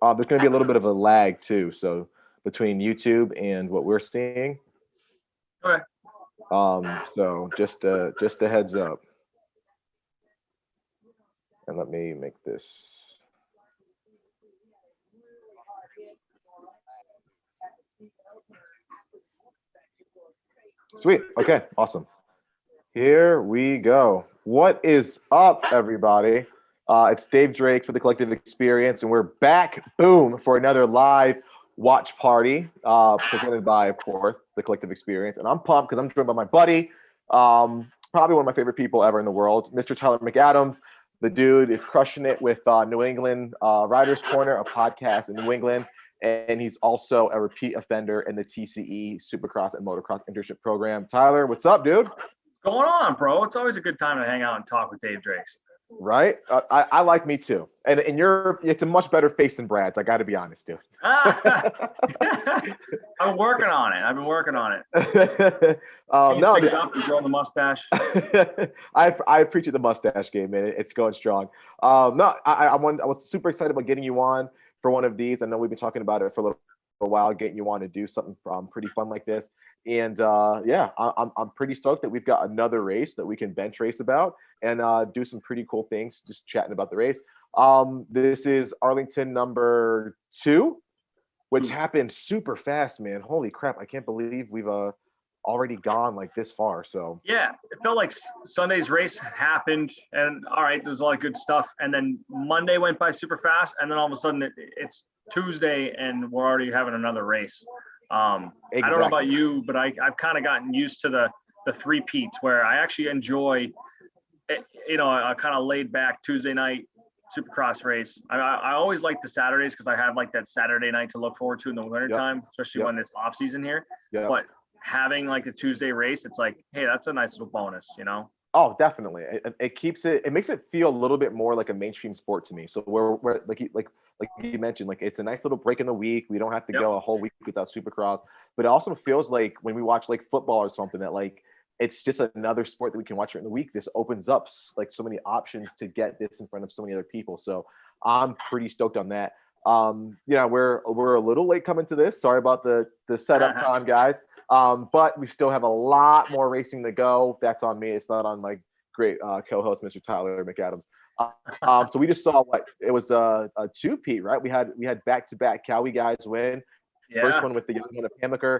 There's going to be a little bit of a lag too, so between YouTube and what we're seeing. Okay. So just a heads up. And let me make this. Sweet. Okay. Awesome. Here we go. What is up, everybody? It's Dave Drakes with the Collective Experience, and we're back, boom, for another live watch party presented by, of course, the Collective Experience. And I'm pumped because I'm joined by my buddy, probably one of my favorite people ever in the world, Mr. Tyler McAdams. The dude is crushing it with New England Riders Corner, a podcast in New England. And he's also a repeat offender in the TCE Supercross and Motocross internship program. Tyler, what's up, dude? What's going on, bro? It's always a good time to hang out and talk with Dave Drakes. Right? I like me too. And it's a much better face than Brad's. I got to be honest, dude. I've been working on it. No, things up and growing the mustache. I appreciate the mustache game, man. It's going strong. No, I was super excited about getting you on for one of these. I know we've been talking about it for a little while, getting you on to do something pretty fun like this. And yeah, I'm pretty stoked that we've got another race that we can bench race about and do some pretty cool things, just chatting about the race. This is Arlington number 2, which happened super fast, man. Holy crap. I can't believe we've already gone like this far. So yeah, it felt like Sunday's race happened and all right, there's a lot of good stuff. And then Monday went by super fast. And then all of a sudden it's Tuesday and we're already having another race. Exactly. I don't know about you, but I've kind of gotten used to the three-peats where I actually enjoy, a kind of laid back Tuesday night Supercross race. I always like the Saturdays because I have like that Saturday night to look forward to in the wintertime, especially when it's off season here. But having like a Tuesday race, it's like, hey, that's a nice little bonus, Oh, definitely. It makes it feel a little bit more like a mainstream sport to me. So we're like you mentioned, like it's a nice little break in the week. We don't have to go a whole week without Supercross, but it also feels like when we watch like football or something that like it's just another sport that we can watch during the week. This opens up like so many options to get this in front of so many other people. So I'm pretty stoked on that. Yeah, we're a little late coming to this. Sorry about the setup time, guys. But we still have a lot more racing to go. That's on me. It's not on my great co-host, Mr. Tyler McAdams. So we just saw what it was a two-peat, right? We had back-to-back Cowie guys win. Yeah. First one with the young one of Hammaker.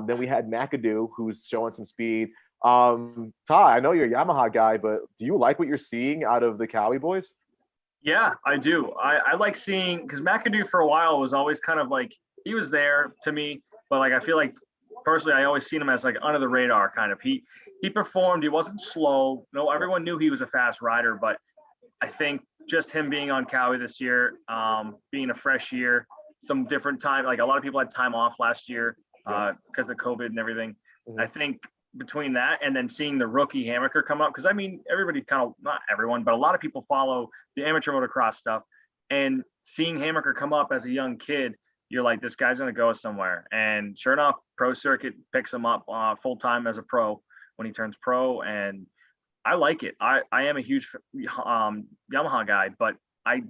Then we had McAdoo, who's showing some speed. Ty, I know you're a Yamaha guy, but do you like what you're seeing out of the Cowie boys? Yeah, I do. I like seeing, because McAdoo for a while was always kind of like, he was there to me, but like I feel like personally I always seen him as like under the radar kind of. He performed, he wasn't slow. No, everyone knew he was a fast rider, but I think just him being on Cowie this year, being a fresh year, some different time, like a lot of people had time off last year because of COVID and everything. Mm-hmm. I think between that and then seeing the rookie Hammaker come up, because I mean, everybody kind of, not everyone, but a lot of people follow the amateur motocross stuff, and seeing Hammaker come up as a young kid, you're like, this guy's going to go somewhere. And sure enough, pro circuit picks him up full-time as a pro when he turns pro. And I like it. I am a huge Yamaha guy, but I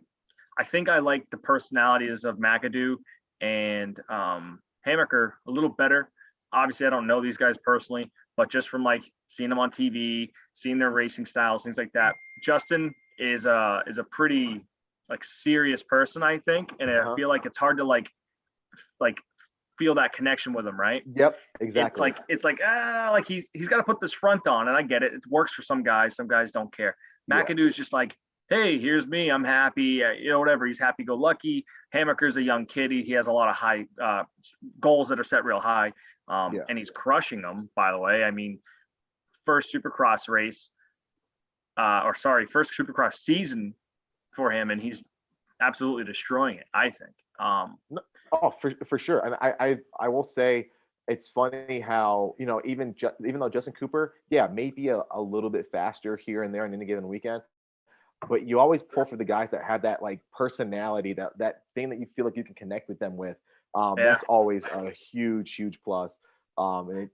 think I like the personalities of McAdoo and Hammaker a little better. Obviously, I don't know these guys personally, but just from like seeing them on TV, seeing their racing styles, things like that. Justin is a pretty like serious person, I think, and I feel like it's hard to like feel that connection with him, right? Yep, exactly. It's like he's got to put this front on, and I get it. It works for some guys. Some guys don't care. McAdoo's just like, hey, here's me. I'm happy. Whatever. He's happy-go-lucky. Hammaker's a young kid. He has a lot of high goals that are set real high, and he's crushing them. By the way, I mean, first Supercross race, first Supercross season for him, and he's absolutely destroying it, I think. Oh, for sure. And I will say it's funny how, even though Justin Cooper, maybe a little bit faster here and there on any given weekend, but you always pull for the guys that have that like personality, that thing that you feel like you can connect with them with. That's always a huge plus. And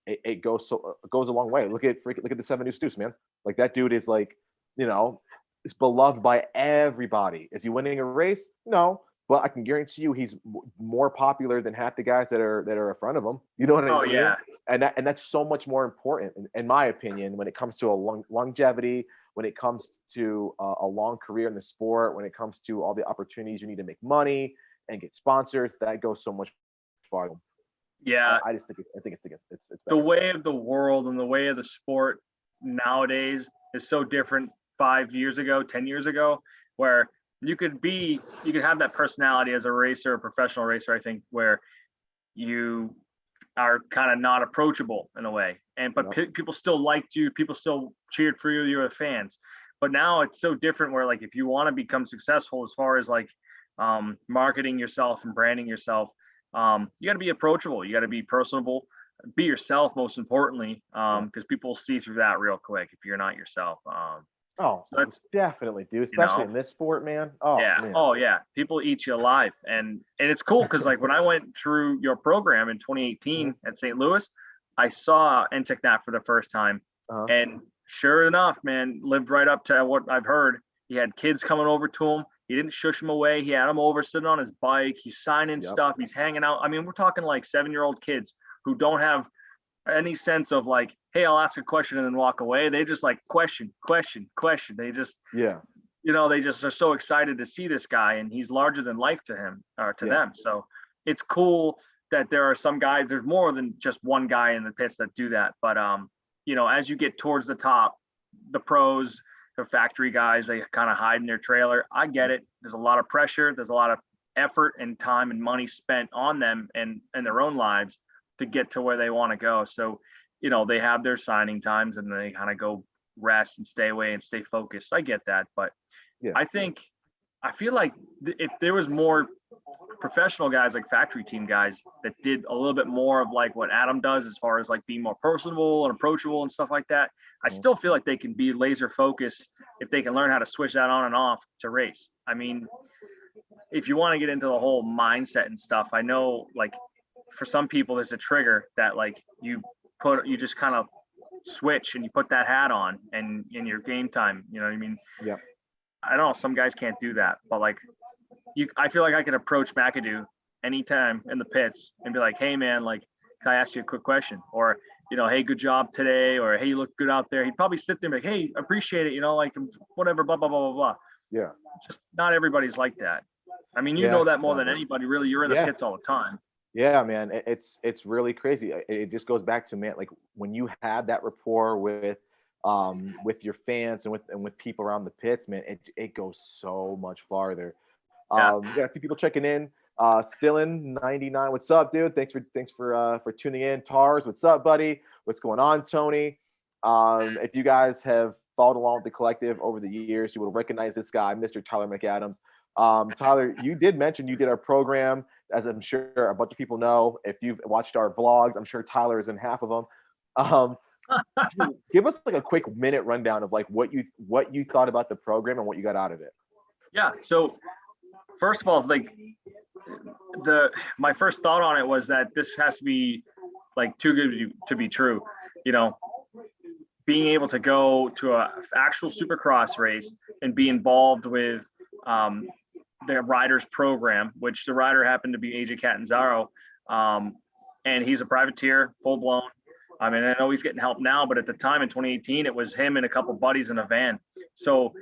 it goes a long way. Look at the 7 New Stews, man. Like that dude is like, is beloved by everybody. Is he winning a race? No, but I can guarantee you he's more popular than half the guys that are in front of him. You know what I mean? Yeah. And that's so much more important, in my opinion, when it comes to longevity, when it comes to a long career in the sport, when it comes to all the opportunities you need to make money and get sponsors. That goes so much farther. Yeah. I just think it's the better. way of the world and the way of the sport nowadays is so different 5 years ago, 10 years ago, where you could have that personality as a racer, a professional racer, I think, where you are kind of not approachable in a way. But people still liked you, people still cheered for you, you were fans. But now it's so different where, like, if you want to become successful as far as like marketing yourself and branding yourself, you got to be approachable, you got to be personable, be yourself, most importantly, because people see through that real quick if you're not yourself. So that's definitely, dude, especially in this sport, man. Man. Oh yeah, people eat you alive. And it's cool because, like, when I went through your program in 2018 at St. Louis, I saw NTECNAT for the first time, and sure enough, man, lived right up to what I've heard. He had kids coming over to him. He didn't shush him away. He had him over, sitting on his bike. He's signing stuff. He's hanging out. I mean, we're talking like 7-year-old kids who don't have any sense of like, hey, I'll ask a question and then walk away. They just like question. They just, they just are so excited to see this guy, and he's larger than life to him or to them. So it's cool that there are some guys, there's more than just one guy in the pits that do that. But, as you get towards the top, the pros, the factory guys, they kind of hide in their trailer. I get it. There's a lot of pressure. There's a lot of effort and time and money spent on them and their own lives to get to where they want to go. So, they have their signing times and they kind of go rest and stay away and stay focused. I get that. But I feel like if there was more professional guys, like factory team guys, that did a little bit more of like what Adam does as far as like being more personable and approachable and stuff like that, I still feel like they can be laser focused if they can learn how to switch that on and off to race. I mean, if you want to get into the whole mindset and stuff, I know, like, for some people there's a trigger that like you just kind of switch and you put that hat on and in your game time, you know what I mean? Yeah. I don't know, some guys can't do that, but like I feel like I could approach McAdoo anytime in the pits and be like, hey man, like, can I ask you a quick question? Or, hey, good job today, or hey, you look good out there. He'd probably sit there and be like, hey, appreciate it, like whatever, blah, blah, blah, blah, blah. Yeah. Just not everybody's like that. I mean, you know that more than anybody, really. You're in the pits all the time. Yeah, man, it's really crazy. It just goes back to, man, like, when you have that rapport with your fans and with people around the pits, man, it goes so much farther. We got a few people checking in. Stillin99, what's up, dude? Thanks for tuning in. Tars, what's up, buddy? What's going on, Tony? If you guys have followed along with the collective over the years, you will recognize this guy, Mr. Tyler McAdams. Tyler, you did mention you did our program, as I'm sure a bunch of people know. If you've watched our vlogs, I'm sure Tyler is in half of them. Give us like a quick minute rundown of like what you thought about the program and what you got out of it. Yeah. So first of all, like my first thought on it was that this has to be like too good to be true. Being able to go to a actual Supercross race and be involved with the rider's program, which the rider happened to be AJ Catanzaro, and he's a privateer, full blown. I mean, I know he's getting help now, but at the time in 2018, it was him and a couple buddies in a van. So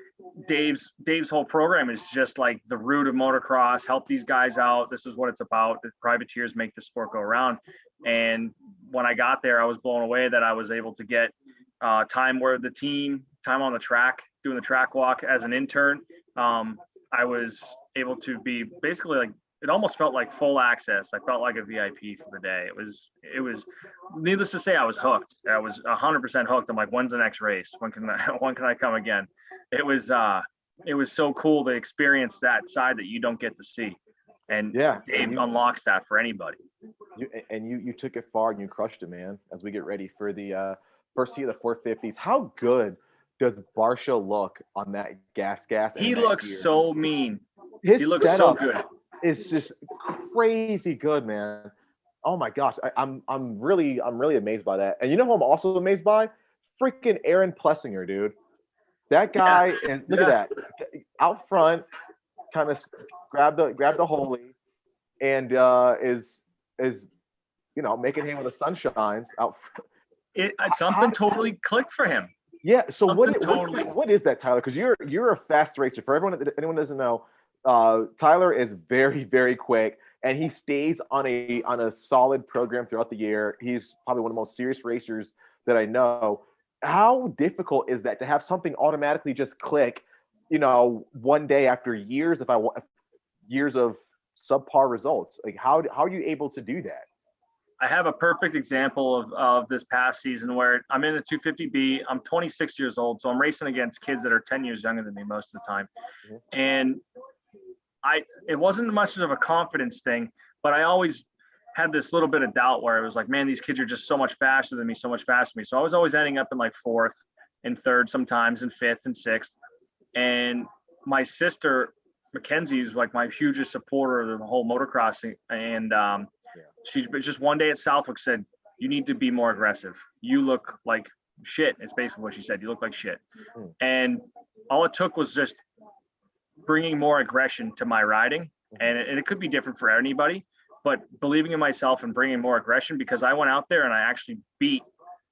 Dave's whole program is just like the root of motocross. Help these guys out. This is what it's about. The privateers make the sport go around. And when I got there, I was blown away that I was able to get time on the track, doing the track walk as an intern. I was able to be basically like, it almost felt like full access. I felt like a VIP for the day. It was needless to say, I was hooked. I was 100% hooked. I'm like, when's the next race? When can I come again? It was so cool to experience that side that you don't get to see. And Dave unlocks that for anybody. You took it far and you crushed it, man. As we get ready for the first heat of the 450s, how good does Barsha look on that gas? He looks so mean. He looks so good. It's just crazy good, man. Oh my gosh, I'm really amazed by that. And you know who I'm also amazed by? Freaking Aaron Plessinger, dude. That guy, and look at that out front. kind of grab the holy and is making hay when the sun shines out. Something totally clicked for him. Yeah. So Something what is that, Tyler? Because you're a fast racer. For anyone doesn't know, Tyler is very, very quick, and he stays on a solid program throughout the year. He's probably one of the most serious racers that I know. How difficult is that to have something automatically just click, one day after years years of subpar results? Like how are you able to do that? I have a perfect example of this past season where I'm in the 250B. I'm 26 years old, so I'm racing against kids that are 10 years younger than me most of the time. Mm-hmm. And it wasn't much of a confidence thing, but I always had this little bit of doubt where it was like, man, these kids are just so much faster than me, so much faster than me. So I was always ending up in like fourth and third, sometimes in fifth and sixth. And my sister, Mackenzie, is like my hugest supporter of the whole motocrossing. And she just one day at Southwick said, you need to be more aggressive. You look like shit. It's basically what she said. You look like shit. Mm. And all it took was just bringing more aggression to my riding. And it could be different for anybody, but believing in myself and bringing more aggression, because I went out there and I actually beat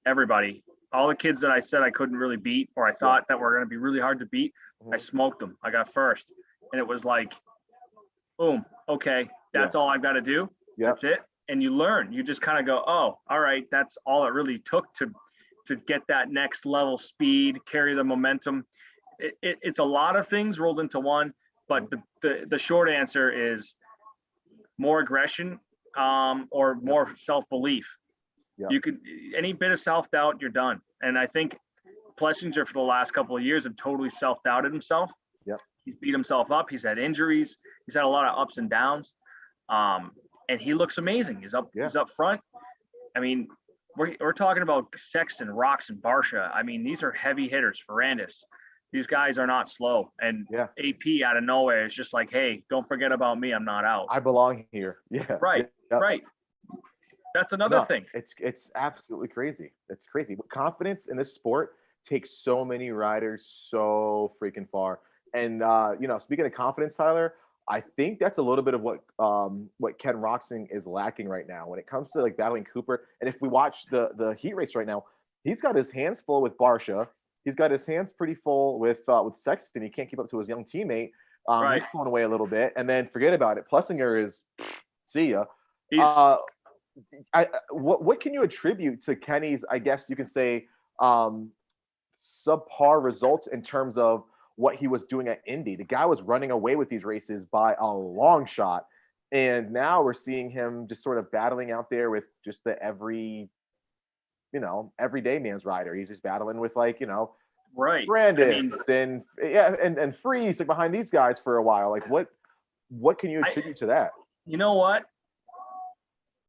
everybody. All the kids that I said I couldn't really beat, or I thought that were going to be really hard to beat, I smoked them. I got first. And it was like, boom, okay, that's all I've got to do. That's it. And you learn. You just kind of go, oh, all right, that's all it really took to get that next level speed, carry the momentum. It's a lot of things rolled into one, but the short answer is more aggression or more self-belief. You could, any bit of self-doubt, you're done. And I think Plessinger for the last couple of years have totally self-doubted himself. He's beat himself up. He's had injuries. He's had a lot of ups and downs. And he looks amazing. He's up front. I mean, we're talking about Sexton, Rocks, and Barsha. I mean, these are heavy hitters. Ferrandis. These guys are not slow. And AP out of nowhere is just like, hey, don't forget about me. I'm not out. I belong here. Yeah. Right. Right. That's another thing. It's absolutely crazy. It's crazy. Confidence in this sport takes so many riders so freaking far. And speaking of confidence, Tyler, I think that's a little bit of what Ken Roczen is lacking right now when it comes to like battling Cooper. And if we watch the heat race right now, he's got his hands full with Barsha. He's got his hands pretty full with Sexton. He can't keep up to his young teammate. He's pulling away a little bit, and then forget about it. Plessinger is see ya. What can you attribute to Kenny's, I guess you can say, subpar results in terms of what he was doing at Indy? The guy was running away with these races by a long shot, and now we're seeing him just sort of battling out there with just the everyday man's rider. He's just battling with Brandis and Freeze behind these guys for a while. Like what can you attribute to that? You know what?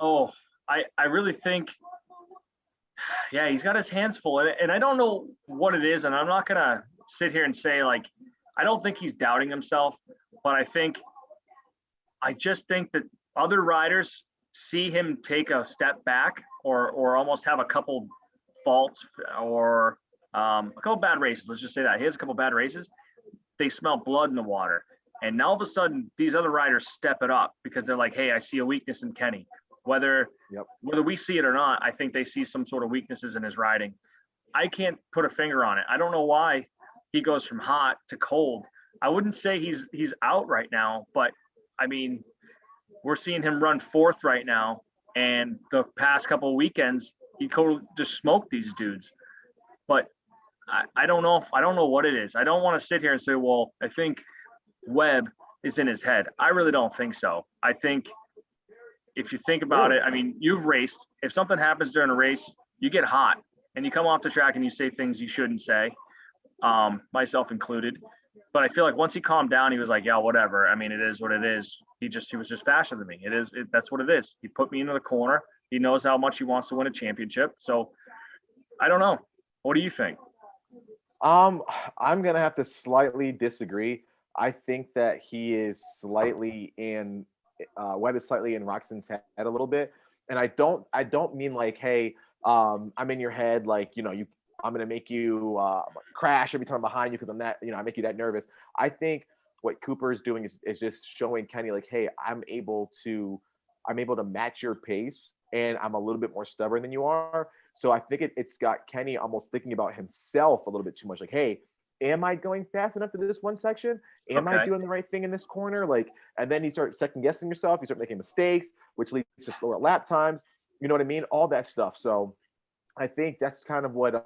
Oh, I really think, he's got his hands full. And I don't know what it is, and I'm not going to sit here and say, like, I don't think he's doubting himself, but I just think that other riders see him take a step back or almost have a couple faults or a couple bad races. Let's just say that. He has a couple bad races. They smell blood in the water. And now all of a sudden, these other riders step it up because they're like, hey, I see a weakness in Kenny. Whether we see it or not, I think they see some sort of weaknesses in his riding. I can't put a finger on it. I don't know why he goes from hot to cold. I wouldn't say he's out right now, but I mean, we're seeing him run fourth right now. And the past couple of weekends, he totally just smoked these dudes. But I don't know what it is. I don't want to sit here and say, well, I think Webb is in his head. I really don't think so. I think if you think about it, I mean, you've raced. If something happens during a race, you get hot and you come off the track and you say things you shouldn't say, myself included. But I feel like once he calmed down, he was like, yeah, whatever. I mean, it is what it is. He was just faster than me. That's what it is. He put me into the corner. He knows how much he wants to win a championship. So I don't know. What do you think? I'm going to have to slightly disagree. I think that he is slightly in Webb is slightly in Roxon's head a little bit. And I don't mean like, hey, I'm in your head, like, I'm going to make you crash every time I'm behind you because I'm that, I make you that nervous. I think what Cooper is doing is just showing Kenny like, hey, I'm able to match your pace, and I'm a little bit more stubborn than you are. So I think it's got Kenny almost thinking about himself a little bit too much. Like, hey, am I going fast enough to this one section? Am I doing the right thing in this corner? Like, and then you start second guessing yourself. You start making mistakes, which leads to slower lap times. You know what I mean? All that stuff. So I think that's kind of what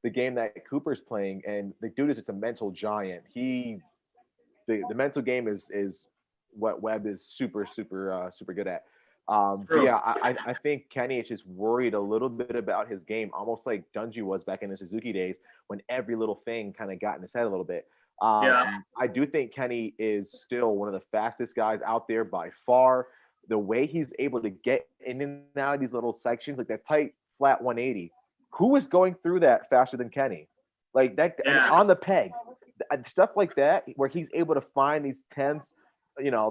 the game that Cooper's playing. And the dude is just a mental giant. The mental game is what Webb is super good at. But yeah, I think Kenny is just worried a little bit about his game, almost like Dungy was back in the Suzuki days when every little thing kind of got in his head a little bit. I do think Kenny is still one of the fastest guys out there by far. The way he's able to get in and out of these little sections, like that tight flat 180, who is going through that faster than Kenny? Like that, and on the peg, stuff like that, where he's able to find these tenths,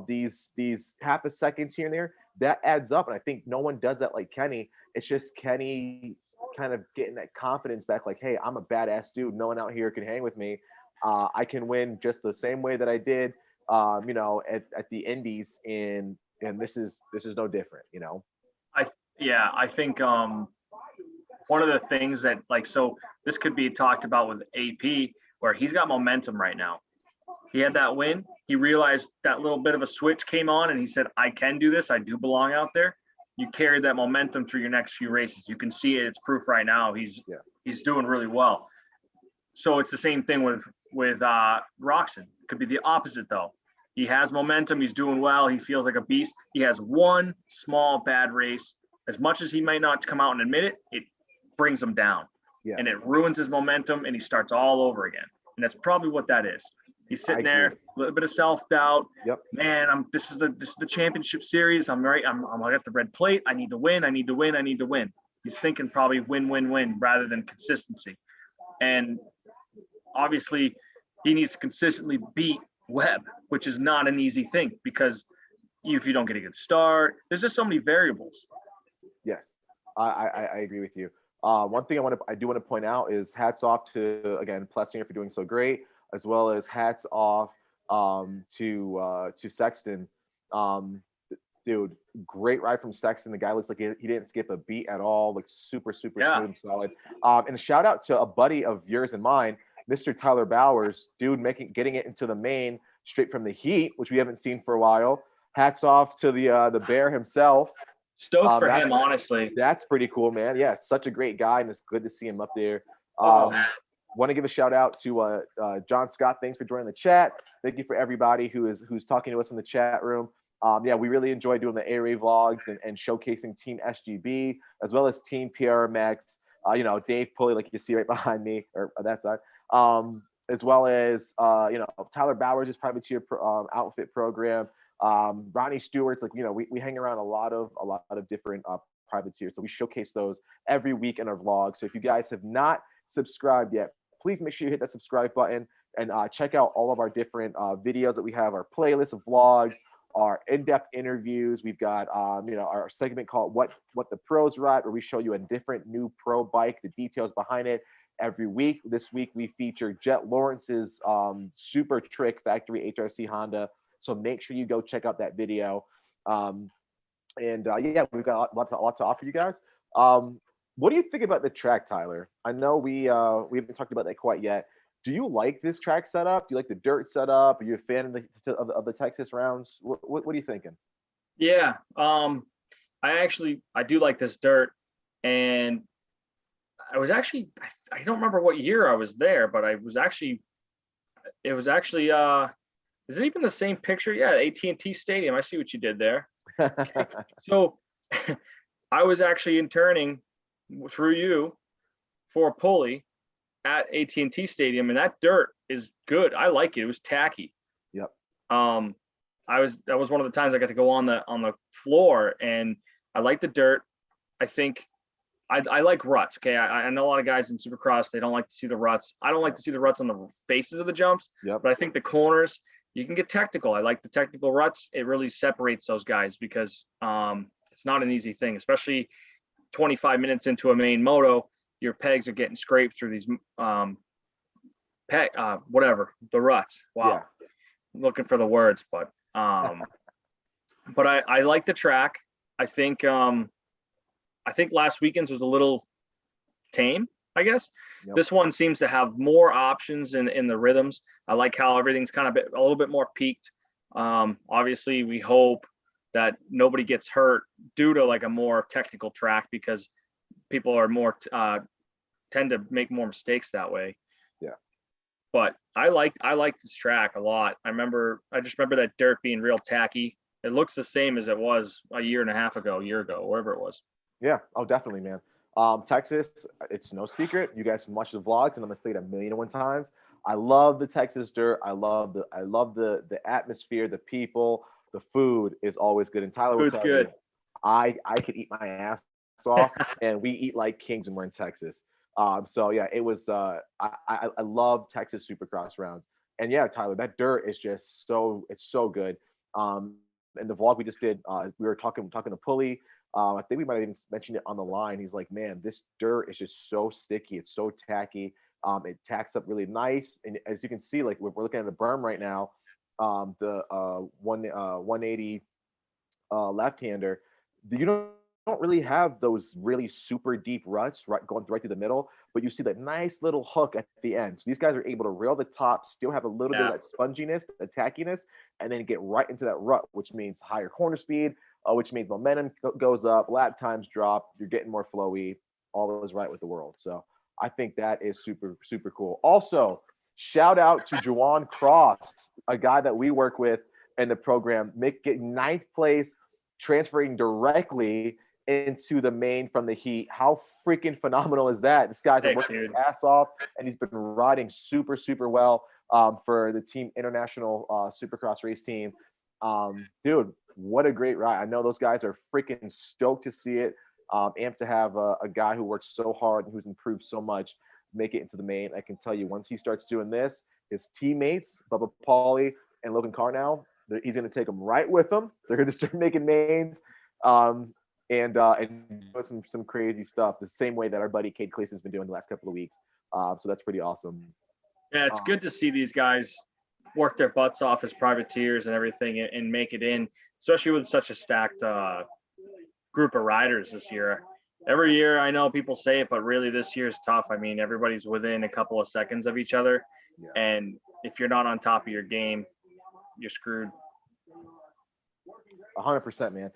these half a seconds here and there, that adds up. And I think no one does that like Kenny. It's just Kenny kind of getting that confidence back, like, hey, I'm a badass dude. No one out here can hang with me. I can win just the same way that I did, at the Indies, and this is no different, I think one of the things that, like, so this could be talked about with AP, where he's got momentum right now. He had that win. He realized that little bit of a switch came on, and he said, I can do this. I do belong out there. You carry that momentum through your next few races. You can see it. It's proof right now. He's doing really well. So it's the same thing with Roxon. Could be the opposite, though. He has momentum. He's doing well. He feels like a beast. He has one small bad race. As much as he might not come out and admit it, it brings him down. Yeah. And it ruins his momentum, and he starts all over again. And that's probably what that is. He's sitting there, a little bit of self-doubt. Yep. Man, this is the championship series. I got the red plate. I need to win. I need to win. I need to win. He's thinking probably win rather than consistency. And obviously, he needs to consistently beat Webb, which is not an easy thing, because if you don't get a good start, there's just so many variables. Yes, I agree with you. One thing I do want to point out is hats off to, again, Plessinger for doing so great, as well as hats off to Sexton. Dude, great ride from Sexton. The guy looks like he didn't skip a beat at all. Like super smooth and solid. And a shout out to a buddy of yours and mine, Mr. Tyler Bowers, dude, getting it into the main straight from the heat, which we haven't seen for a while. Hats off to the bear himself. Stoked for him, honestly. That's pretty cool, man. Yeah, such a great guy, and it's good to see him up there. Want to give a shout out to John Scott. Thanks for joining the chat. Thank you for everybody who's talking to us in the chat room. We really enjoy doing the A-Ray vlogs and showcasing Team SGB as well as Team PRMX. Dave Pulley, like you see right behind me, or that side. As well as Tyler Bowers is privateer outfit program. Ronnie Stewart's, like, we hang around a lot of different privateers, so we showcase those every week in our vlog. So if you guys have not subscribed yet, please make sure you hit that subscribe button and check out all of our different videos that we have, our playlist of vlogs, our in-depth interviews. We've got our segment called what the pros ride, where we show you a different new pro bike, the details behind it every week. This week we feature Jet Lawrence's Super Trick Factory HRC Honda, so make sure you go check out that video. We've got a lot to offer you guys. What do you think about the track, Tyler? I know we haven't talked about that quite yet. Do you like this track setup? Do you like the dirt setup? Are you a fan of the Texas rounds? What are you thinking? Yeah, I do like this dirt, and I don't remember what year I was there, but it was actually is it even the same picture? Yeah, AT&T Stadium. I see what you did there. Okay. So I was actually interning through you for a pulley at AT&T Stadium, and that dirt is good. I like it. It was tacky. Yep. That was one of the times I got to go on the floor, and I like the dirt. I think I like ruts. Okay, I know a lot of guys in Supercross, they don't like to see the ruts. I don't like to see the ruts on the faces of the jumps. Yep. But I think the corners, you can get technical. I like the technical ruts. It really separates those guys, because it's not an easy thing, especially 25 minutes into a main moto. Your pegs are getting scraped through these the ruts. Wow. looking for the words, but I like the track. I think last weekend's was a little tame, I guess. Yep. This one seems to have more options in the rhythms. I like how everything's kind of a little bit more peaked. Obviously, we hope that nobody gets hurt due to like a more technical track, because people are more tend to make more mistakes that way. Yeah. But I like this track a lot. I just remember that dirt being real tacky. It looks the same as it was a year ago, wherever it was. Yeah. Oh, definitely, man. Texas, it's no secret. You guys can watch the vlogs, and I'm gonna say it 1,000,001 times. I love the Texas dirt. I love the atmosphere, the people, the food is always good. And Tyler will Food's tell good. you, I could eat my ass off, and we eat like kings when we're in Texas. So yeah, it was. I love Texas Supercross rounds, and yeah, Tyler, that dirt is just so good. In the vlog we just did, we were talking to Pulley. I think we might have even mentioned it on the line. He's like, man, this dirt is just so sticky. It's so tacky. It tacks up really nice. And as you can see, like we're looking at the berm right now, the 180 left-hander, you don't really have those really super deep ruts going right through the middle, but you see that nice little hook at the end. So these guys are able to rail the top, still have a little bit of that sponginess, the tackiness, and then get right into that rut, which means higher corner speed, which means momentum goes up, lap times drop, you're getting more flowy, all is right with the world. So I think that is super, super cool. Also, shout out to Juwan Cross, a guy that we work with in the program, getting 9th place, transferring directly into the main from the heat. How freaking phenomenal is that? This guy's been working his ass off, and he's been riding super, super well for the team international Supercross race team. Dude, what a great ride. I know those guys are freaking stoked to see it. Amped to have a guy who works so hard and who's improved so much make it into the main. I can tell you, once he starts doing this, his teammates, Bubba Pauly and Logan Carnell, he's going to take them right with him. They're going to start making mains and doing some crazy stuff the same way that our buddy Cade Cleason's been doing the last couple of weeks. So that's pretty awesome. Yeah, it's good to see these guys work their butts off as privateers and everything and make it in, especially with such a stacked group of riders this year. Every year, I know people say it, but really this year is tough. I mean, everybody's within a couple of seconds of each other. Yeah. And if you're not on top of your game, you're screwed. 100%, man.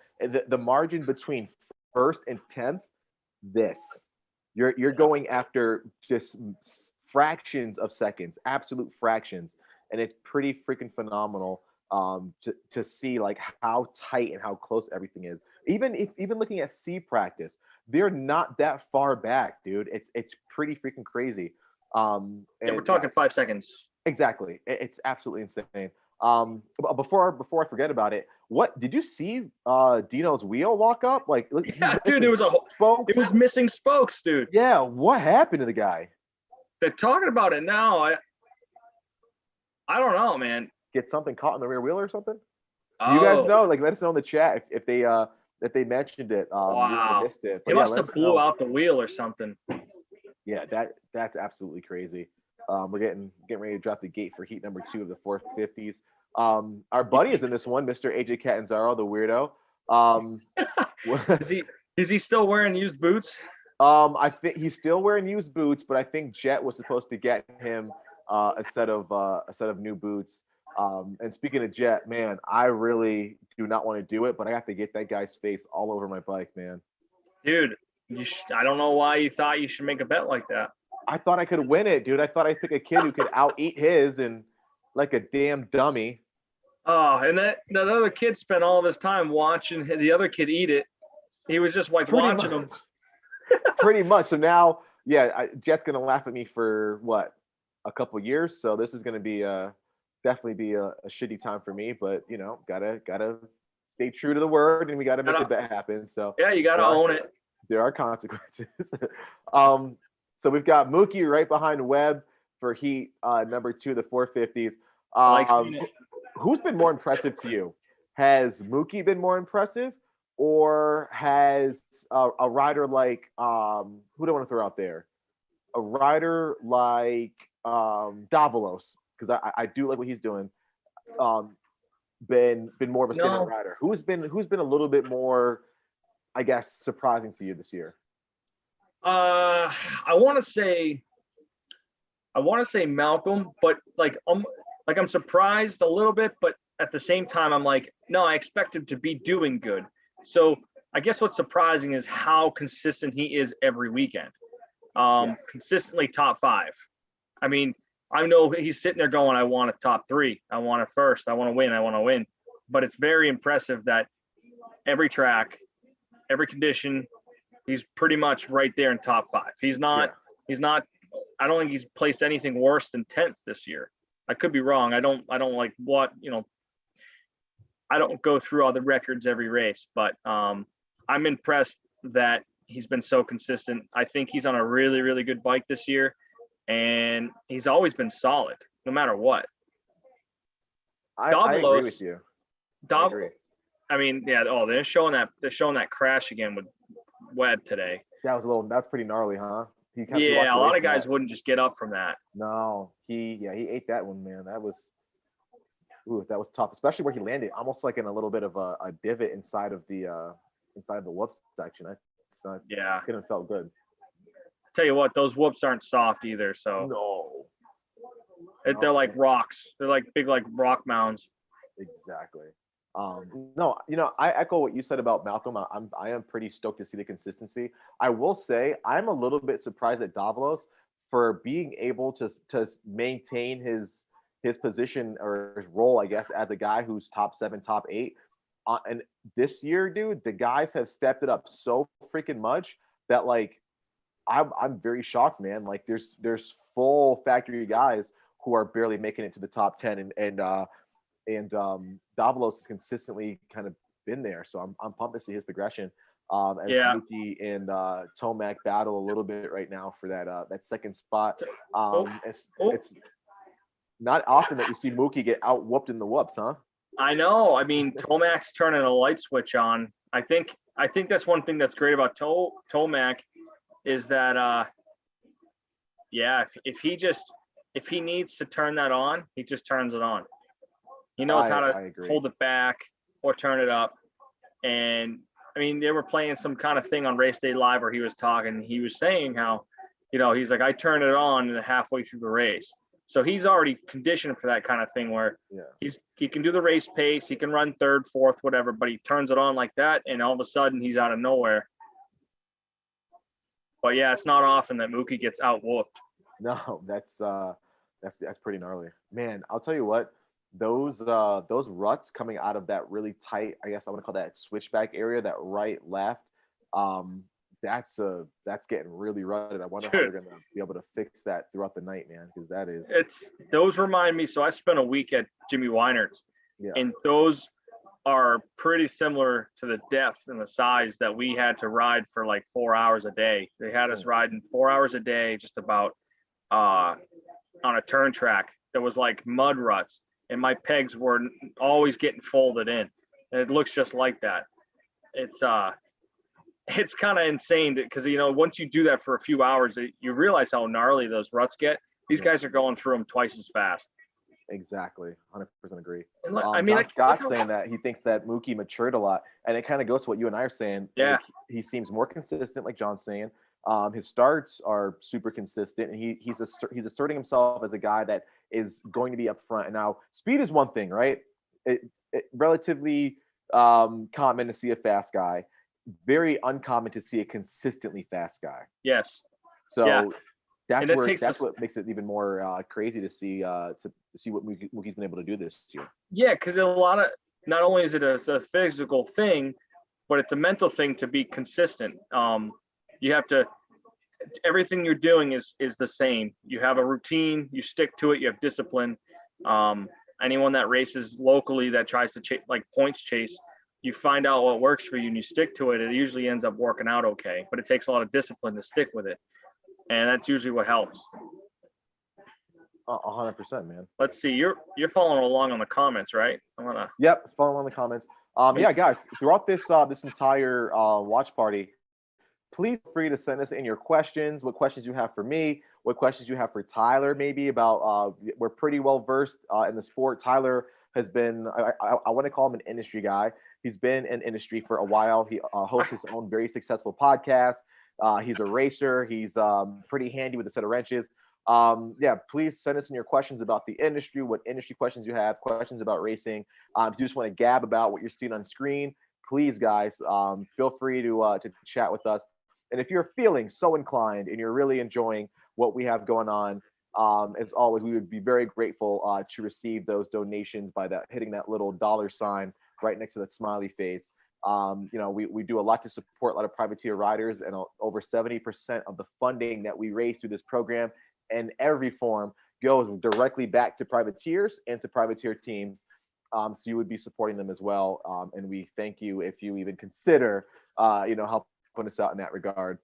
The margin between 1st and 10th, you're going after just fractions of seconds, absolute fractions. And it's pretty freaking phenomenal to see like how tight and how close everything is. Even looking at C practice, they're not that far back, dude. It's pretty freaking crazy. And we're talking 5 seconds. Exactly. It's absolutely insane. Before I forget about it, what did you see Dino's wheel lock up? Like, yeah, dude, it was missing spokes, dude. Yeah, what happened to the guy? They're talking about it now. I don't know, man. Get something caught in the rear wheel or something? You guys know? Like, let us know in the chat if they mentioned it. Wow. We missed it. He must have blew out the wheel or something. Yeah, that's absolutely crazy. We're getting ready to drop the gate for heat number 2 of the 450s. Our buddy is in this one, Mr. AJ Catanzaro, the weirdo. Is he still wearing used boots? I think he's still wearing used boots, but I think Jet was supposed to get him a set of new boots. And speaking of Jet, man, I really do not want to do it, but I have to get that guy's face all over my bike, man. Dude, I don't know why you thought you should make a bet like that. I thought I could win it, dude. I thought I'd pick a kid who could out-eat his and like a damn dummy. Oh, and that other kid spent all of his time watching the other kid eat it. He was just like watching him. Pretty much. So now, yeah, Jet's going to laugh at me for what, a couple years. So this is going to be definitely be a shitty time for me, but you know, gotta stay true to the word, and we gotta make the bet happen. So yeah, you gotta own it. There are consequences. So we've got Mookie right behind Webb for heat number 2, the 450s. Who's been more impressive to you? Has Mookie been more impressive, or has a rider like who do I want to throw out there? A rider like Davalos, because I do like what he's doing. been more of a standard No. rider? Who's been a little bit more, I guess, surprising to you this year? I want to say Malcolm, but I'm surprised a little bit, but at the same time, I'm like, no, I expect him to be doing good. So I guess what's surprising is how consistent he is every weekend. Consistently top 5. I mean, I know he's sitting there going, I want a top 3. I want a first. I want to win. I want to win. But it's very impressive that every track, every condition, he's pretty much right there in top 5. He's not, I don't think he's placed anything worse than 10th this year. I could be wrong. I don't like what, I don't go through all the records every race, but I'm impressed that he's been so consistent. I think he's on a really, really good bike this year, and he's always been solid, no matter what. I agree with you. I agree. I mean, yeah. Oh, they're showing that crash again with Webb today. That's pretty gnarly, huh? A lot of guys wouldn't just get up from that. No, he ate that one, man. That was tough, especially where he landed, almost like in a little bit of a divot inside of the whoops section. Couldn't have felt good. Tell you what, those whoops aren't soft either. So no, they're like rocks. They're like big, like rock mounds. Exactly. No, I echo what you said about Malcolm. I am pretty stoked to see the consistency. I will say I'm a little bit surprised at Davalos for being able to maintain his position or his role, I guess, as a guy who's top 7, top 8. And this year, dude, the guys have stepped it up so freaking much that like I'm very shocked, man. Like there's full factory guys who are barely making it to the top 10, and Davalos has consistently kind of been there. So I'm pumped to see his progression. As Mookie and Tomac battle a little bit right now for that second spot. It's not often that you see Mookie get out whooped in the whoops, huh? I know. I mean, Tomac's turning a light switch on. I think that's one thing that's great about Tomac is that if he needs to turn that on, he just turns it on. He knows how to hold it back or turn it up. And I mean, they were playing some kind of thing on Race Day Live where he was talking. He was saying how, he's like, I turned it on halfway through the race. So he's already conditioned for that kind of thing where he can do the race pace, he can run 3rd, 4th, whatever, but he turns it on like that, and all of a sudden he's out of nowhere. But yeah, it's not often that Mookie gets out whooped. No, that's pretty gnarly, man. I'll tell you what. Those ruts coming out of that really tight, I guess I want to call that switchback area, that right left, that's getting really rutted. I wonder how they're gonna be able to fix that throughout the night, man, because those remind me. So I spent a week at Jimmy Weinert's, and those are pretty similar to the depth and the size that we had to ride for like 4 hours a day. They had us riding 4 hours a day, just about on a turn track that was like mud ruts. And my pegs were always getting folded in, and it looks just like that. It's kind of insane because once you do that for a few hours, you realize how gnarly those ruts get. These guys are going through them twice as fast. Exactly, 100% agree. I mean, Scott's saying that he thinks that Mookie matured a lot, and it kind of goes to what you and I are saying. Yeah, like, he seems more consistent, like John's saying. His starts are super consistent, and he's asserting himself as a guy that is going to be up front. And now speed is one thing, right? It relatively common to see a fast guy, very uncommon to see a consistently fast guy. Yes. So that's what makes it even more crazy to see what Mookie's been able to do this year. Yeah, because not only is it a physical thing, but it's a mental thing to be consistent. You have to, everything you're doing is the same. You have a routine, you stick to it, you have discipline. Anyone that races locally that tries to points chase, you find out what works for you and you stick to it. It usually ends up working out okay, but it takes a lot of discipline to stick with it. And that's usually what helps. 100%, man. Let's see, you're following along on the comments, right? Yep, following on the comments. Yeah, guys, throughout this entire watch party, please feel free to send us in your questions, what questions you have for me, what questions you have for Tyler, maybe about we're pretty well versed in the sport. Tyler has been, I want to call him an industry guy. He's been in industry for a while. He hosts his own very successful podcast. He's a racer. He's pretty handy with a set of wrenches. Yeah, please send us in your questions about the industry, what industry questions you have, questions about racing. If you just want to gab about what you're seeing on screen, please, guys, feel free to chat with us. And if you're feeling so inclined and you're really enjoying what we have going on, as always, we would be very grateful to receive those donations by hitting that little $ right next to that smiley face. We do a lot to support a lot of privateer riders, and over 70% of the funding that we raise through this program in every form goes directly back to privateers and to privateer teams. So you would be supporting them as well. And we thank you if you even consider, helping us out in that regard.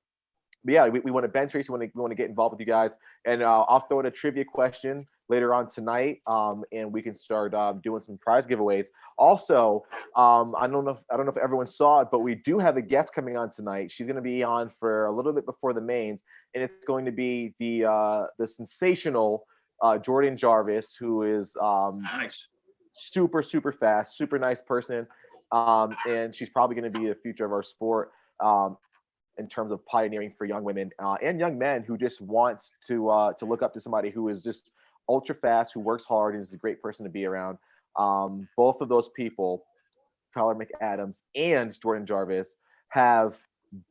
But yeah, we want to bench race. We want to get involved with you guys. And I'll throw in a trivia question later on tonight, and we can start doing some prize giveaways. Also, I don't know if everyone saw it, but we do have a guest coming on tonight. She's going to be on for a little bit before the mains, and it's going to be the sensational Jordan Jarvis, who is Nice. super fast, super nice person, and she's probably going to be the future of our sport. In terms of pioneering for young women and young men who just wants to look up to somebody who is just ultra fast, who works hard, and is a great person to be around. Both of those people, Tyler McAdams and Jordan Jarvis, have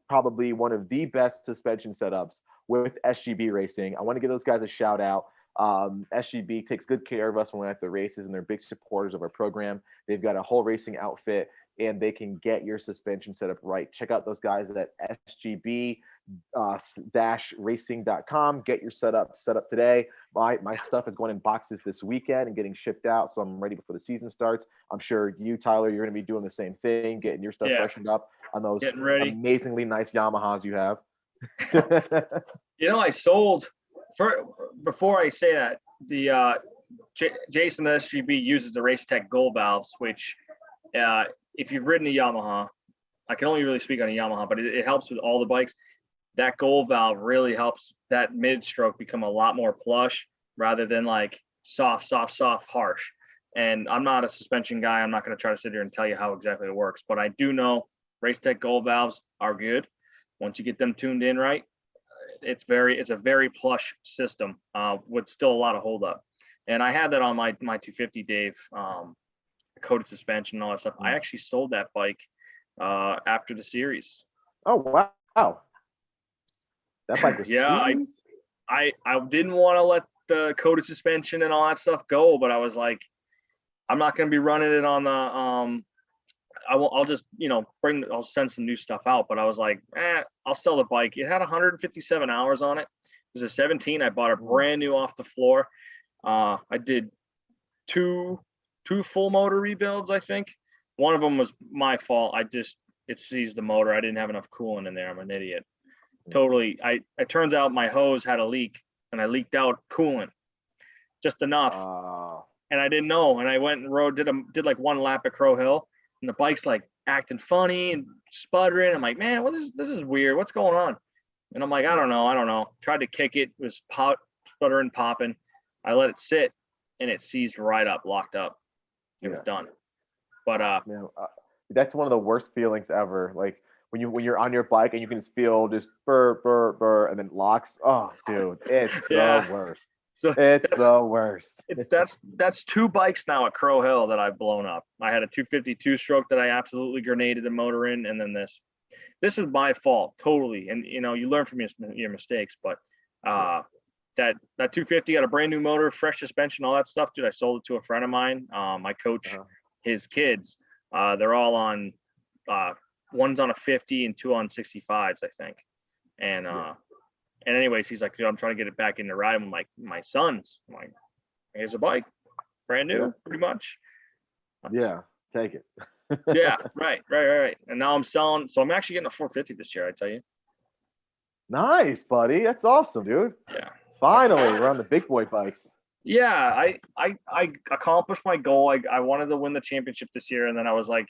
probably one of the best suspension setups with SGB Racing. I want to give those guys a shout out. SGB takes good care of us when we're at the races, and they're big supporters of our program. They've got a whole racing outfit, and they can get your suspension setup right. Check out those guys at sgb-racing.com. Get your setup today. My stuff is going in boxes this weekend and getting shipped out, so I'm ready before the season starts. I'm sure you, Tyler, you're going to be doing the same thing, getting your stuff freshened up on those amazingly nice Yamahas you have. I sold before I say that, the Jason at SGB uses the Race Tech Gold valves, which if you've ridden a Yamaha, I can only really speak on a Yamaha, but it helps with all the bikes. That gold valve really helps that mid-stroke become a lot more plush rather than like soft, harsh. And I'm not a suspension guy. I'm not going to try to sit here and tell you how exactly it works, but I do know Race Tech Gold valves are good. Once you get them tuned in right, it's a very plush system with still a lot of holdup. And I had that on my 250, Dave. Coated suspension and all that stuff. I actually sold that bike after the series. Oh wow! That bike was sweet. I didn't want to let the coated suspension and all that stuff go, but I was like, I'm not going to be running it on the I'll just I'll send some new stuff out. But I was like, I'll sell the bike. It had 157 hours on it. It was a 17. I bought it brand new off the floor. I did two full motor rebuilds, I think. One of them was my fault. It seized the motor. I didn't have enough coolant in there. I'm an idiot. Totally. It turns out my hose had a leak, and I leaked out coolant just enough. And I didn't know. And I went and did like one lap at Crow Hill, and the bike's like acting funny and sputtering. I'm like, man, this is weird. What's going on? And I'm like, I don't know. Tried to kick it. It was sputtering, popping. I let it sit, and it seized right up, locked up. It was done. But that's one of the worst feelings ever. Like when you're on your bike and you can feel just burr, and then it locks. Oh, dude, it's the worst. So it's the worst. That's two bikes now at Crow Hill that I've blown up. I had a 252 stroke that I absolutely grenaded the motor in, and then this. This is my fault totally. And you learn from your mistakes. But that 250 got a brand new motor, fresh suspension, all that stuff, dude. I sold it to a friend of mine. My coach, his kids, they're all on, one's on a 50 and two on 65s, I think. And anyways, he's like, dude, I'm trying to get it back into ride. I'm like, my son's. I'm like, here's a bike, brand new, pretty much. Yeah, take it. Yeah, right. And now I'm selling. So I'm actually getting a 450 this year, I tell you. Nice, buddy. That's awesome, dude. Yeah. Finally, we're on the big boy bikes. Yeah, I accomplished my goal. I wanted to win the championship this year, and then I was like,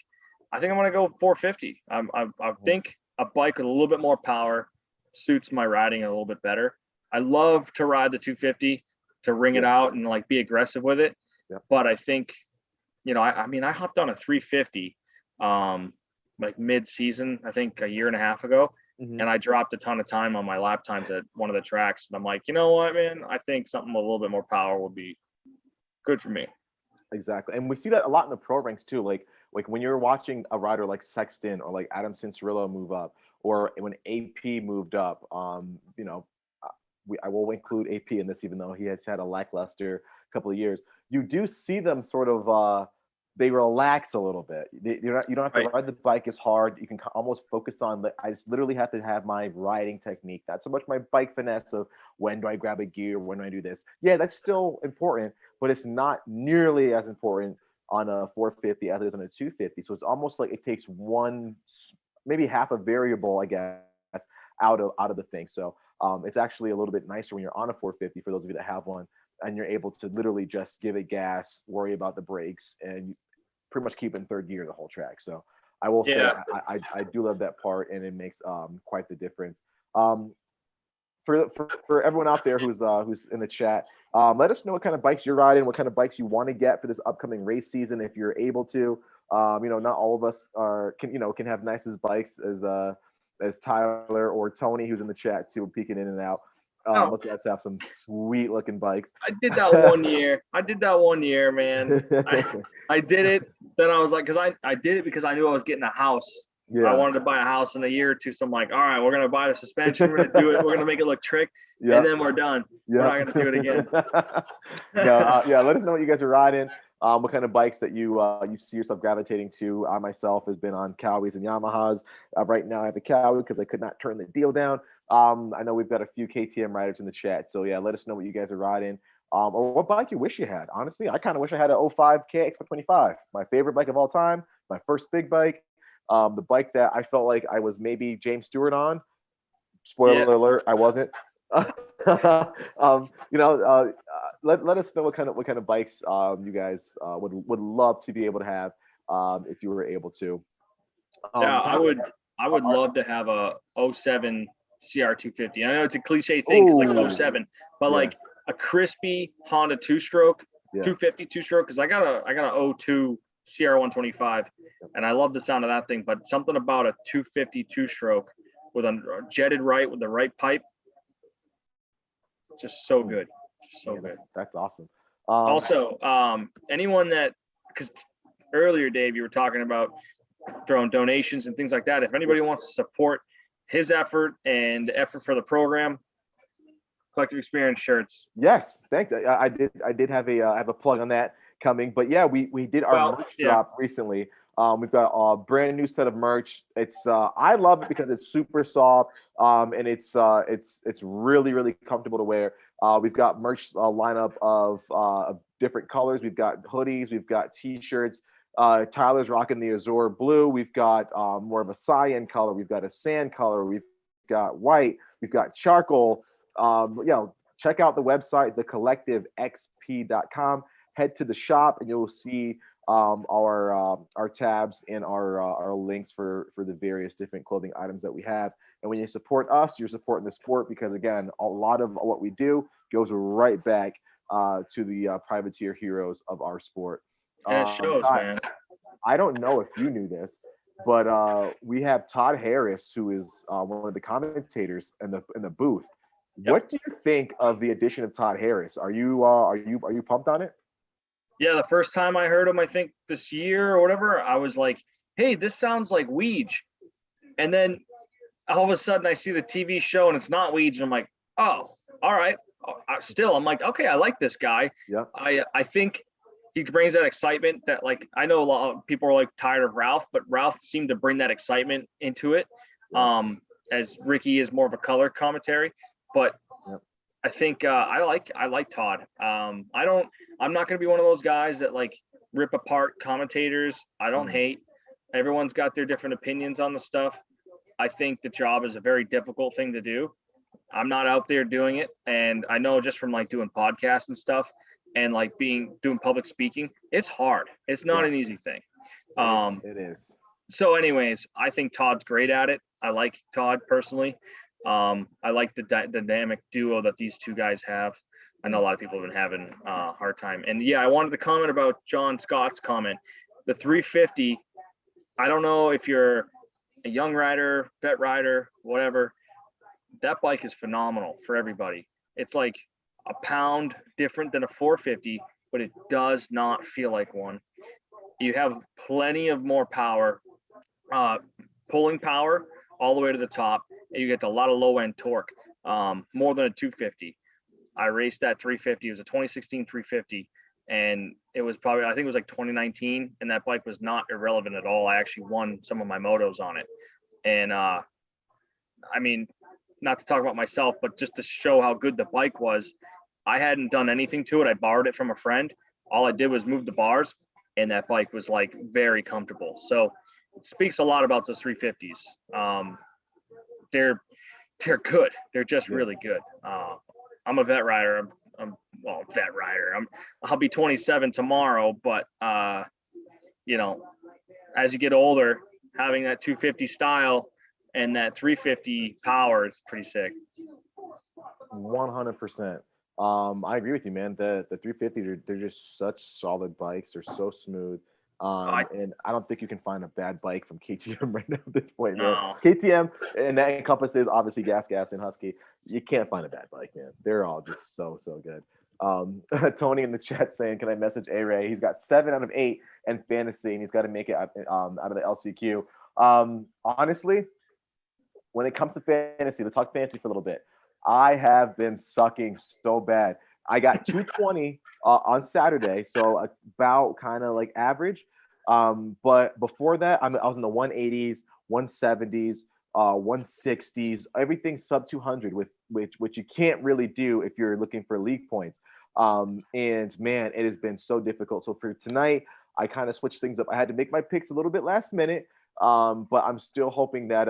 I think I'm gonna go 450. I think a bike with a little bit more power suits my riding a little bit better. I love to ride the 250 to ring it out and like be aggressive with it. Yeah. But I think, I mean, I hopped on a 350 like mid-season, I think a year and a half ago, Mhm. and I dropped a ton of time on my lap times at one of the tracks. And I'm like, you know what, man? I think something with a little bit more power would be good for me. Exactly, and we see that a lot in the pro ranks too. Like when you're watching a rider like Sexton or like Adam Cincerillo move up, or when AP moved up. I will include AP in this, even though he has had a lackluster couple of years. You do see them sort of they relax a little bit. You don't have to Right. ride the bike as hard. You can almost focus on I just literally have to have my riding technique, not so much my bike finesse of when do I grab a gear, when do I do this. Yeah, that's still important, but it's not nearly as important on a 450 as it is on a 250. So it's almost like it takes maybe half a variable, I guess, out of the thing. So it's actually a little bit nicer when you're on a 450 for those of you that have one, and you're able to literally just give it gas, worry about the brakes, and pretty much keep in third gear the whole track. So I will say Yeah. I do love that part, and it makes quite the difference. Um, for everyone out there who's in the chat, let us know what kind of bikes you're riding, what kind of bikes you want to get for this upcoming race season if you're able to. Not all of us can have nice as bikes as Tyler or Tony, who's in the chat too, peeking in and out. No, Most guys have some sweet looking bikes. I did that one year. Man. I did it. Then I was like, because I did it because I knew I was getting a house. I Yeah. wanted to buy a house in a year or two. So I'm like, all right, we're going to buy the suspension. We're going to do it. We're going to make it look trick. Yeah. And then we're done. We're not going to do it again. Yeah, let us know what you guys are riding. What kind of bikes that you see yourself gravitating to. I myself has been on Cowies and Yamahas. Right now I have a Cowie because I could not turn the deal down. I know we've got a few KTM riders in the chat. So yeah, let us know what you guys are riding. Or what bike you wish you had. Honestly, I kind of wish I had an 05 KX25. My favorite bike of all time. My first big bike. The bike that I felt like I was maybe James Stewart on. Spoiler alert, I wasn't. Let us know what kind of bikes you guys would love to be able to have if you were able to. I would love to have a 07 CR250. I know it's a cliche thing because like 07, but like a crispy Honda two-stroke, 250 two-stroke, because I got a 02 CR125, and I love the sound of that thing. But something about a 250 two-stroke with a jetted right with the right pipe, just so good, good. That's awesome. Also, anyone that, because earlier, Dave, you were talking about throwing donations and things like that. If anybody wants to support his effort and effort for the program, Collective Experience shirts. Yes, thank you. I did have a plug on that coming, but yeah, we did our merch drop recently. We've got a brand new set of merch. It's I love it because it's super soft, and it's really really comfortable to wear. We've got merch lineup of different colors. We've got hoodies. We've got t-shirts. Tyler's rocking the Azure blue. We've got more of a cyan color. We've got a sand color. We've got white. We've got charcoal. Check out the website, thecollectivexp.com. Head to the shop and you'll see our tabs and our links for the various different clothing items that we have. And when you support us, you're supporting the sport because, again, a lot of what we do goes right back to the privateer heroes of our sport. And it shows, man. I don't know if you knew this, but we have Todd Harris, who is one of the commentators in the booth. Yep. What do you think of the addition of Todd Harris? Are you pumped on it? Yeah, the first time I heard him, I think this year or whatever, I was like, "Hey, this sounds like Weege," and then all of a sudden I see the TV show and it's not Weege, and I'm like, "Oh, all right." Still, I'm like, "Okay, I like this guy." Yeah. I think he brings that excitement that, like, I know a lot of people are like tired of Ralph, but Ralph seemed to bring that excitement into it. As Ricky is more of a color commentary, but I think I like Todd. I'm not going to be one of those guys that like rip apart commentators. I don't hate. Everyone's got their different opinions on the stuff. I think the job is a very difficult thing to do. I'm not out there doing it, and I know just from like doing podcasts and stuff and like doing public speaking, it's hard. It's not an easy thing. It is. So anyways, I think Todd's great at it. I like Todd personally. I like the dynamic duo that these two guys have. I know a lot of people have been having a hard time. And yeah, I wanted to comment about John Scott's comment. The 350, I don't know if you're a young rider, vet rider, whatever, that bike is phenomenal for everybody. It's like a pound different than a 450, but it does not feel like one. You have plenty of more power, pulling power all the way to the top, and you get a lot of low end torque, more than a 250. I raced that 350. It was a 2016 350, and it was probably, I think it was like 2019, and that bike was not irrelevant at all. I actually won some of my motos on it. And I mean, not to talk about myself, but just to show how good the bike was, I hadn't done anything to it. I borrowed it from a friend. All I did was move the bars, and that bike was like very comfortable. So it speaks a lot about those 350s. They're good. They're just really good. I'm a vet rider. Vet rider. I'll be 27 tomorrow, but you know, as you get older, having that 250 style and that 350 power is pretty sick. 100%. I agree with you, man. The 350s they're just such solid bikes. They're so smooth. And I don't think you can find a bad bike from KTM right now at this point, man. No. KTM, and that encompasses obviously Gas, and Husky. You can't find a bad bike, man. They're all just so good. Tony in the chat saying, "Can I message A-Ray? He's got 7 out of 8 in fantasy, and he's got to make it out of the LCQ." Honestly, when it comes to fantasy, let's talk fantasy for a little bit. I have been sucking so bad. I got 220 on Saturday, so about kind of like average. But before that, I was in the 180s, 170s, 160s, everything sub 200, which you can't really do if you're looking for league points. And man, it has been so difficult. So for tonight, I kind of switched things up. I had to make my picks a little bit last minute, but I'm still hoping that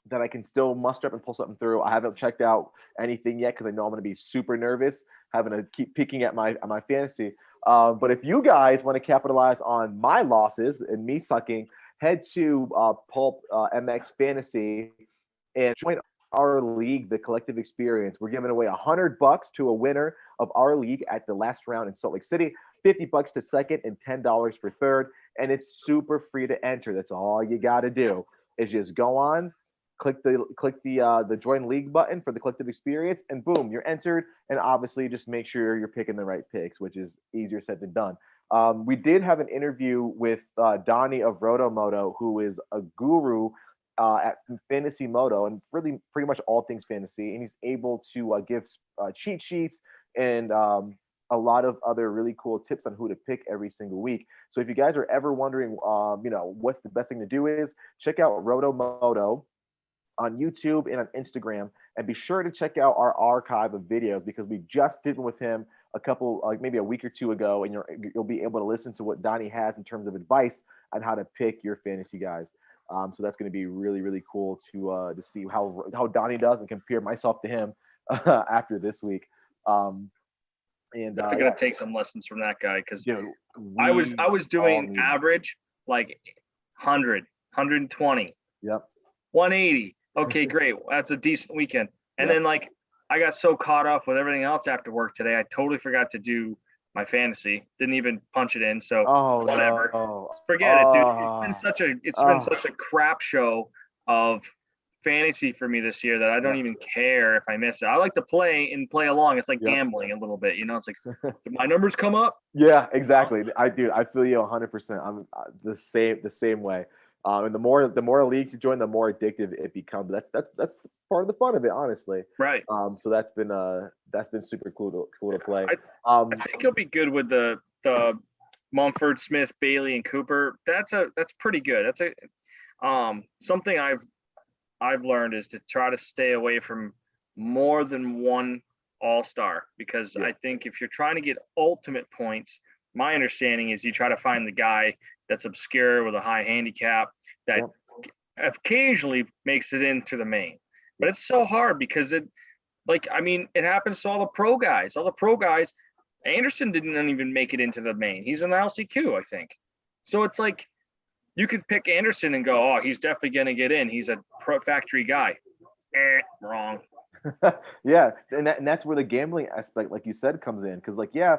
that I can still muster up and pull something through. I haven't checked out anything yet because I know I'm going to be super nervous having to keep peeking at my fantasy. But if you guys want to capitalize on my losses and me sucking, head to Pulp MX Fantasy and join our league, the Collective Experience. We're giving away $100 to a winner of our league at the last round in Salt Lake City, $50 to second, and $10 for third. And it's super free to enter. That's all you got to do is just go on, click the join league button for the Collective Experience, and boom, you're entered. And obviously, just make sure you're picking the right picks, which is easier said than done. We did have an interview with Donnie of Rotomoto, who is a guru at Fantasy Moto and really pretty much all things fantasy, and he's able to give cheat sheets and a lot of other really cool tips on who to pick every single week. So if you guys are ever wondering, what the best thing to do is, check out Rotomoto on YouTube and on Instagram, and be sure to check out our archive of videos because we just did one with him maybe a week or two ago, and you'll be able to listen to what Donnie has in terms of advice on how to pick your fantasy guys. So that's going to be really, really cool to see how Donnie does and compare myself to him after this week. And I'm gonna take some lessons from that guy because I was doing average like 100, 120. Yep. 180. Okay, great. That's a decent weekend. And then like I got so caught up with everything else after work today, I totally forgot to do my fantasy. Didn't even punch it in. So whatever. No. Forget it, dude. It's been such a crap show of fantasy for me this year that I don't even care if I miss it. I like to play along. It's like gambling a little bit, It's like, did my numbers come up? Yeah, exactly. I feel you 100%. I'm the same way. And the more leagues you join, the more addictive it becomes. That's part of the fun of it, honestly. Right. So that's been super cool to play. I think he'll be good with the Mumford, Smith, Bailey, and Cooper. That's pretty good. That's something I've learned is to try to stay away from more than one all-star, because I think if you're trying to get ultimate points, my understanding is you try to find the guy that's obscure with a high handicap that occasionally makes it into the main. But it's so hard because it happens to all the pro guys. Anderson didn't even make it into the main. He's in the LCQ, I think. So it's like you could pick Anderson and go, oh, he's definitely going to get in. He's a pro factory guy. Wrong. Yeah, and that's where the gambling aspect, like you said, comes in. Because, like, yeah,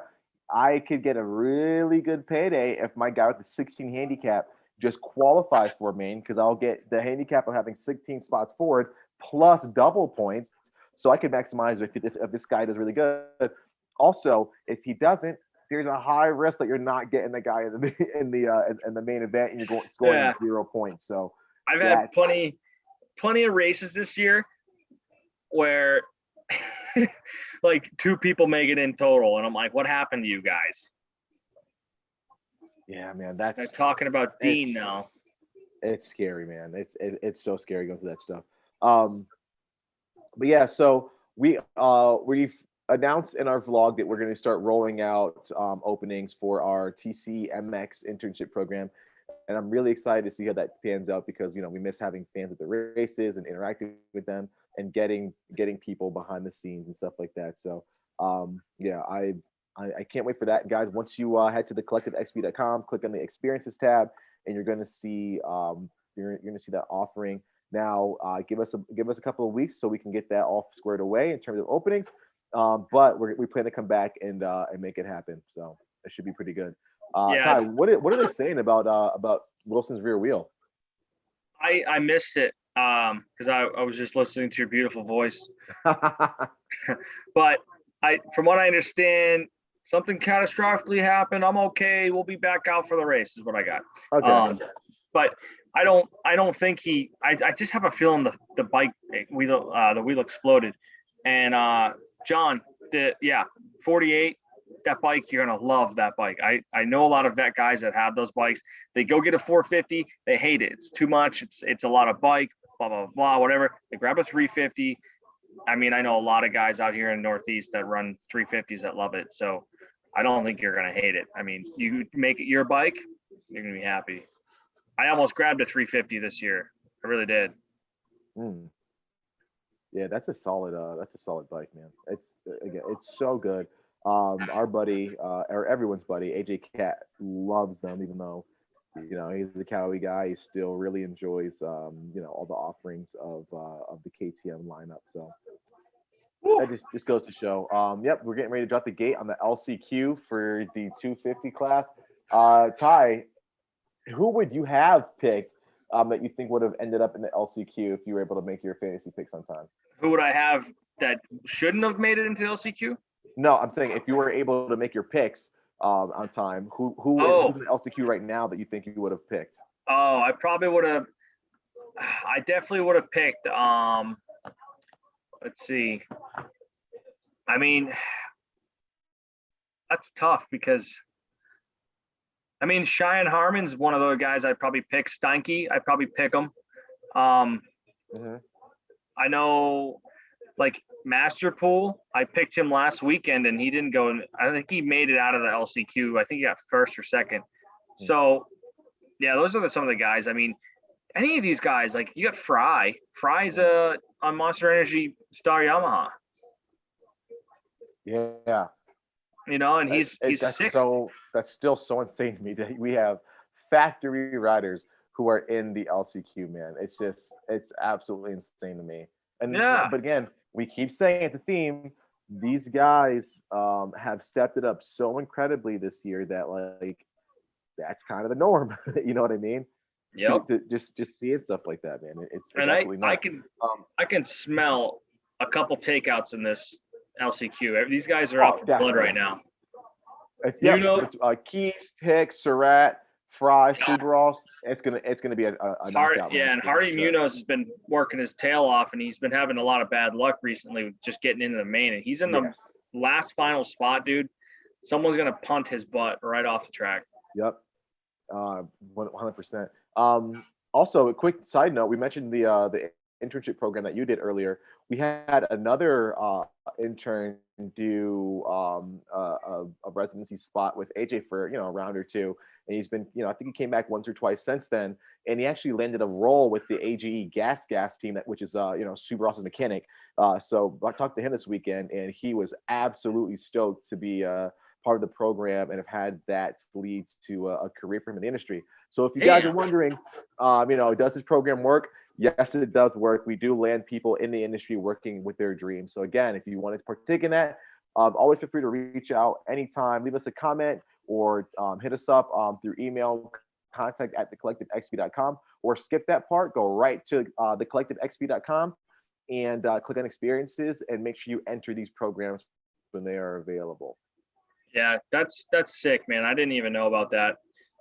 I could get a really good payday if my guy with the 16 handicap just qualifies for main, because I'll get the handicap of having 16 spots forward plus double points, so I could maximize if this guy does really good. Also, if he doesn't, there's a high risk that you're not getting the guy in the in the main event and you're scoring Yeah. 0 points. So I've had plenty of races this year where like 2 people make it in total, and I'm like, what happened to you guys? Yeah, man, They're talking about Dean now. It's scary, man. It's so scary going through that stuff. But yeah, so we've announced in our vlog that we're going to start rolling out openings for our TCE MX internship program, and I'm really excited to see how that pans out, because we miss having fans at the races and interacting with them and getting people behind the scenes and stuff like that. So yeah, I can't wait for that, guys. Once you head to thecollectivexp.com, click on the experiences tab, and you're going to see you're going to see that offering. Now, give us a couple of weeks so we can get that all squared away in terms of openings. But we plan to come back and make it happen. So it should be pretty good. Yeah. Ty, what are they saying about Wilson's rear wheel? I missed it because I was just listening to your beautiful voice. But from what I understand, something catastrophically happened. I'm okay. We'll be back out for the race is what I got. Okay. But I don't think I just have a feeling the bike wheel the wheel exploded. And John, 48, that bike, you're gonna love that bike. I know a lot of vet guys that have those bikes. They go get a 450, they hate it. It's too much. It's a lot of bike, blah blah blah, whatever. They grab a 350. I mean, I know a lot of guys out here in the Northeast that run 350s that love it. So I don't think you're gonna hate it. I mean, you make it your bike, you're gonna be happy. I almost grabbed a 350 this year. I really did. Yeah, that's a solid bike, man. It's so good. Our buddy, or everyone's buddy, AJ Cat, loves them, even though he's a Cowie guy. He still really enjoys all the offerings of the KTM lineup. So that just goes to show. Yep, we're getting ready to drop the gate on the LCQ for the 250 class. Ty, who would you have picked that you think would have ended up in the LCQ if you were able to make your fantasy picks on time? Who would I have that shouldn't have made it into LCQ? No, I'm saying if you were able to make your picks on time, who's in the LCQ right now that you think you would have picked? Oh, I definitely would have picked. Let's see. I mean, that's tough because Cheyenne Harmon's one of those guys I'd probably pick. Steinke, I'd probably pick him. I know, like Masterpool, I picked him last weekend and he didn't go. I think he made it out of the LCQ. I think he got first or second. So, yeah, those are some of the guys. I mean, any of these guys, like you got Fry. Fry's on Monster Energy Star Yamaha. Yeah. And he's six. That's still so insane to me that we have factory riders who are in the LCQ, man. It's absolutely insane to me. And but again, we keep saying it's a theme. These guys have stepped it up so incredibly this year that like that's kind of the norm. You know what I mean? Yeah. Just seeing stuff like that, man. It's and absolutely nuts. I can smell a couple takeouts in this LCQ. These guys are off for blood right now. Keys, Hicks, Surratt, Fry, Supercross, it's gonna be a knockout. Yeah, and Hardy Munoz has been working his tail off, and he's been having a lot of bad luck recently with just getting into the main. And he's in the last final spot, dude. Someone's gonna punt his butt right off the track. Yep, 100%. Also, a quick side note: we mentioned the internship program that you did earlier. We had another intern do a residency spot with AJ for a round or two, and he's been I think he came back once or twice since then, and he actually landed a role with the AGE gas team, which is Supercross's mechanic. So I talked to him this weekend, and he was absolutely stoked to be part of the program and have had that lead to a career for him in the industry. So if you guys are Damn. wondering, does this program work? Yes, it does work. We do land people in the industry working with their dreams. So again, if you wanted to partake in that, always feel free to reach out anytime. Leave us a comment or hit us up through email, contact@thecollectivexp.com, or skip that part, go right to thecollectivexp.com and click on experiences and make sure you enter these programs when they are available. Yeah, that's sick, man. I didn't even know about that.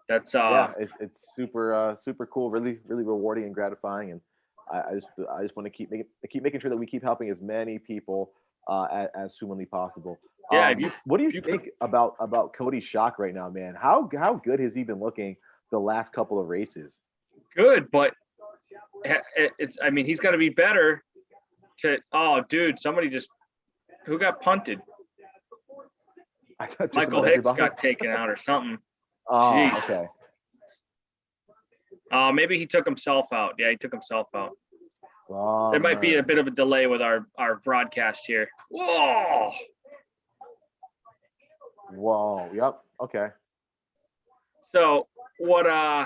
That's it's super cool, really rewarding and gratifying, and I just want to keep making sure that we keep helping as many people as humanly possible. Yeah. What do you think about Cody Schock right now, man? How good has he been looking the last couple of races? Good, but he's got to be better. Dude, somebody who got punted? Michael Hicks got taken out or something. Oh, jeez. Okay. Maybe he took himself out. Yeah, he took himself out. Oh, there might be a bit of a delay with our broadcast here. Whoa. Yep. Okay. So what? I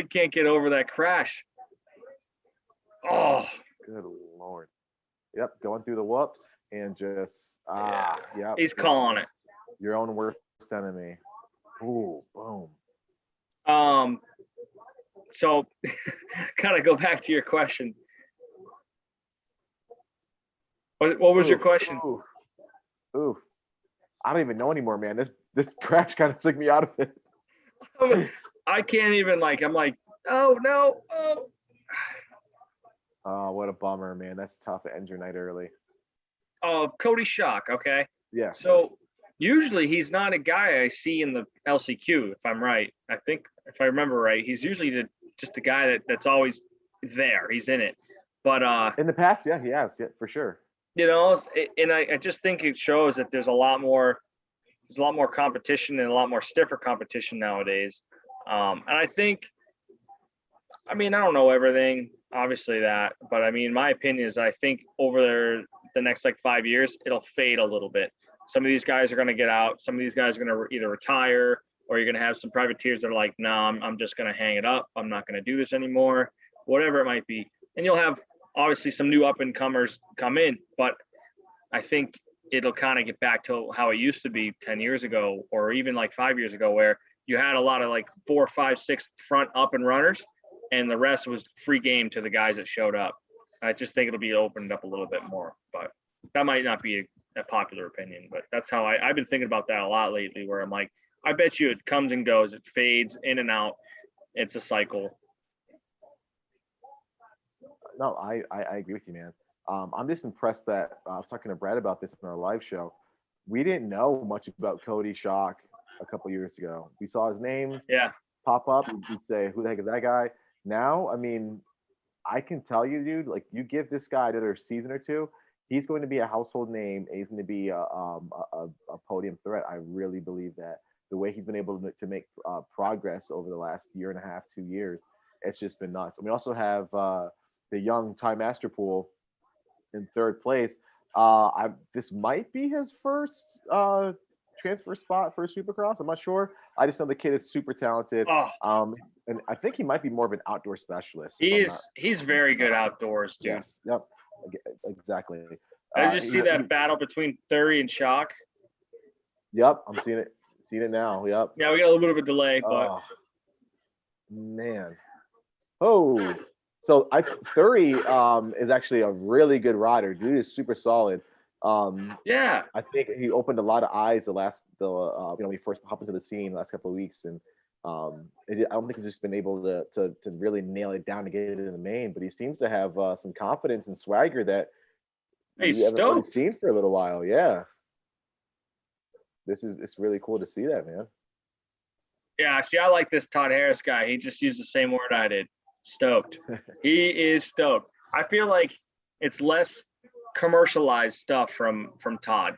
can't get over that crash. Oh. Good Lord. Yep. Going through the whoops and just yeah. He's calling it. Your own worst enemy. Ooh, boom. So kind of go back to your question. What was your question? Ooh. I don't even know anymore, man. This crash kind of took me out of it. I can't even I'm like, oh no. Oh, what a bummer, man. That's tough to end your night early. Cody Schock, okay? Yeah. So usually he's not a guy I see in the LCQ, if I'm right. I think if I remember right, he's usually just a guy that's always there. He's in it. But in the past, yeah, he has, yeah, for sure. And I just think it shows that there's a lot more competition and a lot more stiffer competition nowadays. And I think, I don't know everything, obviously that, but my opinion is I think over the next 5 years, it'll fade a little bit. Some of these guys are going to get out. Some of these guys are going to either retire, or you're going to have some privateers that are like, no, I'm just going to hang it up. I'm not going to do this anymore, whatever it might be. And you'll have obviously some new up and comers come in, but I think it'll kind of get back to how it used to be 10 years ago, or even 5 years ago, where you had a lot of 4, 5, 6 front up and runners, and the rest was free game to the guys that showed up. I just think it'll be opened up a little bit more, but that might not be a popular opinion, but that's how I've been thinking about that a lot lately, where I'm like, I bet you it comes and goes, it fades in and out. It's a cycle. No, I agree with you, man. I'm just impressed that I was talking to Brad about this in our live show. We didn't know much about Cody Schock a couple years ago. We saw his name pop up. We'd say, who the heck is that guy? Now, I can tell you, dude, you give this guy another season or two, he's going to be a household name. And he's going to be a podium threat. I really believe that. The way he's been able to make progress over the last year and a half, 2 years, it's just been nuts. And we also have the young Ty Masterpool in third place. This might be his first transfer spot for Supercross. I'm not sure. I just know the kid is super talented. And I think he might be more of an outdoor specialist. He's very good outdoors, dude. Yes. Yep. Exactly. I just see that battle between Thury and Schock. Yep, I'm seeing it. Seeing it now. Yep. Yeah, we got a little bit of a delay, but man. Oh. So Thury is actually a really good rider. Dude is super solid. Yeah. I think he opened a lot of eyes when he first hopped into the scene the last couple of weeks, and I don't think he's just been able to really nail it down to get it in the main, but he seems to have some confidence and swagger that we haven't really seen for a little while. Yeah. It's really cool to see that, man. Yeah, see, I like this Todd Harris guy. He just used the same word I did. Stoked. He is stoked. I feel like it's less commercialized stuff from Todd.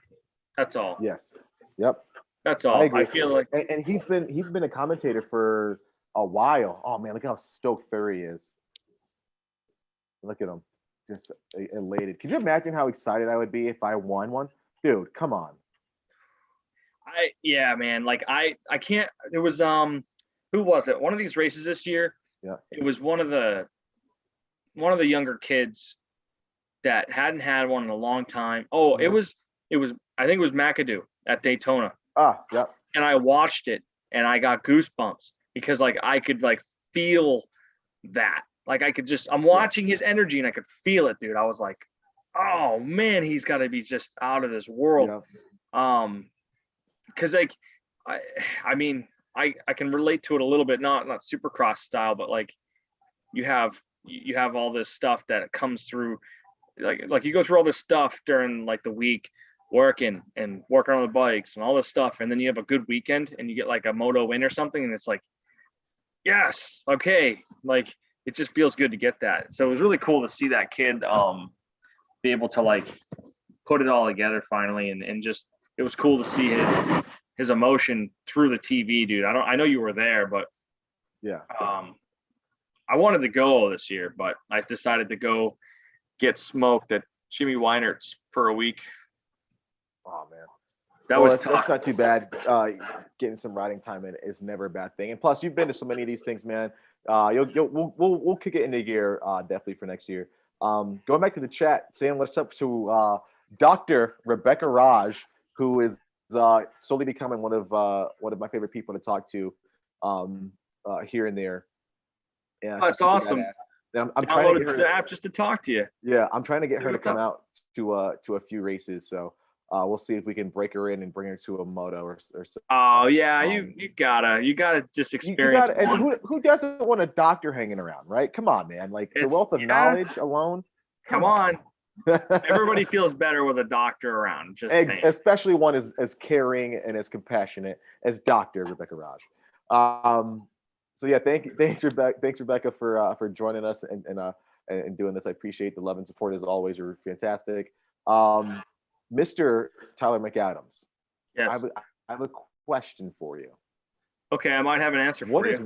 That's all. Yes. Yep. That's all. I feel like, and he's been a commentator for a while. Oh man, look how stoked Thury is. Look at him, just elated. Could you imagine how excited I would be if I won one? Dude, come on. Yeah, man. Like I can't. There was who was it? One of these races this year. Yeah. It was one of the younger kids that hadn't had one in a long time. Oh, it was. I think it was McAdoo at Daytona. Yeah. And I watched it, and I got goosebumps because like I could like feel that. Like I could just. I'm watching his energy, and I could feel it, dude. I was like, oh man, he's got to be just out of this world. Yeah. Because like I mean I can relate to it a little bit, not Supercross style, but like you have all this stuff that comes through, like you go through all this stuff during like the week, working on the bikes and all this stuff, and then you have a good weekend and you get like a moto win or something, and it's like, yes, okay, like it just feels good to get that. So it was really cool to see that kid be able to like put it all together finally, and just it was cool to see his emotion through the TV, dude. I know you were there, but yeah. I wanted to go this year, but I decided to go get smoked at Jimmy Weinert's for a week. Oh man, that was tough. That's not too bad. Getting some riding time in is never a bad thing, and plus you've been to so many of these things, man. We'll kick it into gear definitely for next year. Going back to the chat, saying what's up to Dr. Rebecca Raj, who is slowly becoming one of my favorite people to talk to here and there. Yeah, that's awesome. I'm trying to get her the app just to talk to you. Yeah, I'm trying to get her to come out to a few races. So we'll see if we can break her in and bring her to a moto or something. Oh yeah, you gotta just experience. And who doesn't want a doctor hanging around, right? Come on, man. Like the wealth of knowledge alone. Come on. Everybody feels better with a doctor around. Just especially one as caring and as compassionate as Dr. Rebecca Raj. So yeah, thanks Rebecca for joining us and doing this. I appreciate the love and support as always. You're fantastic. Mr. Tyler McAdams. Yes. I have a question for you. Okay, I might have an answer for you.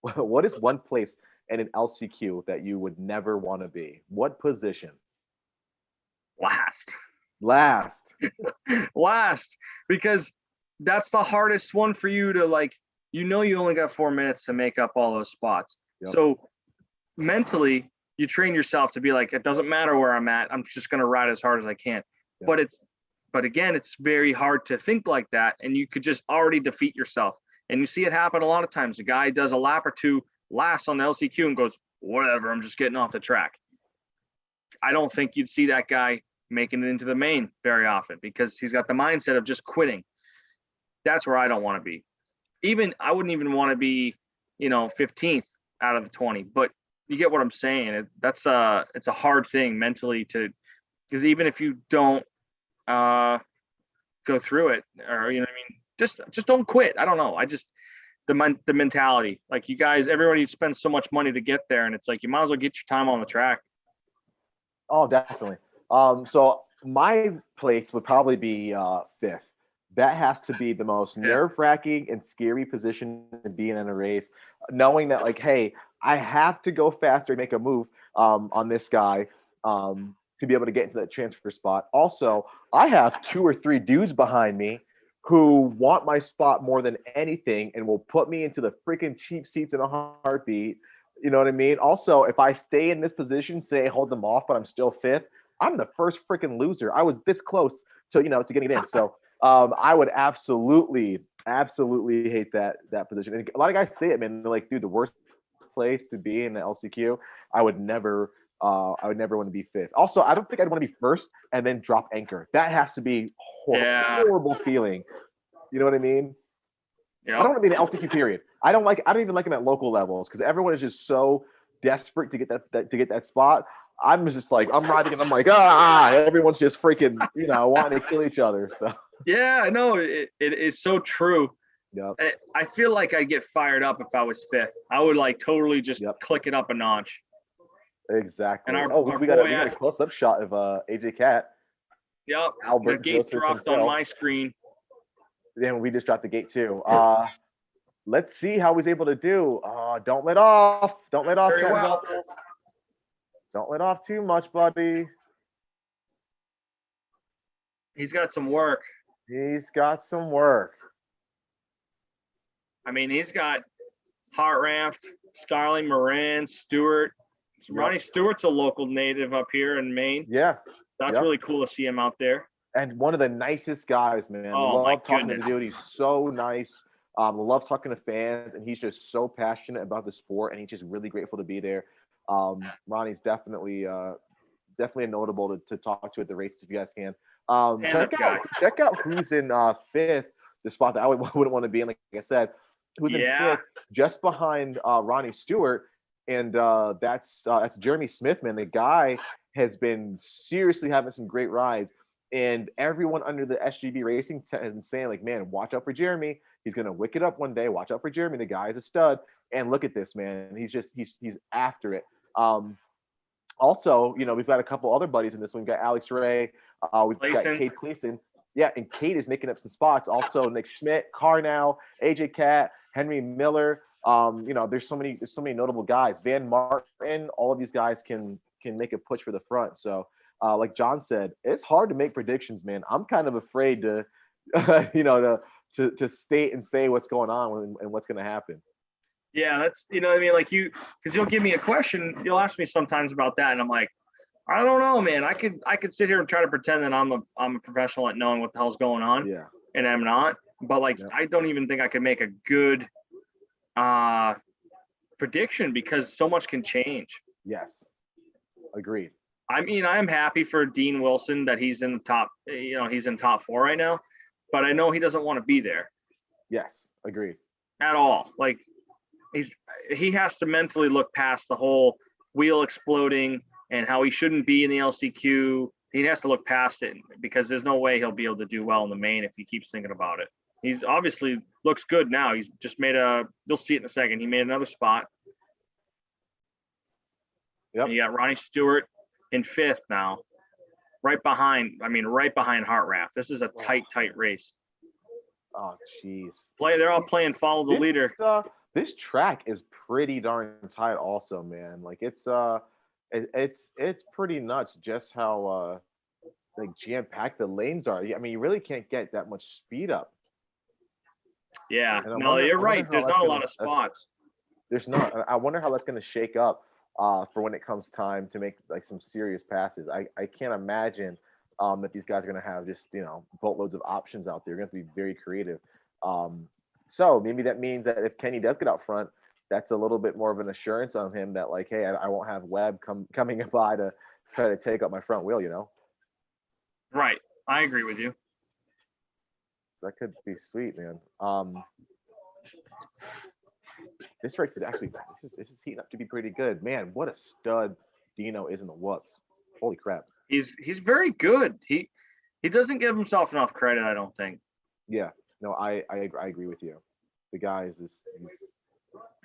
What is one place in an LCQ that you would never want to be? What position? Last. Because that's the hardest one for you to like. You only got 4 minutes to make up all those spots. Yep. So mentally, you train yourself to be like, it doesn't matter where I'm at. I'm just going to ride as hard as I can. Yep. But again, it's very hard to think like that. And you could just already defeat yourself. And you see it happen a lot of times. A guy does a lap or two last on the LCQ and goes, whatever, I'm just getting off the track. I don't think you'd see that guy making it into the main very often because he's got the mindset of just quitting. That's where I don't want to be. I wouldn't even want to be, 15th out of the 20, but you get what I'm saying. It's a hard thing mentally because even if you don't go through it or, just don't quit. I don't know. The mentality, like you guys, everybody spends so much money to get there. And it's like, you might as well get your time on the track. Oh, definitely. So my place would probably be fifth. That has to be the most nerve-wracking and scary position to be in a race, knowing that, like, hey, I have to go faster and make a move on this guy to be able to get into that transfer spot. Also, I have 2 or 3 dudes behind me who want my spot more than anything and will put me into the freaking cheap seats in a heartbeat. You know what I mean? Also, if I stay in this position, say hold them off, but I'm still fifth, I'm the first freaking loser. I was this close to getting it in. So I would absolutely hate that position. And a lot of guys say it, man. They're like, dude, the worst place to be in the LCQ. I would never want to be fifth. Also, I don't think I'd want to be first and then drop anchor. That has to be horrible feeling. You know what I mean? Yeah. I don't want to be in the LCQ period. I don't even like them at local levels because everyone is just so desperate to get that spot. I'm just like, I'm riding and I'm like, everyone's just freaking, wanting to kill each other. So yeah, no, it is so true. Yep. I feel like I'd get fired up if I was fifth. I would like totally just click it up a notch. Exactly. And we got a close-up shot of AJ Cat. Yep. Albert the gate dropped on my screen. Then we just dropped the gate too. Let's see how he's able to do. Don't let off. Don't let off. Very well. Don't let off too much, buddy. He's got some work. He's got some work. I mean, he's got Hartranft, Starling, Moran, Stewart. Ronnie Stewart's a local native up here in Maine. Yeah. That's really cool to see him out there. And one of the nicest guys, man. Oh, love talking goodness. to the dude. He's so nice. Loves talking to fans, and he's just so passionate about the sport, and he's just really grateful to be there. Ronnie's definitely definitely notable to talk to at the races if you guys can. Check out who's in fifth, the spot that I wouldn't want to be in. Like I said, who's in fifth, just behind Ronnie Stewart, and that's Jeremy Smith, man. The guy has been seriously having some great rides, and everyone under the SGB Racing has been saying, like, man, watch out for Jeremy. He's gonna wick it up one day. Watch out for Jeremy. The guy is a stud. And look at this, man. He's after it. Also, we've got a couple other buddies in this one. We've got Alex Ray. We've got Cade Cleason. Yeah, and Cade is making up some spots. Also, Nick Schmidt, Carnow, AJ Cat, Henry Miller. There's so many notable guys. Van Martin. All of these guys can make a push for the front. So, like John said, it's hard to make predictions, man. I'm kind of afraid to, to state and say what's going on and what's going to happen. Yeah, that's, what I mean, like because you'll give me a question, you'll ask me sometimes about that, and I'm like, I don't know, man. I could sit here and try to pretend that I'm a professional at knowing what the hell's going on. Yeah. And I'm not. But I don't even think I could make a good prediction because so much can change. Yes. Agreed. I mean, I am happy for Dean Wilson that he's in the top, he's in top 4 right now, but I know he doesn't want to be there. Yes, agreed. At all. Like he has to mentally look past the whole wheel exploding and how he shouldn't be in the LCQ. He has to look past it because there's no way he'll be able to do well in the main if he keeps thinking about it. He's obviously looks good now. He's just made you'll see it in a second. He made another spot. Yep. And you got Ronnie Stewart in 5th now, right behind Hartranft. This is a tight race. Oh, jeez. They're all playing follow the leader. This track is pretty darn tight also, man. Like it's pretty nuts just how like jam-packed the lanes are. I mean, you really can't get that much speed up. Yeah, you're right. There's not a lot of spots. There's not. I wonder how that's going to shake up for when it comes time to make like some serious passes. I can't imagine that these guys are going to have just boatloads of options out there. They're going to be very creative. So maybe that means that if Kenny does get out front, that's a little bit more of an assurance on him that like, hey, I won't have Webb coming by to try to take up my front wheel. Right. I agree with you. That could be sweet, man. This race is actually this is heating up to be pretty good, man. What a stud Dino is in the whoops. Holy crap. He's very good. He doesn't give himself enough credit, I don't think. Yeah. No, I agree with you. The guy is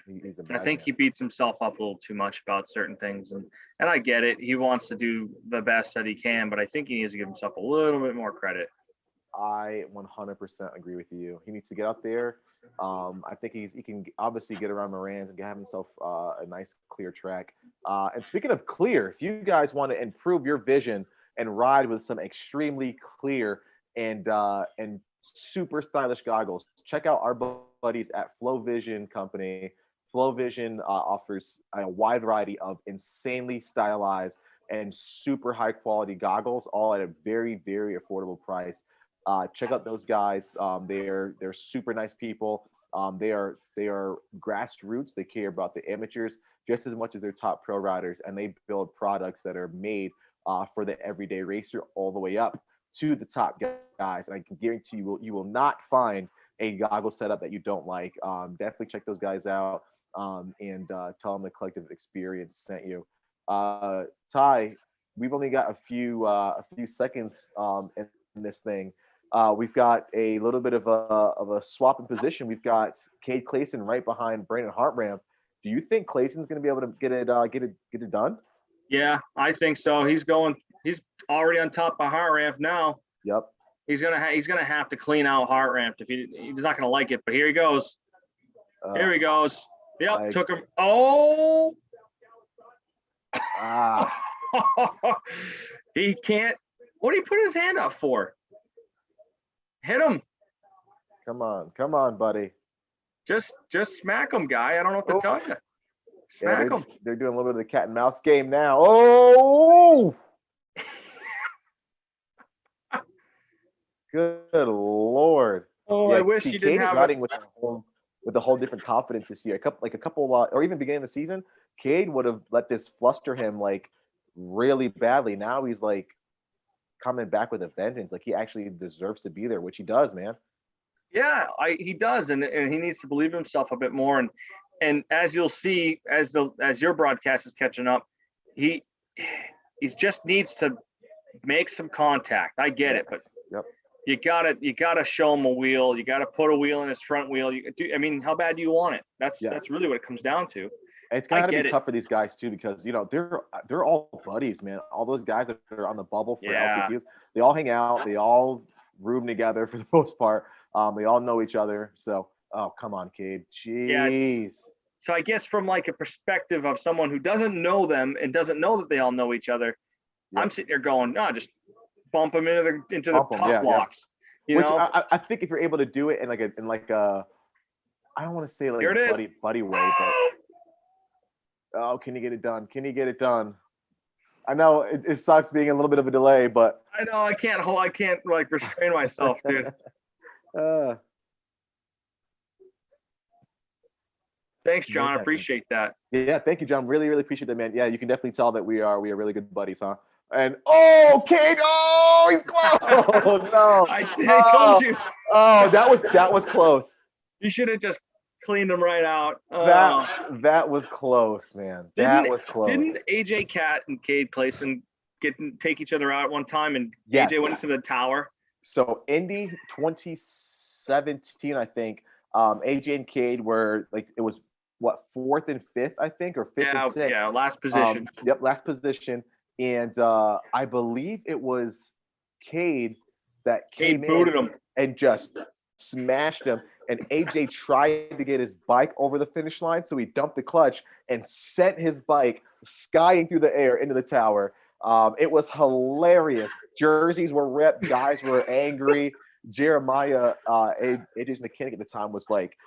he's a I think he beats himself up a little too much about certain things, and I get it. He wants to do the best that he can, but I think he needs to give himself a little bit more credit. I 100% agree with you. He needs to get out there. I think he can obviously get around Moran's and have himself a nice clear track. And speaking of clear, if you guys want to improve your vision and ride with some extremely clear and super stylish goggles, check out our buddies at Flow Vision Company. Flow Vision offers a wide variety of insanely stylized and super high quality goggles, all at a very, very affordable price. Check out those guys. They're super nice people. They are grassroots. They care about the amateurs just as much as their top pro riders, and they build products that are made for the everyday racer all the way up to the top guys. And I can guarantee you will not find a goggle setup that you don't like. Definitely check those guys out and tell them the Collective Experience sent you. Ty, we've only got a few seconds in this thing. We've got a little bit of a swap in position. We've got Cade Clayson right behind Brandon Hartranft. Do you think Clayson's going to be able to get it done? Yeah, I think so. He's already on top of Hartranft now. Yep. He's gonna have to clean out Hartranft if he's not gonna like it. But here he goes. Here he goes. Yep, took him. Oh. He can't. What did he put his hand up for? Hit him. Come on, buddy. Just smack him, guy. I don't know what to tell you. Smack him. They're doing a little bit of the cat and mouse game now. Oh, good Lord. Oh, I wish you didn't Cade have riding with a whole different confidence this year. A couple, or even beginning of the season, Cade would have let this fluster him like really badly. Now he's like coming back with a vengeance. Like he actually deserves to be there, which he does, man. Yeah, he does, and he needs to believe himself a bit more. And as you'll see, as your broadcast is catching up, he just needs to make some contact. I get it, but you gotta show him a wheel. You gotta put a wheel in his front wheel. How bad do you want it? That's really what it comes down to. It's got to be tough for these guys too, because they're all buddies, man. All those guys that are on the bubble for LCQs, they all hang out, they all room together for the most part. They all know each other. So, oh, come on, Cade. Jeez. Yeah. So I guess from like a perspective of someone who doesn't know them and doesn't know that they all know each other, I'm sitting there going, no, just bump them into the top blocks. Which I think if you're able to do it in like a I don't want to say like a buddy way, but oh, can you get it done? Can you get it done? I know it sucks being a little bit of a delay, but I know I can't like restrain myself, dude. Thanks, John. I appreciate that. Yeah, thank you, John. Really, really appreciate that, man. Yeah, you can definitely tell that we are really good buddies, huh? And Cade, he's close. Oh no! I told you. Oh, that was close. You should have just cleaned him right out. That was close, man. That was close. Didn't AJ Cat and Cade Clayson take each other out at one time, and AJ went into the tower? So Indy 2017, I think. AJ and Cade were like, it was what, 4th and 5th, I think, or 5th and 6th. Yeah, last position. Last position. And I believe it was Cade that came booted in him and just smashed him. And AJ tried to get his bike over the finish line, so he dumped the clutch and sent his bike skying through the air into the tower. It was hilarious. Jerseys were ripped. Guys were angry. Jeremiah, AJ's mechanic at the time, was like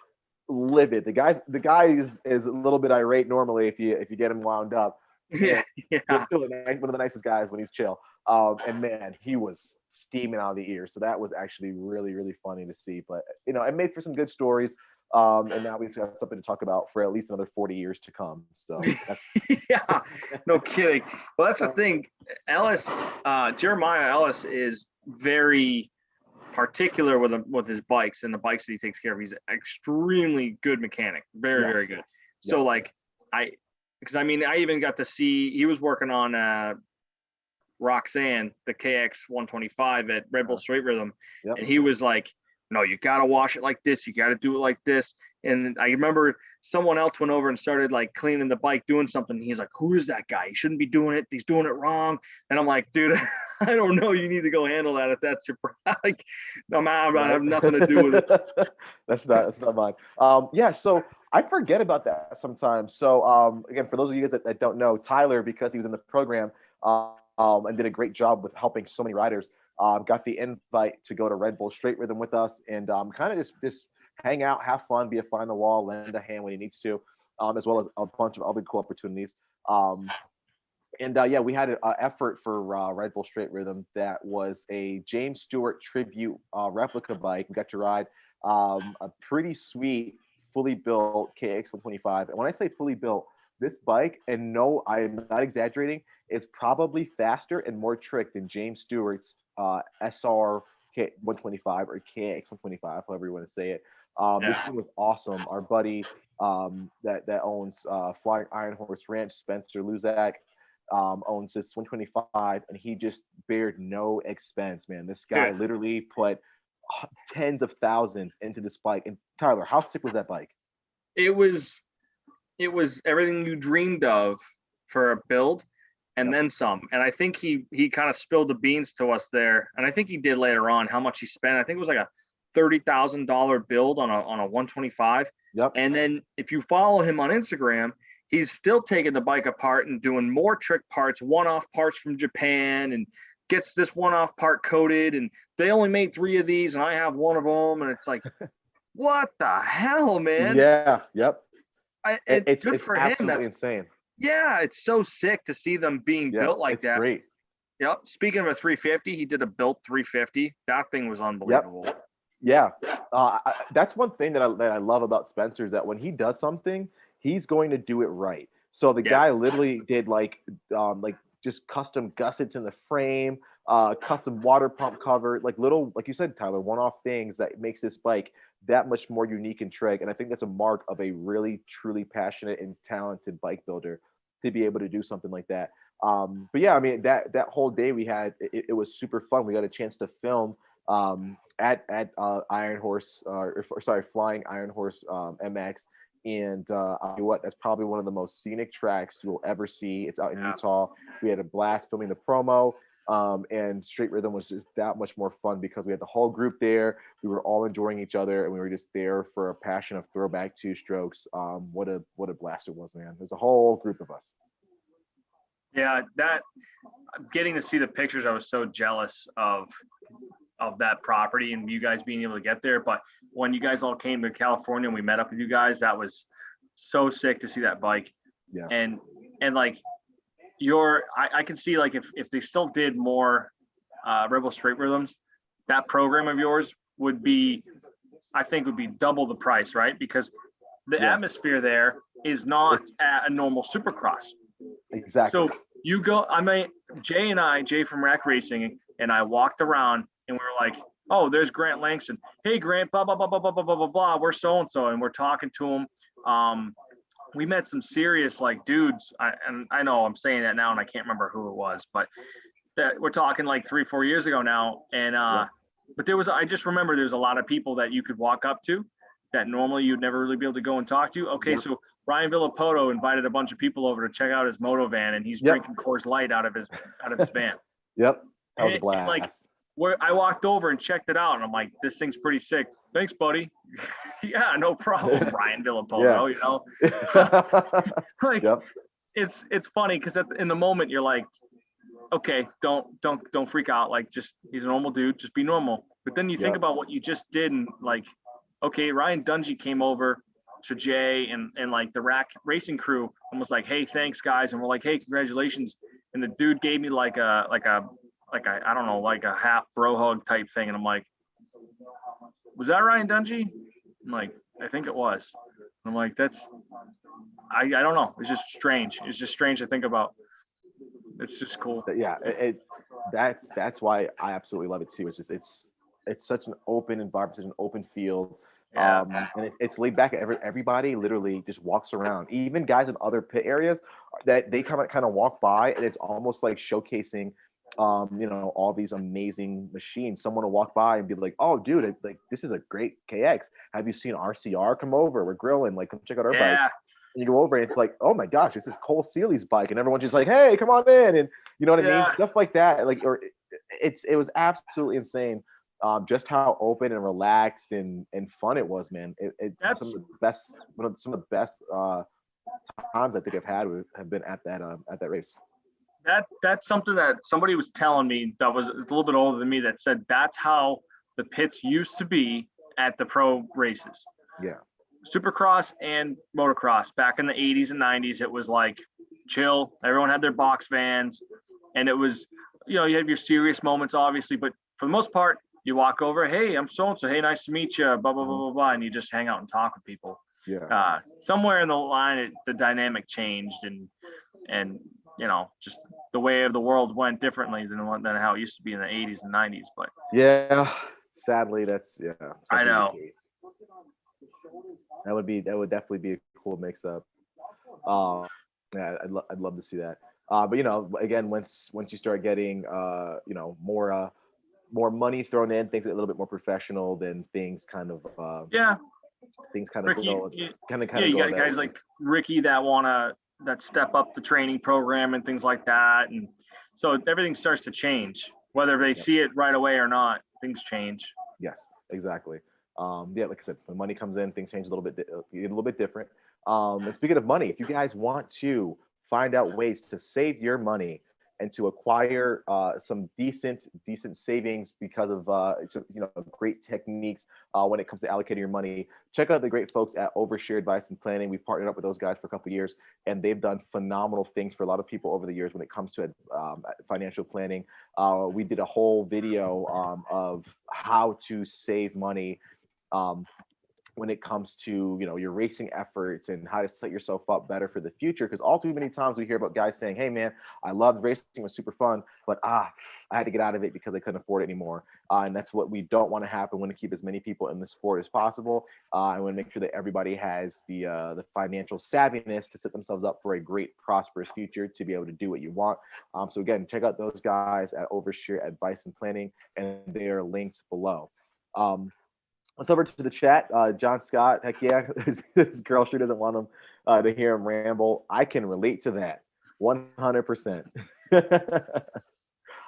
livid. The guy is a little bit irate normally if you get him wound up. Yeah. But still one of the nicest guys when he's chill. And man, he was steaming out of the ear. So that was actually really, really funny to see. But it made for some good stories. And now we've got something to talk about for at least another 40 years to come. So that's yeah, no kidding. Well, that's the thing. Jeremiah Ellis is very particular with his bikes and the bikes that he takes care of. He's an extremely good mechanic, very good. So I even got to see, he was working on Roxanne, the KX 125 at Red Bull Straight Rhythm, and he was like, no, you got to wash it like this, you got to do it like this. And I remember someone else went over and started like cleaning the bike, doing something. He's like, who is that guy? He shouldn't be doing it. He's doing it wrong. And I'm like, dude, I don't know. You need to go handle that if that's your like. No, man, I have nothing to do with it. That's not mine. So I forget about that sometimes. So again, for those of you guys that don't know, Tyler, because he was in the program and did a great job with helping so many riders, got the invite to go to Red Bull Straight Rhythm with us and kind of just hang out, have fun, be a fly on the wall, lend a hand when he needs to, as well as a bunch of other cool opportunities. We had an effort for Red Bull Straight Rhythm that was a James Stewart tribute replica bike. We got to ride a pretty sweet, fully built KX 125. And when I say fully built, this bike, and no, I'm not exaggerating, is probably faster and more trick than James Stewart's SR 125 or KX 125, however you want to say it. This thing was awesome. Our buddy that owns Flying Iron Horse Ranch, Spencer Luzak, owns this 125, and he just bared no expense, man. This guy literally put tens of thousands into this bike. And Tyler, how sick was that bike? It was everything you dreamed of for a build, and then some. And I think he kind of spilled the beans to us there, and I think he did later on how much he spent. I think it was like a $30,000 build on a 125. Yep. And then if you follow him on Instagram, he's still taking the bike apart and doing more trick parts, one-off parts from Japan, and gets this one-off part coated, and they only made 3 of these, and I have 1 of them, and it's like, what the hell, man? Yeah, yep. It's good It's for him. absolutely insane. Yeah, it's so sick to see them being built like it's that. Great. Yep. Speaking of a 350, he did a built 350. That thing was unbelievable. Yep. Yeah, that's one thing that I love about Spencer, is that when he does something, he's going to do it right. So the guy literally did like just custom gussets in the frame, custom water pump cover, like little, like you said, Tyler, one-off things that makes this bike that much more unique and trek. And I think that's a mark of a really, truly passionate and talented bike builder to be able to do something like that. But yeah, I mean, that whole day we had, it was super fun. We got a chance to film at Iron Horse, Flying Iron Horse MX. And I'll tell you what, that's probably one of the most scenic tracks you'll ever see. It's out in Utah. We had a blast filming the promo. And Straight Rhythm was just that much more fun because we had the whole group there. We were all enjoying each other, and we were just there for a passion of throwback 2 strokes. What a blast it was, man. There's a whole group of us. Yeah, that getting to see the pictures, I was so jealous of that property and you guys being able to get there. But when you guys all came to California and we met up with you guys, that was so sick to see that bike. Yeah. And like I can see, like, if they still did more Rebel Straight Rhythms, that program of yours would be double the price, right? Because the atmosphere there is not at a normal Supercross. Exactly. So you go, Jay from Rack Racing, and I walked around and we were like, oh, there's Grant Langston. Hey, Grant, blah, blah, blah, blah, blah, blah, blah, blah, blah. We're so-and-so. And we're talking to him. We met some serious, like, dudes. And I know I'm saying that now and I can't remember who it was, but that we're talking like 3-4 years ago now. And, but I just remember there's a lot of people that you could walk up to that normally you'd never really be able to go and talk to. Okay. So Ryan Villapoto invited a bunch of people over to check out his moto van, and he's drinking Coors Light out of his van. Yep. That was a blast. Like, where I walked over and checked it out, and I'm like, this thing's pretty sick. Thanks, buddy. Yeah, no problem, Ryan Villapoto, you know. Like, it's funny because in the moment you're like, okay, don't freak out. Like, just, he's a normal dude, just be normal. But then you think about what you just did, and like, okay, Ryan Dungey came over to Jay and like the Rack Racing crew and was like, hey, thanks guys. And we're like, hey, congratulations. And the dude gave me like a I don't know, like a half bro hug type thing. And I'm like, was that Ryan Dungey? I'm like, I think it was. And I'm like, I don't know. It's just strange. It's just strange to think about. It's just cool. Yeah. That's why I absolutely love it too. It's just, it's such an open environment, such an open field. And it's laid back. Everybody literally just walks around. Even guys in other pit areas that they kind of walk by, and it's almost like showcasing, all these amazing machines. Someone will walk by and be like, "Oh, dude, like this is a great KX. Have you seen RCR? Come over. We're grilling. Like, come check out our bike." And you go over, and it's like, "Oh my gosh, this is Cole Seeley's bike," and everyone's just like, "Hey, come on in," and you know what I mean? Stuff like that. Like, it was absolutely insane. Just how open and relaxed and fun it was, man. That's some of the best times I think I've had have been at that race. That's something that somebody was telling me that was a little bit older than me, that said that's how the pits used to be at the pro races. Yeah. Supercross and motocross back in the 80s and 90s, it was like chill. Everyone had their box vans, and it was, you have your serious moments, obviously, but for the most part, you walk over, hey, I'm so-and-so, hey, nice to meet you, blah, blah, blah, blah, blah, and you just hang out and talk with people. Yeah. Somewhere in the line, the dynamic changed, and just the way of the world went differently than how it used to be in the 80s and 90s. But yeah, sadly, that's I know. That would definitely be a cool mix-up. Yeah, I'd love to see that. But again, once you start getting more money thrown in, things get a little bit more professional, then things kind of Ricky, go. You got guys like Ricky that step up the training program and things like that, and so everything starts to change, whether they see it right away or not. Things change. Yes, exactly. Like I said, when money comes in, things change a little bit different. And speaking of money, if you guys want to find out ways to save your money and to acquire some decent savings because of great techniques when it comes to allocating your money, check out the great folks at Overshare Advice and Planning. We've partnered up with those guys for a couple of years, and they've done phenomenal things for a lot of people over the years when it comes to financial planning. We did a whole video of how to save money when it comes to your racing efforts and how to set yourself up better for the future. Because all too many times we hear about guys saying, hey man, I loved racing, it was super fun, but I had to get out of it because I couldn't afford it anymore. And that's what we don't want to happen. We want to keep as many people in the sport as possible. I want to make sure that everybody has the financial savviness to set themselves up for a great, prosperous future to be able to do what you want. So again, check out those guys at Overshare Advice and Planning, and they are linked below. Let's over to the chat. John Scott, heck yeah, his girl sure doesn't want him to hear him ramble. I can relate to that 100%.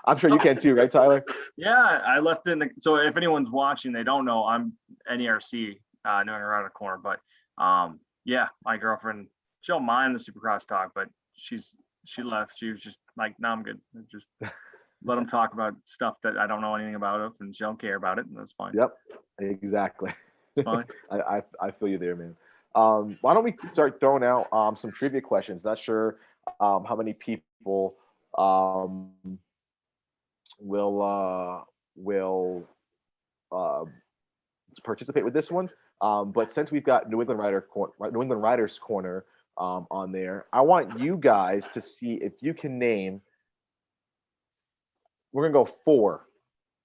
I'm sure you can too, right, Tyler? Yeah, I left in so if anyone's watching, they don't know, I'm NERC, New England Rider Corner. But yeah, my girlfriend, she don't mind the Supercross talk, but she left. She was just like, no, I'm good. Just let them talk about stuff that I don't know anything about, and she don't care about it, and that's fine. Yep, exactly. It's fine. I feel you there, man. Why don't we start throwing out some trivia questions? Not sure how many people will participate with this one. But since we've got New England Riders Corner on there, I want you guys to see if you can name. We're gonna go 4.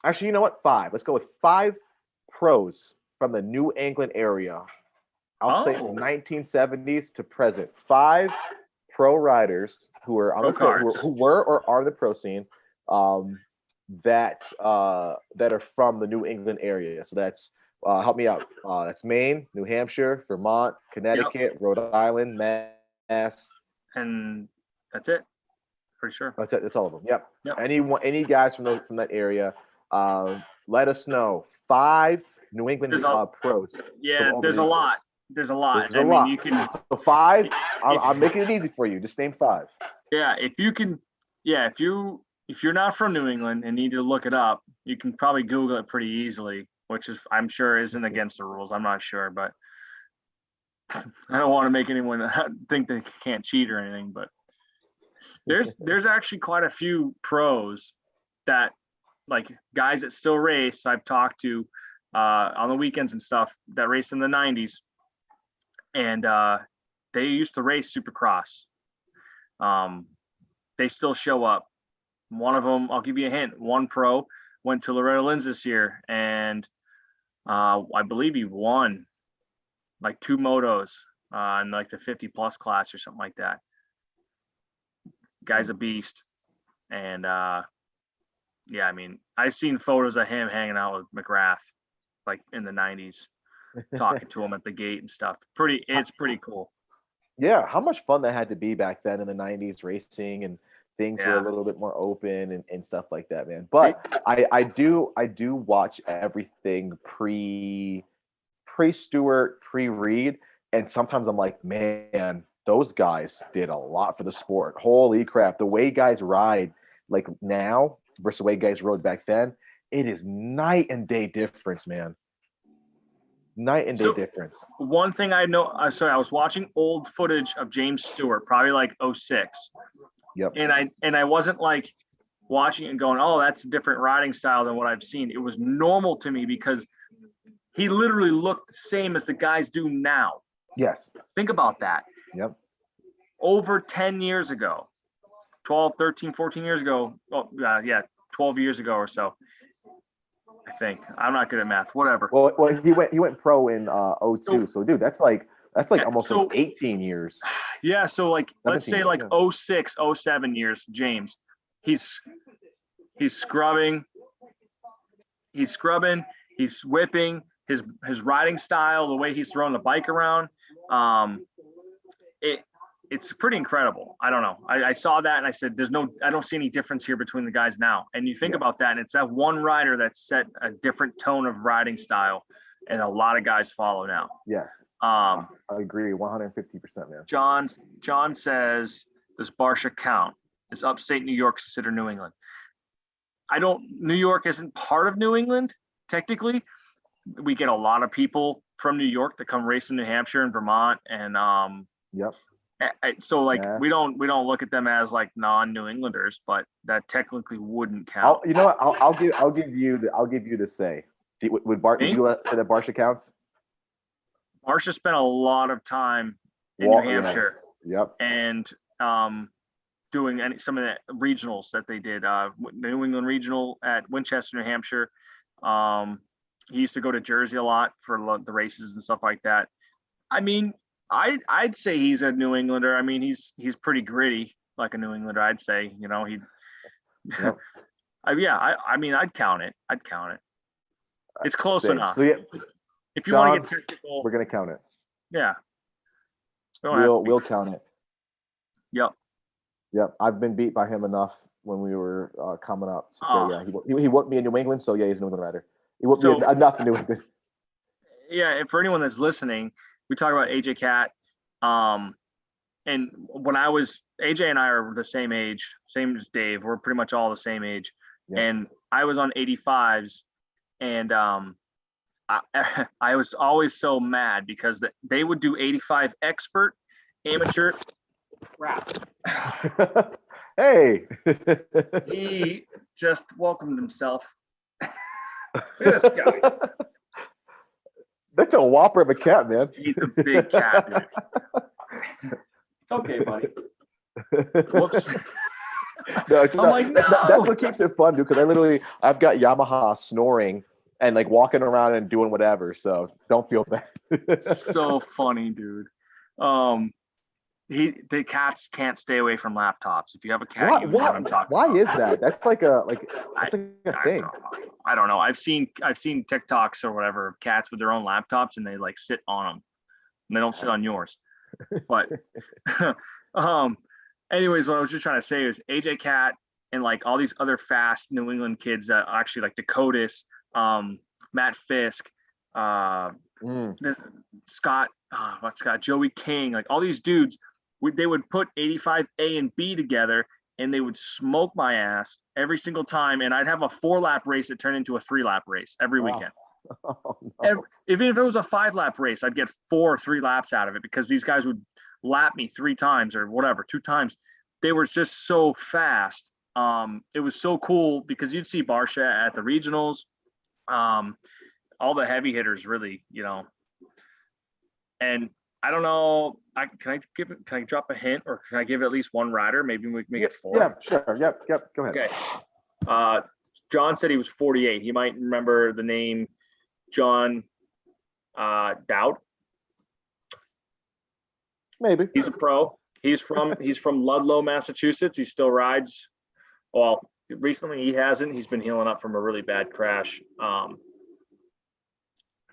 Actually, you know what? 5. Let's go with 5 pros from the New England area. I'll say 1970s to present. 5 pro riders who are on who were or are the pro scene that are from the New England area. So that's help me out. That's Maine, New Hampshire, Vermont, Connecticut, Rhode Island, Mass, and that's it. Pretty sure. That's it. That's all of them. Yep. Any guys from that area, let us know. 5 New England pros. Yeah, there's a lot. There's a lot. There's a lot. You can. So 5. I'm making it easy for you. Just name 5. Yeah, if you can. Yeah, if you're not from New England and need to look it up, you can probably Google it pretty easily, which is I'm sure isn't against the rules. I'm not sure, but I don't want to make anyone think they can't cheat or anything, but. There's actually quite a few pros that, like, guys that still race I've talked to on the weekends and stuff that race in the 90s, and they used to race Supercross. They still show up. One of them, I'll give you a hint, one pro went to Loretta Lynn's this year, and I believe he won like 2 motos in like the 50 plus class or something like that. Guy's a beast. And yeah, I mean, I've seen photos of him hanging out with McGrath like in the 90s, talking to him at the gate and stuff. It's pretty cool. Yeah, how much fun that had to be back then in the 90s, racing, and things were a little bit more open and stuff like that, man. But I do watch everything pre-Stewart, pre-Reed, and sometimes I'm like, man, those guys did a lot for the sport. Holy crap. The way guys ride like now versus the way guys rode back then, it is night and day difference, man. Night and day difference. One thing I know, I was watching old footage of James Stewart, probably like 06. Yep. And I wasn't like watching it and going, oh, that's a different riding style than what I've seen. It was normal to me because he literally looked the same as the guys do now. Yes. Think about that. Yep. Over 10 years ago, 12, 13, 14 years ago. Oh, yeah, 12 years ago or so. I think. I'm not good at math. Whatever. Well, he went pro in 02. So, dude, that's like almost like 18 years. Yeah. So, like, let's say like 06, 07 years, James. He's scrubbing. He's whipping. His riding style, the way he's throwing the bike around. It's pretty incredible. I don't know. I saw that and I said, I don't see any difference here between the guys now. And you think about that, and it's that one rider that set a different tone of riding style, and a lot of guys follow now. Yes. I agree 150%, man. John says, does Barsha count? Is upstate New York considered New England? New York isn't part of New England, technically. We get a lot of people from New York that come race in New Hampshire and Vermont. And Yep. so like Yes. we don't look at them as like non-New Englanders, but that technically wouldn't count. You know what? I'll give you the say. Would you say that Barsha counts? Barsha spent a lot of time in New Hampshire. Yeah. Yep. And doing some of the regionals that they did. The New England Regional at Winchester, New Hampshire. He used to go to Jersey a lot for the races and stuff like that. I mean, I'd say he's a New Englander. I mean, he's pretty gritty, like a New Englander. I'd say, you know, he. Yep. I mean, I'd count it. It's close enough. So yeah, if you want to get technical, we're gonna count it. Yeah. We'll count it. Yep. Yep. I've been beat by him enough when we were coming up to say, he whooped me in New England, so yeah, he's a New England rider. He whooped me enough in New England. Yeah, and for anyone that's listening, we talk about AJ Cat. And when AJ and I are the same age, same as Dave. We're pretty much all the same age. Yeah. And I was on 85s, and I was always so mad because they would do 85 expert, amateur, crap. Hey. He just welcomed himself. This guy. That's a whopper of a cat, man. He's a big cat, dude. Okay, buddy. Whoops. No, it's not, like, no. That's what keeps it fun, dude. Because I've got Yamaha snoring and like walking around and doing whatever. So don't feel bad. So funny, dude. The cats can't stay away from laptops. If you have a cat, you know what I'm talking about. Why is that? That's like a thing. I don't know. I've seen TikToks or whatever of cats with their own laptops, and they like sit on them, and they don't sit on yours. But anyways, what I was just trying to say is AJ Cat and like all these other fast New England kids that actually like Dakotas, Matt Fisk, this Scott, Joey King, like all these dudes. They would put 85 A and B together, and they would smoke my ass every single time. And I'd have a 4-lap race that turned into a 3-lap race every weekend. Oh, no. Even if it was a 5-lap race, I'd get 4 or 3 laps out of it because these guys would lap me 3 times or whatever, 2 times. They were just so fast. It was so cool because you'd see Barsha at the regionals. All the heavy hitters really, you know. And I don't know. Can I drop a hint, or can I give at least one rider? Maybe we can make it 4. Yeah, sure. Yep. Go ahead. Okay. John said he was 48. You might remember the name John Dowd. Maybe. He's a pro. He's from Ludlow, Massachusetts. He still rides. Well, recently he hasn't. He's been healing up from a really bad crash.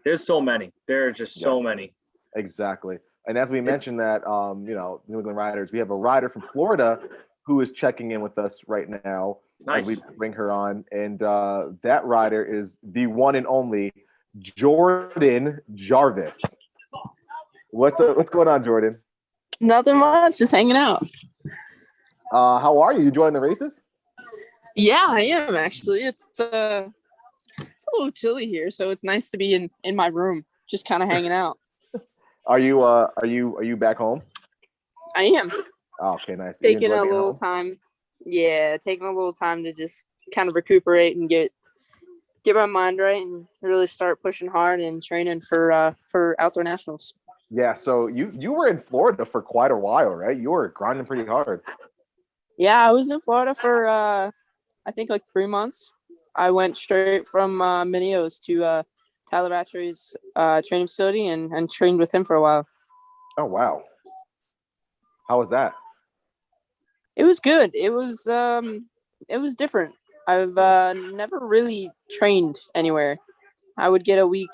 There's so many. There are just so many. Exactly. And as we mentioned that, New England riders, we have a rider from Florida who is checking in with us right now. Nice. We bring her on. And that rider is the one and only Jordan Jarvis. What's going on, Jordan? Nothing much, just hanging out. How are you? You enjoying the races? Yeah, I am actually. It's a little chilly here, so it's nice to be in my room, just kind of hanging out. Are you back home? I am. Oh, okay, nice. Taking a little time. Yeah, taking a little time to just kind of recuperate and get my mind right and really start pushing hard and training for outdoor nationals. Yeah, so you were in Florida for quite a while, right? You were grinding pretty hard. Yeah, I was in Florida for I think like 3 months. I went straight from Minneapolis to Tyler McAdams' training facility and trained with him for a while. Oh, wow. How was that? It was good. It was different. I've never really trained anywhere. I would get a week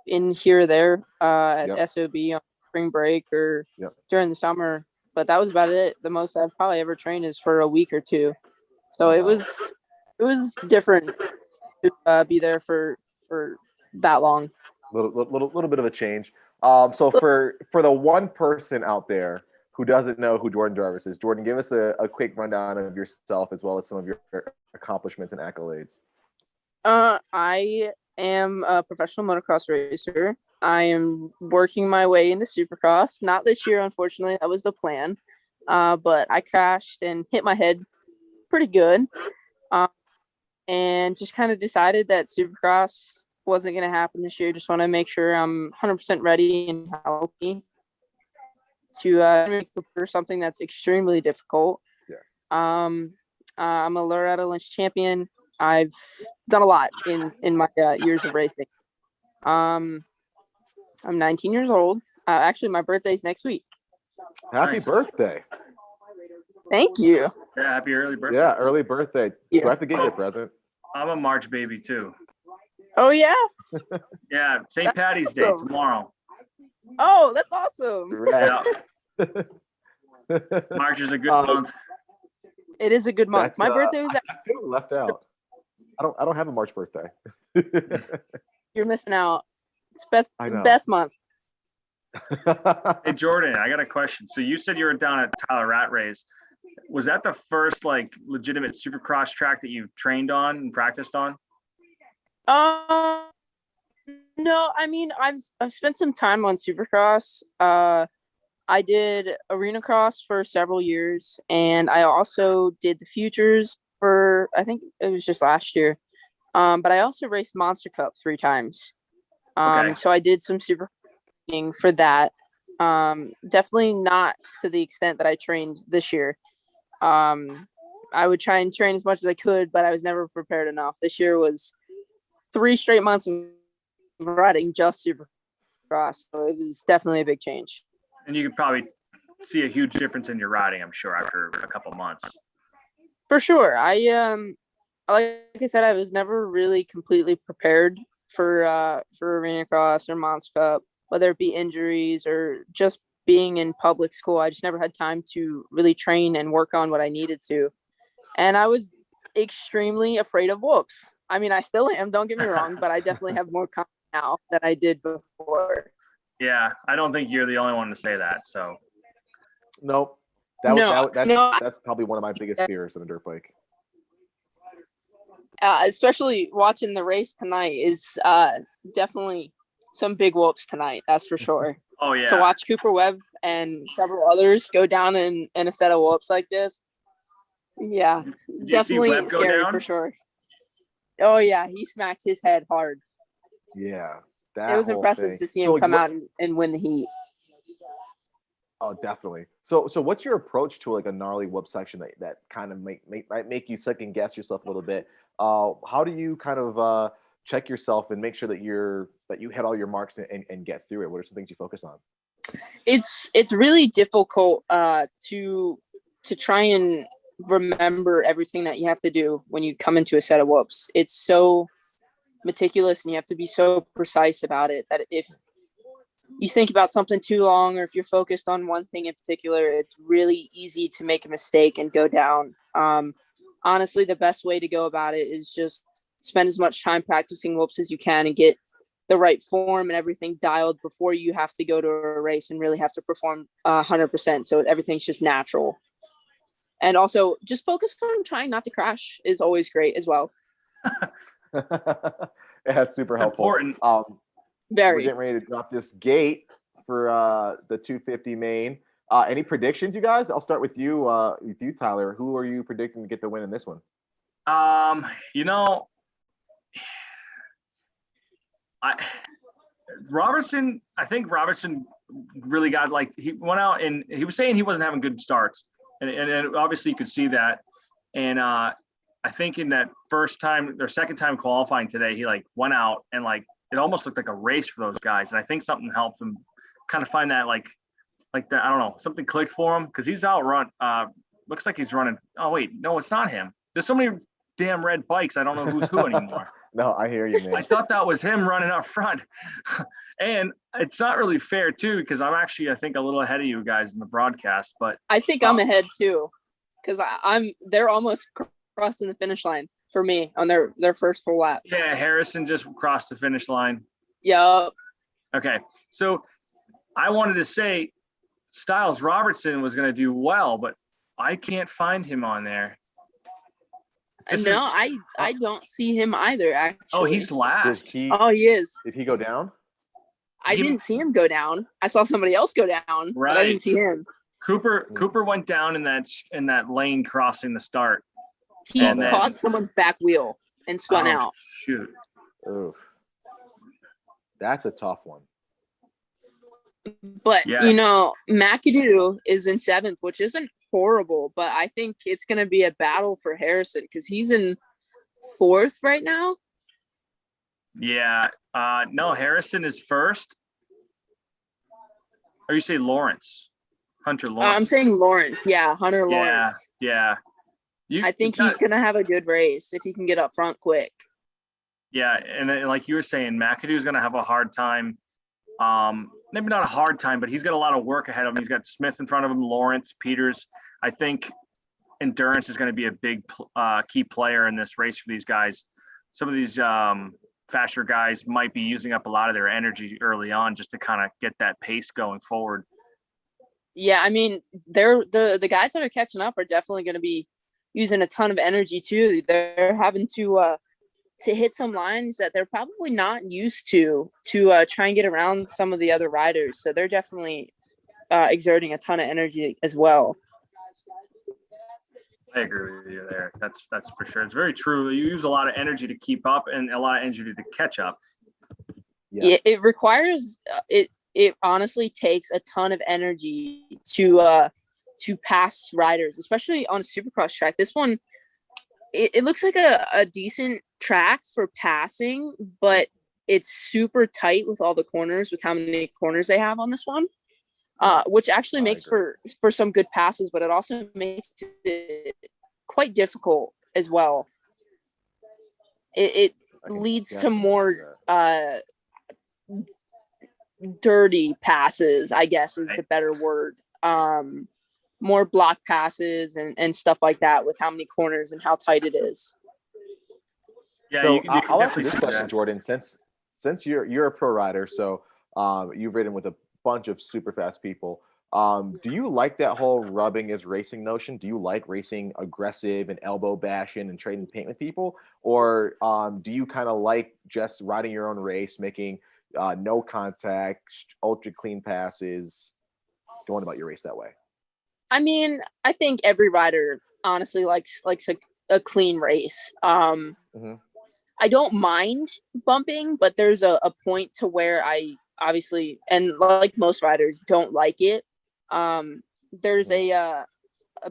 in here or there at SOB on spring break or during the summer, but that was about it. The most I've probably ever trained is for a week or 2. So it was different to be there for that long. Little bit of a change. So for the one person out there who doesn't know who Jordan Jarvis is, Jordan, give us a quick rundown of yourself as well as some of your accomplishments and accolades. I am a professional motocross racer. I am working my way into Supercross. Not this year, unfortunately. That was the plan. But I crashed and hit my head pretty good. And just kind of decided that Supercross wasn't going to happen this year. Just want to make sure I'm 100% ready and healthy to make for something that's extremely difficult. Yeah. I'm a Loretta Lynch champion. I've done a lot in my years of racing. I'm 19 years old. Actually, my birthday's next week. Happy birthday. Thank you. Yeah, happy early birthday. Yeah, early birthday. Yeah. Do I have to get you a present? I'm a March baby too. Oh, yeah? Yeah, St. Patty's Day tomorrow. Oh, that's awesome. Right. Yeah. March is a good month. It is a good month. My birthday was. I feel left out. I don't have a March birthday. You're missing out. It's best month. Hey Jordan, I got a question. So you said you were down at Tyler Rat Race. Was that the first like legitimate Supercross track that you've trained on and practiced on? No, I mean I've spent some time on Supercross. I did arena cross for several years, and I also did the futures for, I think it was just last year. But I also raced Monster Cup 3 times. Okay. So I did some super for that. Definitely not to the extent that I trained this year. I would try and train as much as I could, but I was never prepared enough. This year was 3 straight months of riding just Supercross, so it was definitely a big change. And you could probably see a huge difference in your riding, I'm sure, after a couple months. For sure. Like I said, I was never really completely prepared for arena cross or Monster Cup, whether it be injuries or just being in public school. I just never had time to really train and work on what I needed to. And I was extremely afraid of whoops. I mean, I still am, don't get me wrong, but I definitely have more confidence now than I did before. Yeah, I don't think you're the only one to say that. So, nope. That's probably one of my biggest fears in a dirt bike. Especially watching the race tonight is definitely some big whoops tonight. That's for sure. Oh yeah. To watch Cooper Webb and several others go down in a set of whoops like this. Yeah, definitely scary for sure. Oh yeah, he smacked his head hard. Yeah. It was impressive to see him come out and win the heat. Oh, definitely. So what's your approach to like a gnarly whoop section that kind of might make you second guess yourself a little bit? How do you kind of check yourself and make sure that you hit all your marks and get through it? What are some things you focus on? It's really difficult to try and remember everything that you have to do when you come into a set of whoops. It's so meticulous and you have to be so precise about it that if you think about something too long or if you're focused on one thing in particular, it's really easy to make a mistake and go down. Honestly, the best way to go about it is just spend as much time practicing whoops as you can and get the right form and everything dialed before you have to go to a race and really have to perform 100%. So everything's just natural. And also just focus on trying not to crash is always great as well. That's super helpful. Important. Very. We're getting ready to drop this gate for the 250 main. Any predictions, you guys? I'll start with you, Tyler. Who are you predicting to get the win in this one? You know, I think Robertson really got, like, he went out and he was saying he wasn't having good starts, and obviously you could see that. And I think in that first time or second time qualifying today, he like went out and like it almost looked like a race for those guys. And I think something helped him kind of find that like that. I don't know, something clicked for him because he's outrun. Looks like he's running. Oh wait, no, it's not him. There's so many damn red bikes. I don't know who's who anymore. No, I hear you, man. I thought that was him running up front. And it's not really fair too, because I'm actually, I think, a little ahead of you guys in the broadcast. But I think I'm ahead too, because they're almost crossing the finish line for me on their first full lap. Yeah, Harrison just crossed the finish line. Yep. Okay, so I wanted to say Styles Robertson was going to do well, but I can't find him on there. I don't see him either, actually. Oh, he's last. He is. Did he go down? I didn't see him go down. I saw somebody else go down, right. But I didn't see him. Cooper went down in that lane crossing the start. He caught someone's back wheel and spun out. Shoot. Oof. That's a tough one. But, McAdoo is in 7th, which isn't horrible, but I think it's going to be a battle for Harrison because he's in 4th right now. Yeah. No, Harrison is 1st. Or you say Lawrence? Hunter Lawrence. I'm saying Lawrence. Yeah, Hunter Lawrence. Yeah. I think he's going to have a good race if he can get up front quick. Yeah, and like you were saying, McAdoo is going to have a hard time. Maybe not a hard time, but he's got a lot of work ahead of him. He's got Smith in front of him, Lawrence, Peters. I think endurance is going to be a big key player in this race for these guys. Some of these faster guys might be using up a lot of their energy early on just to kind of get that pace going forward. Yeah, I mean, the guys that are catching up are definitely going to be using a ton of energy too. They're having to hit some lines that they're probably not used to try and get around some of the other riders. So they're definitely exerting a ton of energy as well. I agree with you there. That's for sure. It's very true. You use a lot of energy to keep up and a lot of energy to catch up. Yeah, it requires it honestly takes a ton of energy to pass riders, especially on a Supercross track. This one, it looks like a decent track for passing, but it's super tight with all the corners, with how many corners they have on this one, which actually makes for some good passes, but it also makes it quite difficult as well. It leads to more dirty passes, I guess is the better word. More block passes and stuff like that with how many corners and how tight it is. Yeah, so I'll ask you this question, Jordan. Since you're a pro rider, so you've ridden with a bunch of super fast people. Do you like that whole rubbing is racing notion? Do you like racing aggressive and elbow bashing and trading paint with people, or do you kind of like just riding your own race, making no contact, ultra clean passes, going about your race that way? I mean, I think every rider honestly likes a clean race. I don't mind bumping, but there's a point to where I obviously, and like most riders, don't like it. There's a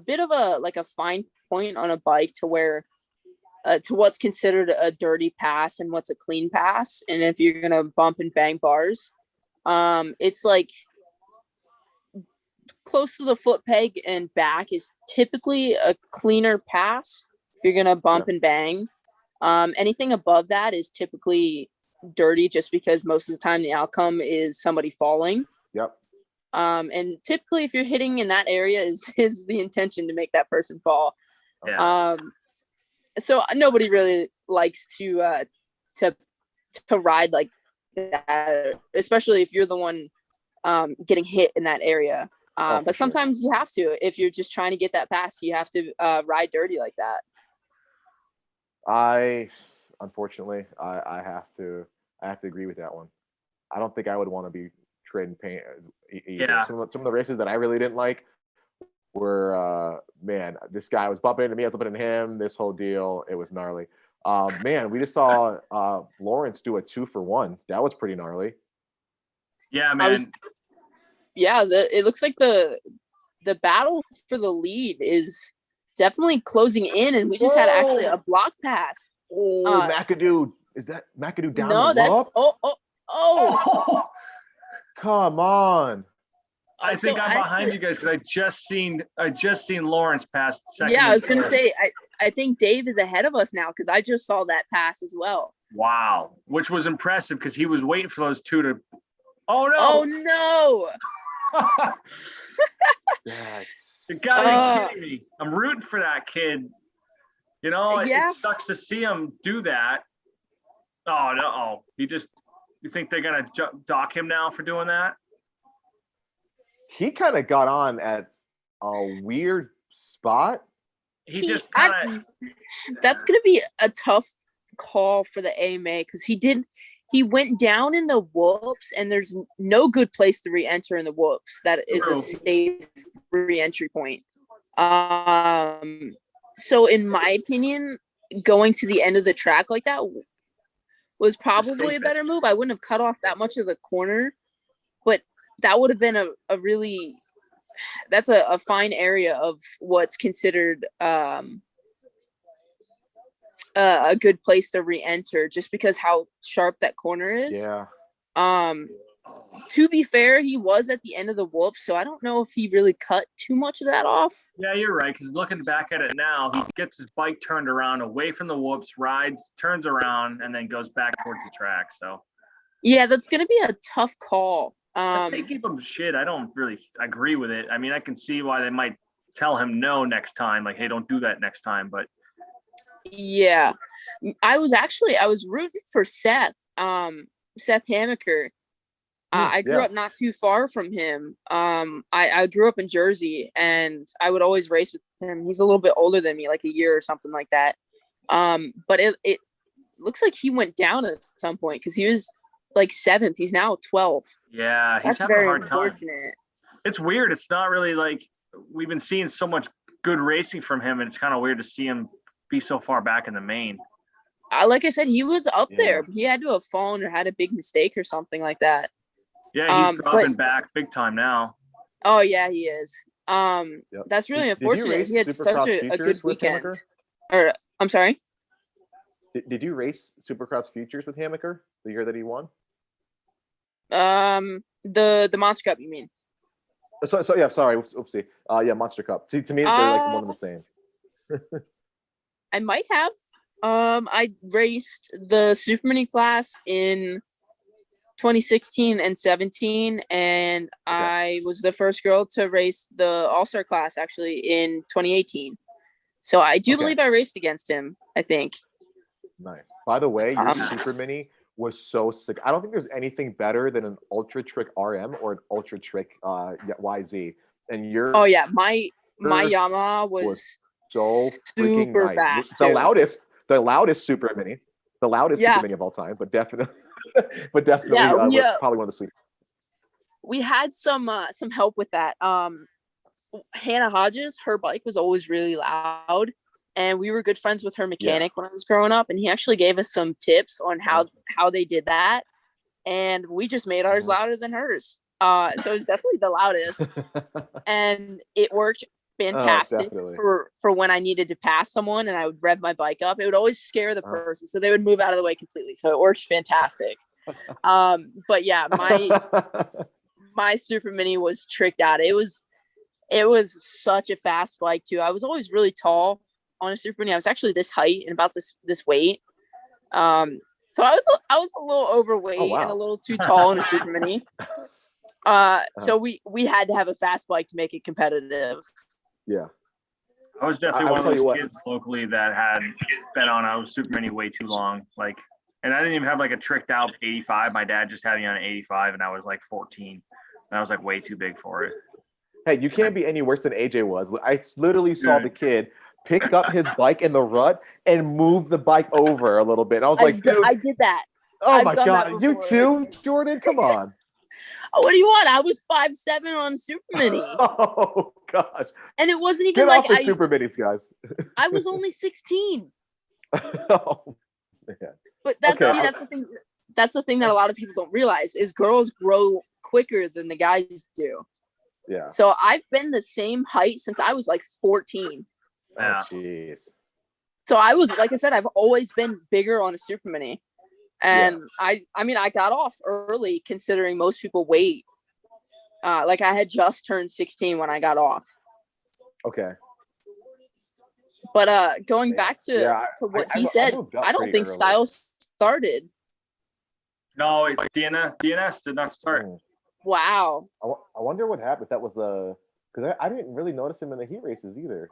bit of a fine point on a bike to where to what's considered a dirty pass and what's a clean pass. And if you're gonna bump and bang bars, it's like close to the foot peg and back is typically a cleaner pass if you're gonna bump and bang. Anything above that is typically dirty just because most of the time the outcome is somebody falling. Yep. And typically if you're hitting in that area is the intention to make that person fall. Yeah. So nobody really likes to ride like that, especially if you're the one getting hit in that area. But sometimes you have to, if you're just trying to get that pass, you have to ride dirty like that. Unfortunately, I have to agree with that one. I don't think I would want to be trading paint. Yeah. Some of the races that I really didn't like were, man, this guy was bumping into me, I was bumping into him, this whole deal. It was gnarly. Man, we just saw Lawrence do a 2-for-1. That was pretty gnarly. Yeah, man. It looks like the battle for the lead is definitely closing in, and we just had actually a block pass. Oh, McAdoo. Is that McAdoo down? No, that's oh. Come on. I think I'm behind you guys because I just seen Lawrence pass second. Yeah, I was gonna say I think Dave is ahead of us now because I just saw that pass as well. Wow, which was impressive because he was waiting for those two to. Oh no! Oh no! You gotta be kidding me! I'm rooting for that kid. You know, it sucks to see him do that. Oh no! You think they're gonna dock him now for doing that? he kind of got on at a weird spot. He just kind of. That's gonna be a tough call for the AMA because he went down in the whoops, and there's no good place to re-enter in the whoops. That is a safe re-entry point. So in my opinion, going to the end of the track like that was probably a better move. I wouldn't have cut off that much of the corner, but that would have been a really, that's a fine area of what's considered a good place to re-enter just because how sharp that corner is. Yeah. To be fair, he was at the end of the whoop, so I don't know if he really cut too much of that off. Yeah, you're right, because looking back at it now, he gets his bike turned around away from the whoops, rides, turns around, and then goes back towards the track. So yeah, that's going to be a tough call. They give him shit. I don't really agree with it. I mean, I can see why they might tell him no next time, like, hey, don't do that next time. But yeah, I was rooting for Seth Hammaker. I grew up not too far from him. I grew up in Jersey, and I would always race with him. He's a little bit older than me, like a year or something like that. But it looks like he went down at some point because he was like 7th. He's now 12th. Yeah, he's That's having very a hard time. unfortunate. It's weird. It's not really like we've been seeing so much good racing from him, and it's kind of weird to see him be so far back in the main. Like I said, he was up there. But he had to have fallen or had a big mistake or something like that. Yeah, he's dropping back big time now. Oh yeah, he is. That's really unfortunate. He had such a good weekend. Or I'm sorry. Did you race Supercross Futures with Hammaker the year that he won? The Monster Cup, you mean? So yeah, sorry, oopsie. Yeah, Monster Cup. See, to me, they're like one and the same. I might have. I raced the Super Mini class in 2016 and 17, and I was the first girl to race the All-Star class actually in 2018. So I do believe I raced against him, I think. Nice. By the way, your Super Mini was so sick. I don't think there's anything better than an Ultra Trick RM or an Ultra Trick YZ. And your my Yamaha was so super nice. fast. The loudest Super Mini. The loudest Super Mini of all time, but definitely probably one of the sweetest. We had some help with that. Hannah Hodges, her bike was always really loud, and we were good friends with her mechanic when I was growing up, and he actually gave us some tips on how they did that, and we just made ours louder than hers. So it was definitely the loudest, and it worked fantastic for when I needed to pass someone and I would rev my bike up. It would always scare the person, so they would move out of the way completely. So it worked fantastic. But yeah, my Super Mini was tricked out. It was such a fast bike too. I was always really tall on a Super Mini. I was actually this height and about this weight. So I was a little overweight and a little too tall in a Super Mini. So we had to have a fast bike to make it competitive. Yeah. I was definitely one of those kids locally that had bet on a Super Mini way too long. Like, and I didn't even have like a tricked out 85. My dad just had me on an 85 and I was like 14. And I was like way too big for it. Hey, you can't be any worse than AJ was. I literally saw the kid pick up his bike in the rut and move the bike over a little bit. And I was like, dude. I did that. Oh my God. You too, Jordan? Come on. What do you want? I was 5'7" on Super Mini. Oh gosh! And it wasn't even Get off the Super Minis, guys. I was only 16. Oh man! But that's the thing. That's the thing that a lot of people don't realize is girls grow quicker than the guys do. Yeah. So I've been the same height since I was like 14. Oh jeez. So I was, like I said, I've always been bigger on a Super Mini. And I mean, I got off early considering most people wait. Like I had just turned 16 when I got off. Okay. But going back to what he said, I don't think Styles started. No, it's DNS. DNS did not start. Wow. I wonder what happened. If that was because I didn't really notice him in the heat races either.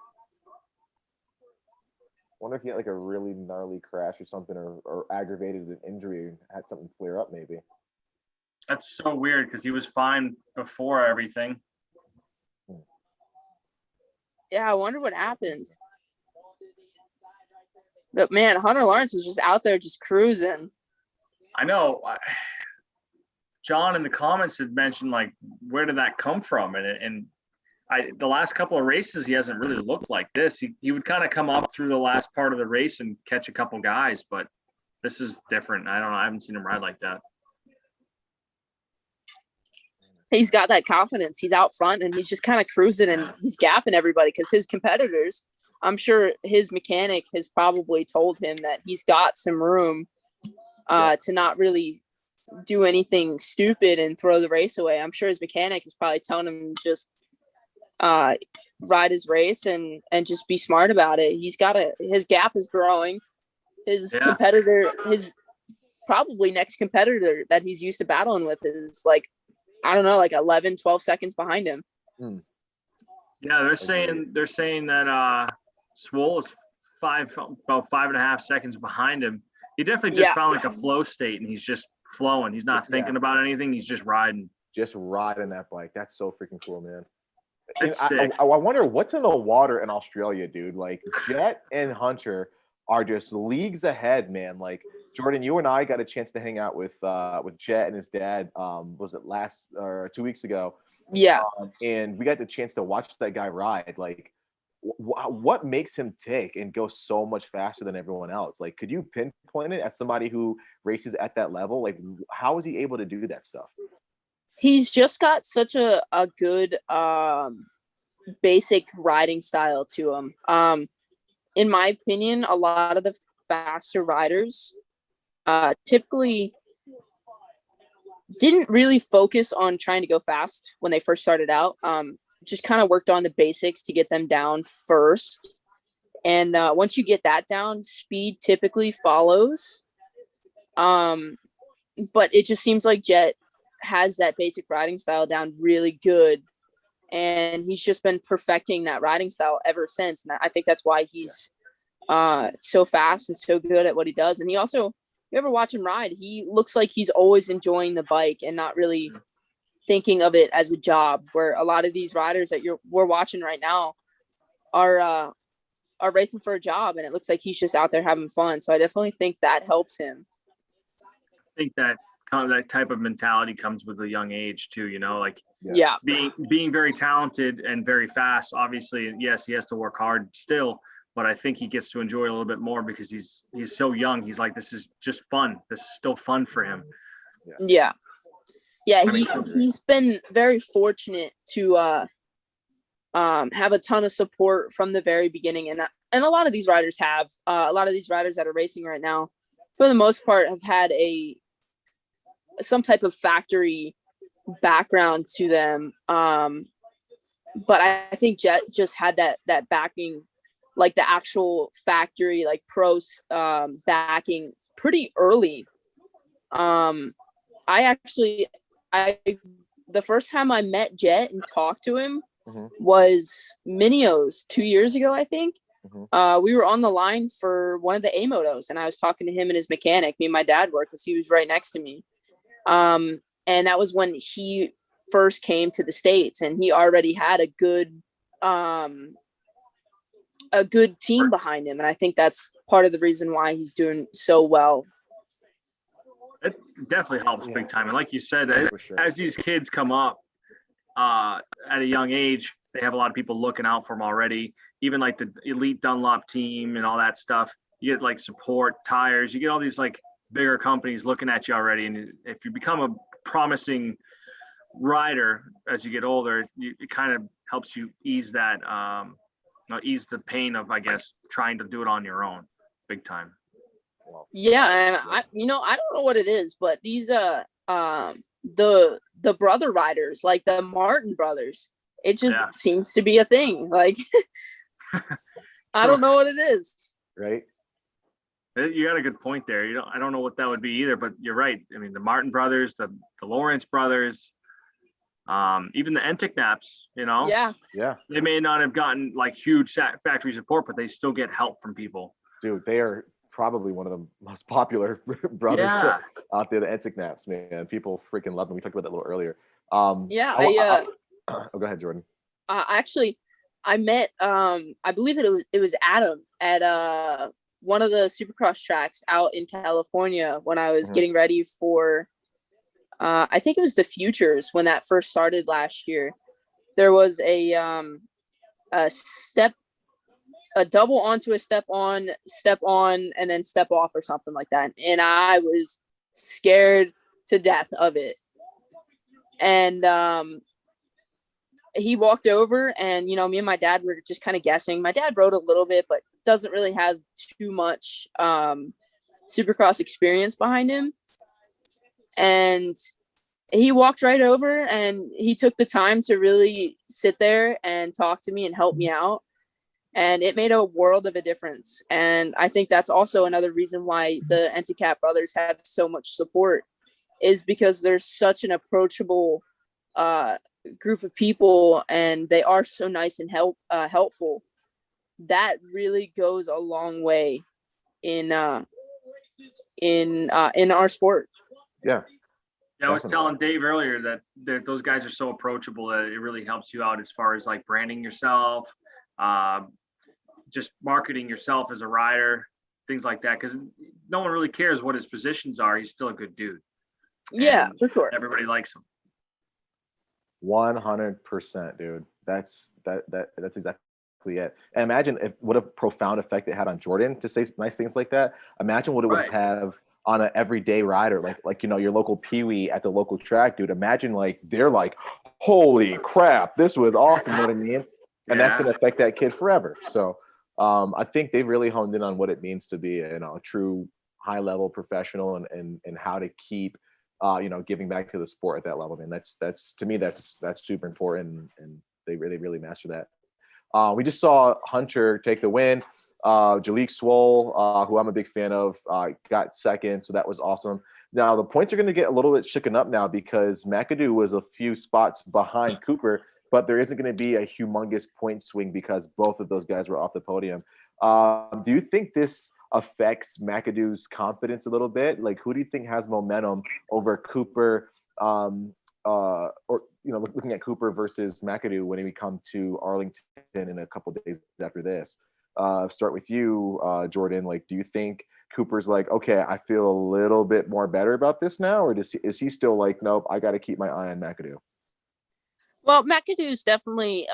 Wonder if he had like a really gnarly crash or something, or aggravated an injury and had something flare up maybe. That's so weird because he was fine before everything. Yeah, I wonder what happened. But man, Hunter Lawrence was just out there just cruising. I know. John in the comments had mentioned like, where did that come from? And the last couple of races, he hasn't really looked like this. He would kind of come up through the last part of the race and catch a couple guys, but this is different. I don't know. I haven't seen him ride like that. He's got that confidence. He's out front and he's just kind of cruising and he's gapping everybody because his competitors, I'm sure his mechanic has probably told him that he's got some room to not really do anything stupid and throw the race away. I'm sure his mechanic is probably telling him just ride his race and just be smart about it. His gap is growing. His competitor, his probably next competitor that he's used to battling with is like, I don't know, like 11, 12 seconds behind him. Yeah, they're saying that Swole is about 5.5 seconds behind him. He definitely just found like a flow state and he's just flowing. He's not thinking about anything. He's just riding. Just riding that bike. That's so freaking cool, man. I wonder what's in the water in Australia, dude. Like Jet and Hunter are just leagues ahead, man. Like Jordan, you and I got a chance to hang out with Jet and his dad. Was it last or 2 weeks ago? Yeah. And we got the chance to watch that guy ride. Like, what makes him tick and go so much faster than everyone else? Like, could you pinpoint it as somebody who races at that level? Like, how is he able to do that stuff? He's just got such a good basic riding style to him. In my opinion, a lot of the faster riders typically didn't really focus on trying to go fast when they first started out. Just kind of worked on the basics to get them down first. And once you get that down, speed typically follows. But it just seems like Jet has that basic riding style down really good. And he's just been perfecting that riding style ever since. And I think that's why he's so fast and so good at what he does. And he also, you ever watch him ride, he looks like he's always enjoying the bike and not really thinking of it as a job, where a lot of these riders that we're watching right now are racing for a job, and it looks like he's just out there having fun. So I definitely think that helps him. I think that type of mentality comes with a young age too, you know, like being very talented and very fast. Obviously, yes, he has to work hard still, but I think he gets to enjoy it a little bit more because he's so young. He's like, this is just fun. This is still fun for him. Yeah. He's been very fortunate to have a ton of support from the very beginning, and a lot of these riders have. A lot of these riders that are racing right now, for the most part, have had some type of factory background to them. But I think Jet just had that backing, like the actual factory, like pros backing pretty early. The first time I met Jet and talked to him was Minios 2 years ago, I think. We were on the line for one of the A-Motos, and I was talking to him and his mechanic. Me and my dad were, because he was right next to me. And that was when he first came to the States, and he already had a good team behind him. And I think that's part of the reason why he's doing so well. It definitely helps big time. And like you said, as these kids come up at a young age, they have a lot of people looking out for them already. Even like the Elite Dunlop team and all that stuff. You get like support, tires. You get all these like bigger companies looking at you already. And if you become a promising rider as you get older, it kind of helps you ease that, ease the pain of, I guess, trying to do it on your own big time. Yeah, and I don't know what it is, but these the brother riders, like the Martin brothers, it just seems to be a thing. Like I don't know what it is. Right. You got a good point there. I don't know what that would be either, but you're right. I mean, the Martin brothers, the Lawrence brothers, even the Entiknaps, Yeah. They may not have gotten like huge factory support, but they still get help from people. Dude, they are probably one of the most popular brothers out there, the Entiknaps, man. People freaking love them. We talked about that a little earlier. Go ahead, Jordan. Actually, I met I believe it was Adam at one of the Supercross tracks out in California when I was getting ready for I think it was the Futures when that first started last year. There was a double onto a step on, and then step off or something like that. And I was scared to death of it. And he walked over and, me and my dad were just kind of guessing. My dad rode a little bit, but doesn't really have too much Supercross experience behind him. And he walked right over and he took the time to really sit there and talk to me and help me out. And it made a world of a difference. And I think that's also another reason why the NTCAP brothers have so much support, is because there's such an approachable group of people, and they are so nice and helpful. That really goes a long way in our sport. Yeah. Yeah, I was telling Dave earlier that those guys are so approachable that it really helps you out as far as like branding yourself, just marketing yourself as a rider, things like that. Because no one really cares what his positions are. He's still a good dude. Yeah, for sure. Everybody likes him. 100%, dude. That's exactly it. And imagine what a profound effect it had on Jordan to say nice things like that. Imagine what it would have on an everyday rider, like your local peewee at the local track, dude. Imagine they're like, holy crap, this was awesome. You know what I mean? And that's gonna affect that kid forever. So I think they've really honed in on what it means to be a true high level professional and how to keep giving back to the sport at that level. And that's to me that's super important, and they really master that. We just saw Hunter take the win. Jalik Swole, who I'm a big fan of, got second, so that was awesome. Now the points are going to get a little bit shaken up now because McAdoo was a few spots behind Cooper, but there isn't going to be a humongous point swing because both of those guys were off the podium. Do you think this affects McAdoo's confidence a little bit? Like, who do you think has momentum over Cooper, or looking at Cooper versus McAdoo when we come to Arlington in a couple of days after this? Start with you, Jordan. Like, do you think Cooper's like, okay, I feel a little bit more better about this now, or is he still like, nope, I got to keep my eye on McAdoo? Well, McAdoo's definitely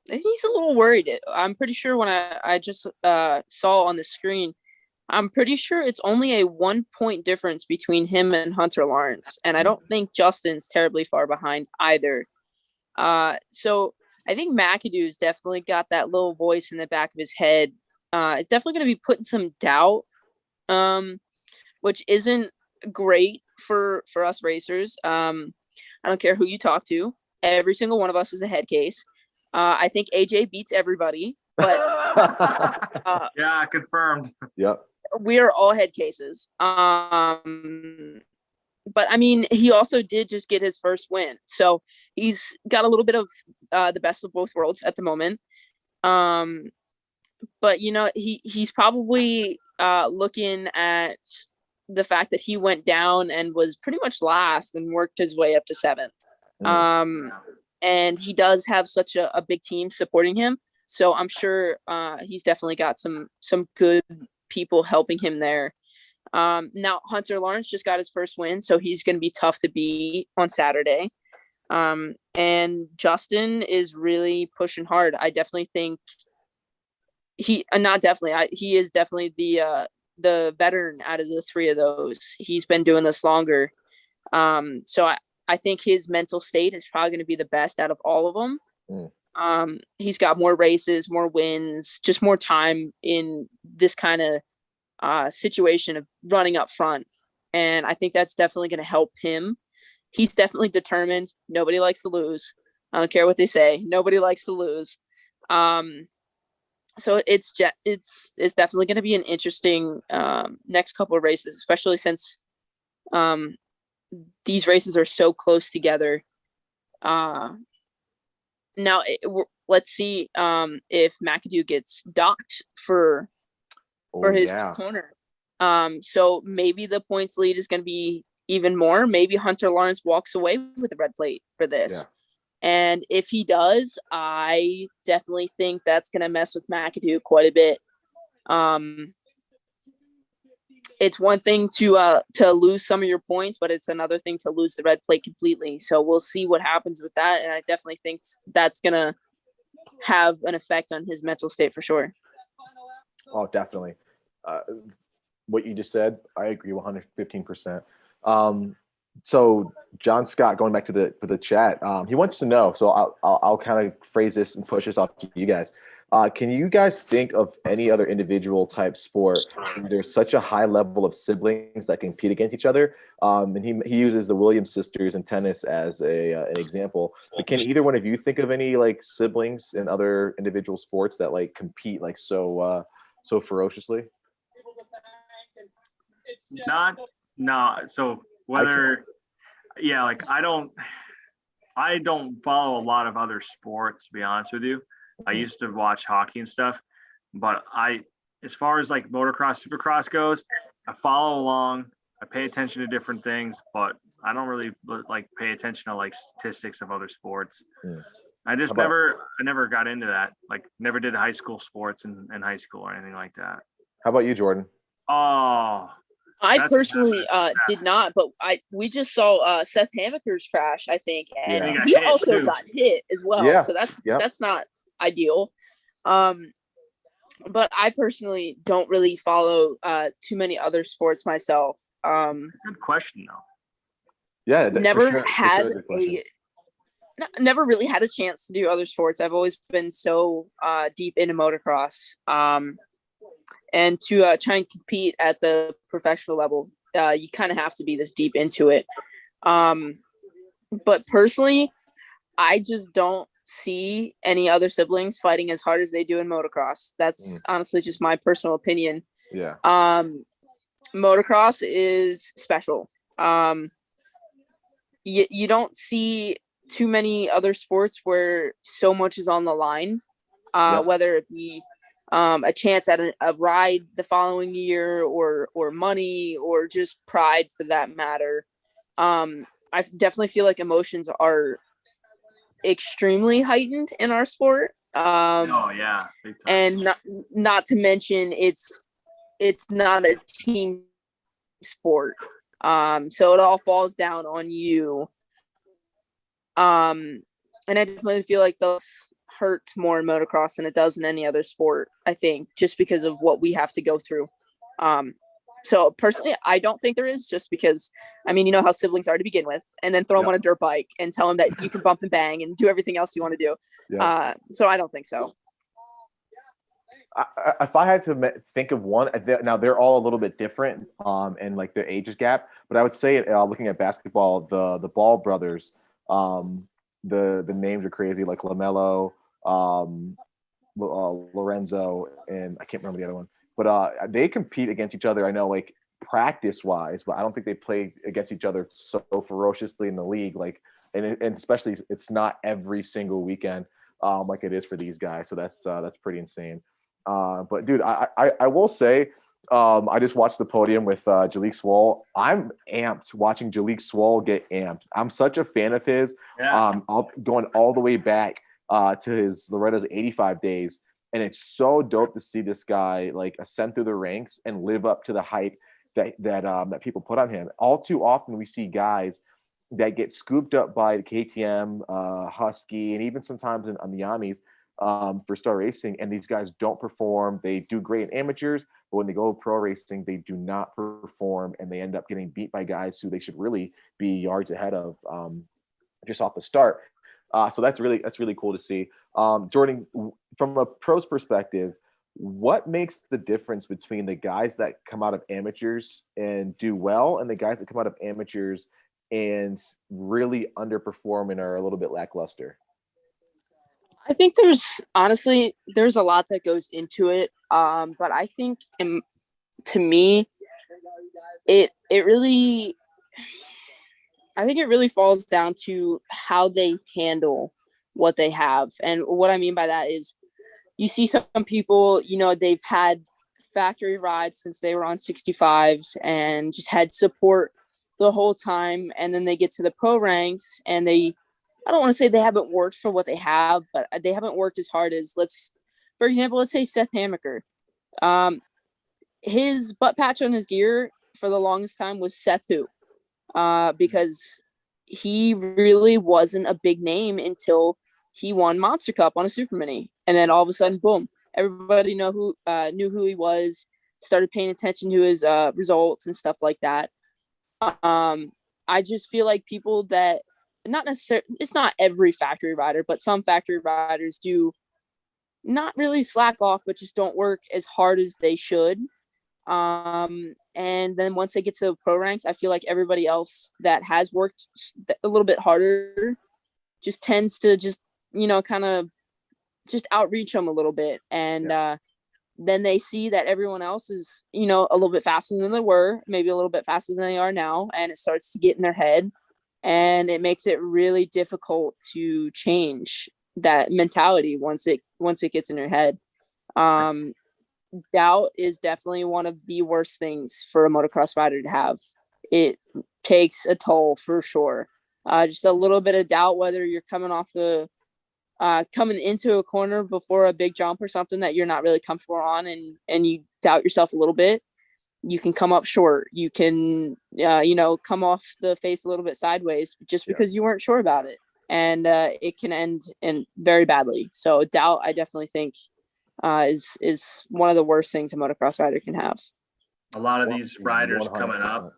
he's a little worried. I'm pretty sure when I just saw on the screen, I'm pretty sure it's only a 1 point difference between him and Hunter Lawrence, and I don't think Justin's terribly far behind either. So I think McAdoo's definitely got that little voice in the back of his head. It's definitely going to be putting some doubt, which isn't great for us racers. I don't care who you talk to. Every single one of us is a head case. I think AJ beats everybody, but yeah, confirmed. Yep. We are all head cases. But I mean, he also did just get his first win. So he's got a little bit of the best of both worlds at the moment. But, he's probably looking at the fact that he went down and was pretty much last and worked his way up to seventh. And he does have such a big team supporting him. So I'm sure he's definitely got some good people helping him there. Now Hunter Lawrence just got his first win, so he's going to be tough to beat on Saturday. And Justin is really pushing hard. I definitely think he is definitely the veteran out of the three of those. He's been doing this longer. So I think his mental state is probably going to be the best out of all of them. He's got more races, more wins, just more time in this kind of situation of running up front. And I think that's definitely going to help him. He's definitely determined. Nobody likes to lose. I don't care what they say. Nobody likes to lose. So it's definitely going to be an interesting next couple of races, especially since these races are so close together. Now let's see if McAdoo gets docked for his corner. So maybe the points lead is going to be even more. Maybe Hunter Lawrence walks away with the red plate for this. And if he does, I definitely think that's going to mess with McAdoo quite a bit. It's one thing to lose some of your points, but it's another thing to lose the red plate completely. So we'll see what happens with that. And I definitely think that's going to have an effect on his mental state for sure. Oh, definitely. What you just said, I agree 115%. So John Scott, going back to the chat, he wants to know. So I'll kind of phrase this and push this off to you guys. Can you guys think of any other individual type sport where there's such a high level of siblings that compete against each other? And he uses the Williams sisters in tennis as an example. But can either one of you think of any like siblings in other individual sports that like compete like so ferociously? So whether, like I don't follow a lot of other sports, to be honest with you. I used to watch hockey and stuff, but as far as like motocross, supercross goes, I follow along. I pay attention to different things, but I don't really like pay attention to like statistics of other sports. Yeah. I never got into that. Like never did high school sports in high school or anything like that. How about you, Jordan? Oh, I personally did not, but we just saw Seth Hamaker's crash, I think, and he also got hit as well. Yeah. So that's not ideal. But I personally don't really follow too many other sports myself. Good question though. Yeah, never really had a chance to do other sports. I've always been so deep into motocross. And to try and compete at the professional level, you kind of have to be this deep into it. But personally, I just don't see any other siblings fighting as hard as they do in motocross. That's honestly just my personal opinion. Yeah. Motocross is special. You don't see too many other sports where so much is on the line, whether it be a chance at a ride the following year or money or just pride for that matter. I definitely feel like emotions are extremely heightened in our sport. And not to mention it's not a team sport. So it all falls down on you. And I definitely feel like those hurts more in motocross than it does in any other sport, I think, just because of what we have to go through. So personally, I don't think there is, just because, I mean, you know how siblings are to begin with, and then throw them on a dirt bike and tell them that you can bump and bang and do everything else you want to do. So I don't think so. If I had to think of one, now they're all a little bit different and like their ages gap, but I would say looking at basketball, the Ball brothers, the names are crazy, like LaMelo, Lorenzo, and I can't remember the other one, but they compete against each other. I know, like practice wise, but I don't think they play against each other so ferociously in the league. Like, and especially it's not every single weekend like it is for these guys. So that's pretty insane. But dude, I will say, I just watched the podium with Jalek Swoll. I'm amped watching Jalek Swoll get amped. I'm such a fan of his. Going all the way back to his Loretta's 85 days, and it's so dope to see this guy like ascend through the ranks and live up to the hype that people put on him. All too often we see guys that get scooped up by the KTM, Husky, and even sometimes on the Yamis for Star Racing, and these guys don't perform. They do great in amateurs, but when they go pro racing, they do not perform, and they end up getting beat by guys who they should really be yards ahead of just off the start. So that's really cool to see. Jordan, from a pro's perspective, what makes the difference between the guys that come out of amateurs and do well and the guys that come out of amateurs and really underperform and are a little bit lackluster? I think there's a lot that goes into it. But I think to me, it really falls down to how they handle what they have. And what I mean by that is you see some people, they've had factory rides since they were on 65s and just had support the whole time. And then they get to the pro ranks and they I don't want to say they haven't worked for what they have, but they haven't worked as hard as for example, let's say Seth Hamaker. His butt patch on his gear for the longest time was Seth Who, because he really wasn't a big name until he won Monster Cup on a Super Mini. And then all of a sudden, boom, everybody knew who he was, started paying attention to his results and stuff like that. I just feel like people that, not necessarily, it's not every factory rider, but some factory riders do not really slack off, but just don't work as hard as they should. And then once they get to pro ranks, I feel like everybody else that has worked a little bit harder just tends to just, kind of just outreach them a little bit. And then they see that everyone else is, a little bit faster than they were, maybe a little bit faster than they are now. And it starts to get in their head, and it makes it really difficult to change that mentality once it gets in your head. Doubt is definitely one of the worst things for a motocross rider to have. It takes a toll for sure. Just a little bit of doubt, whether you're coming into a corner before a big jump or something that you're not really comfortable on, and you doubt yourself a little bit, you can come up short. You can, come off the face a little bit sideways just because you weren't sure about it. And it can end in very badly. So doubt, I definitely think, is one of the worst things a motocross rider can have. A lot of these riders 100%. Coming up,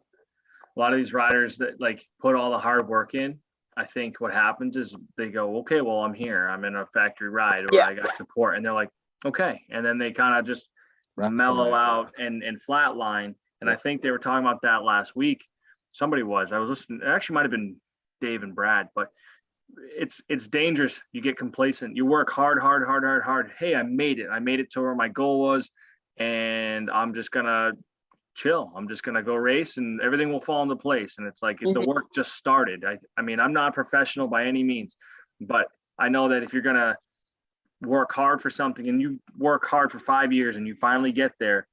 a lot of these riders that put all the hard work in, I think what happens is they go, okay, well, I'm here, I'm in a factory ride, or I got support, and they're like, okay, and then they kind of just mellow out and flatline. And I think they were talking about that last week. I was listening, it actually might have been Dave and Brad, but it's dangerous. You get complacent. You work hard. Hey, I made it to where my goal was, and I'm just gonna chill. I'm just gonna go race, and everything will fall into place. And it's like the work just started. I mean, I'm not a professional by any means, but I know that if you're gonna work hard for something, and you work hard for 5 years, and you finally get there,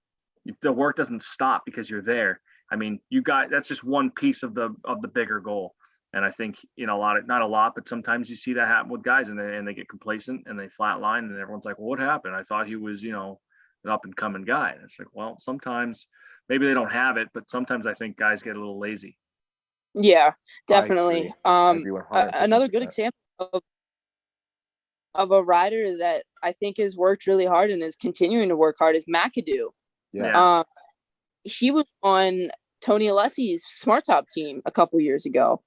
the work doesn't stop because you're there. I mean, that's just one piece of the bigger goal. And I think, not a lot, but sometimes you see that happen with guys, and they get complacent and they flatline, and everyone's like, well, what happened? I thought he was, an up and coming guy. And it's like, well, sometimes maybe they don't have it, but sometimes I think guys get a little lazy. Yeah, definitely. Another good example of a rider that I think has worked really hard and is continuing to work hard is McAdoo. Yeah. He was on Tony Alessi's Smart Top team a couple years ago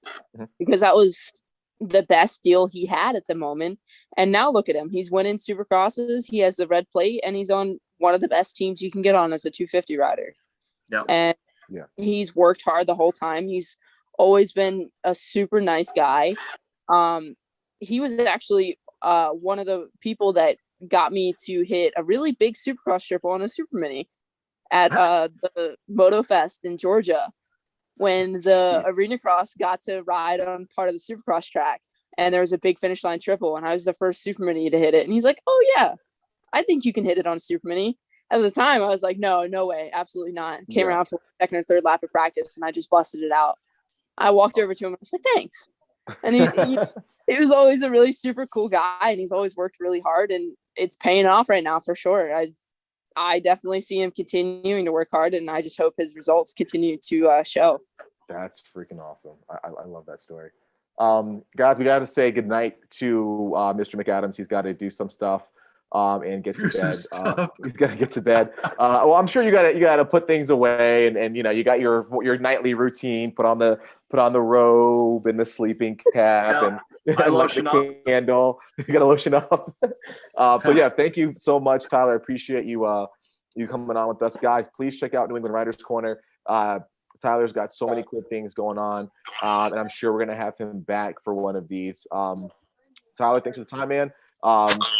because that was the best deal he had at the moment. And now look at him. He's winning Supercrosses. He has the red plate, and he's on one of the best teams you can get on as a 250 rider. Yeah. And he's worked hard the whole time. He's always been a super nice guy. He was actually one of the people that got me to hit a really big Supercross triple on a Super Mini at the Moto Fest in Georgia, when the Arena Cross got to ride on part of the Supercross track, and there was a big finish line triple, and I was the first Super Mini to hit it. And he's like, oh yeah, I think you can hit it on a Super Mini. At the time, I was like, no way, absolutely not. Came around for the second or third lap of practice, and I just busted it out. I walked over to him and I was like, thanks. And he was always a really super cool guy, and he's always worked really hard, and it's paying off right now for sure. I definitely see him continuing to work hard, and I just hope his results continue to show. That's freaking awesome. I love that story. Guys, we got to say goodnight to Mr. McAdams. He's got to do some stuff and get to bed. He's got to get to bed. Well, I'm sure you got to put things away, and you got your nightly routine. Put on the robe and the sleeping cap, and light the candle. You got to lotion up. So yeah, thank you so much, Tyler. I appreciate you coming on with us, guys. Please check out New England Writers Corner. Tyler's got so many cool things going on, and I'm sure we're gonna have him back for one of these. Tyler, thanks for the time, man.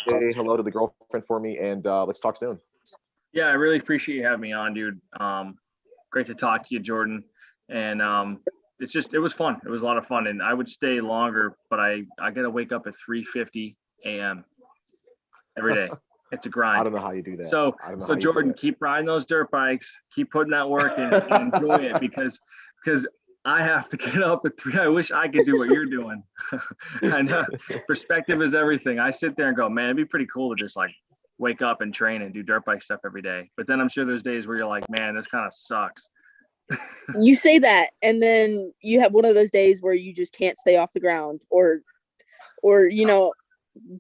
Say hello to the girlfriend for me, and let's talk soon. Yeah, I really appreciate you having me on, dude. Great to talk to you, Jordan. And it was fun. It was a lot of fun, and I would stay longer, but I got to wake up at 3:50 a.m. every day. It's a grind. I don't know how you do that. So Jordan, keep riding those dirt bikes, keep putting that work in, and enjoy it, because I have to get up at 3. I wish I could do what you're doing. I know perspective is everything. I sit there and go, man, it'd be pretty cool to just like wake up and train and do dirt bike stuff every day. But then I'm sure there's days where you're like, man, this kind of sucks. You say that, and then you have one of those days where you just can't stay off the ground, or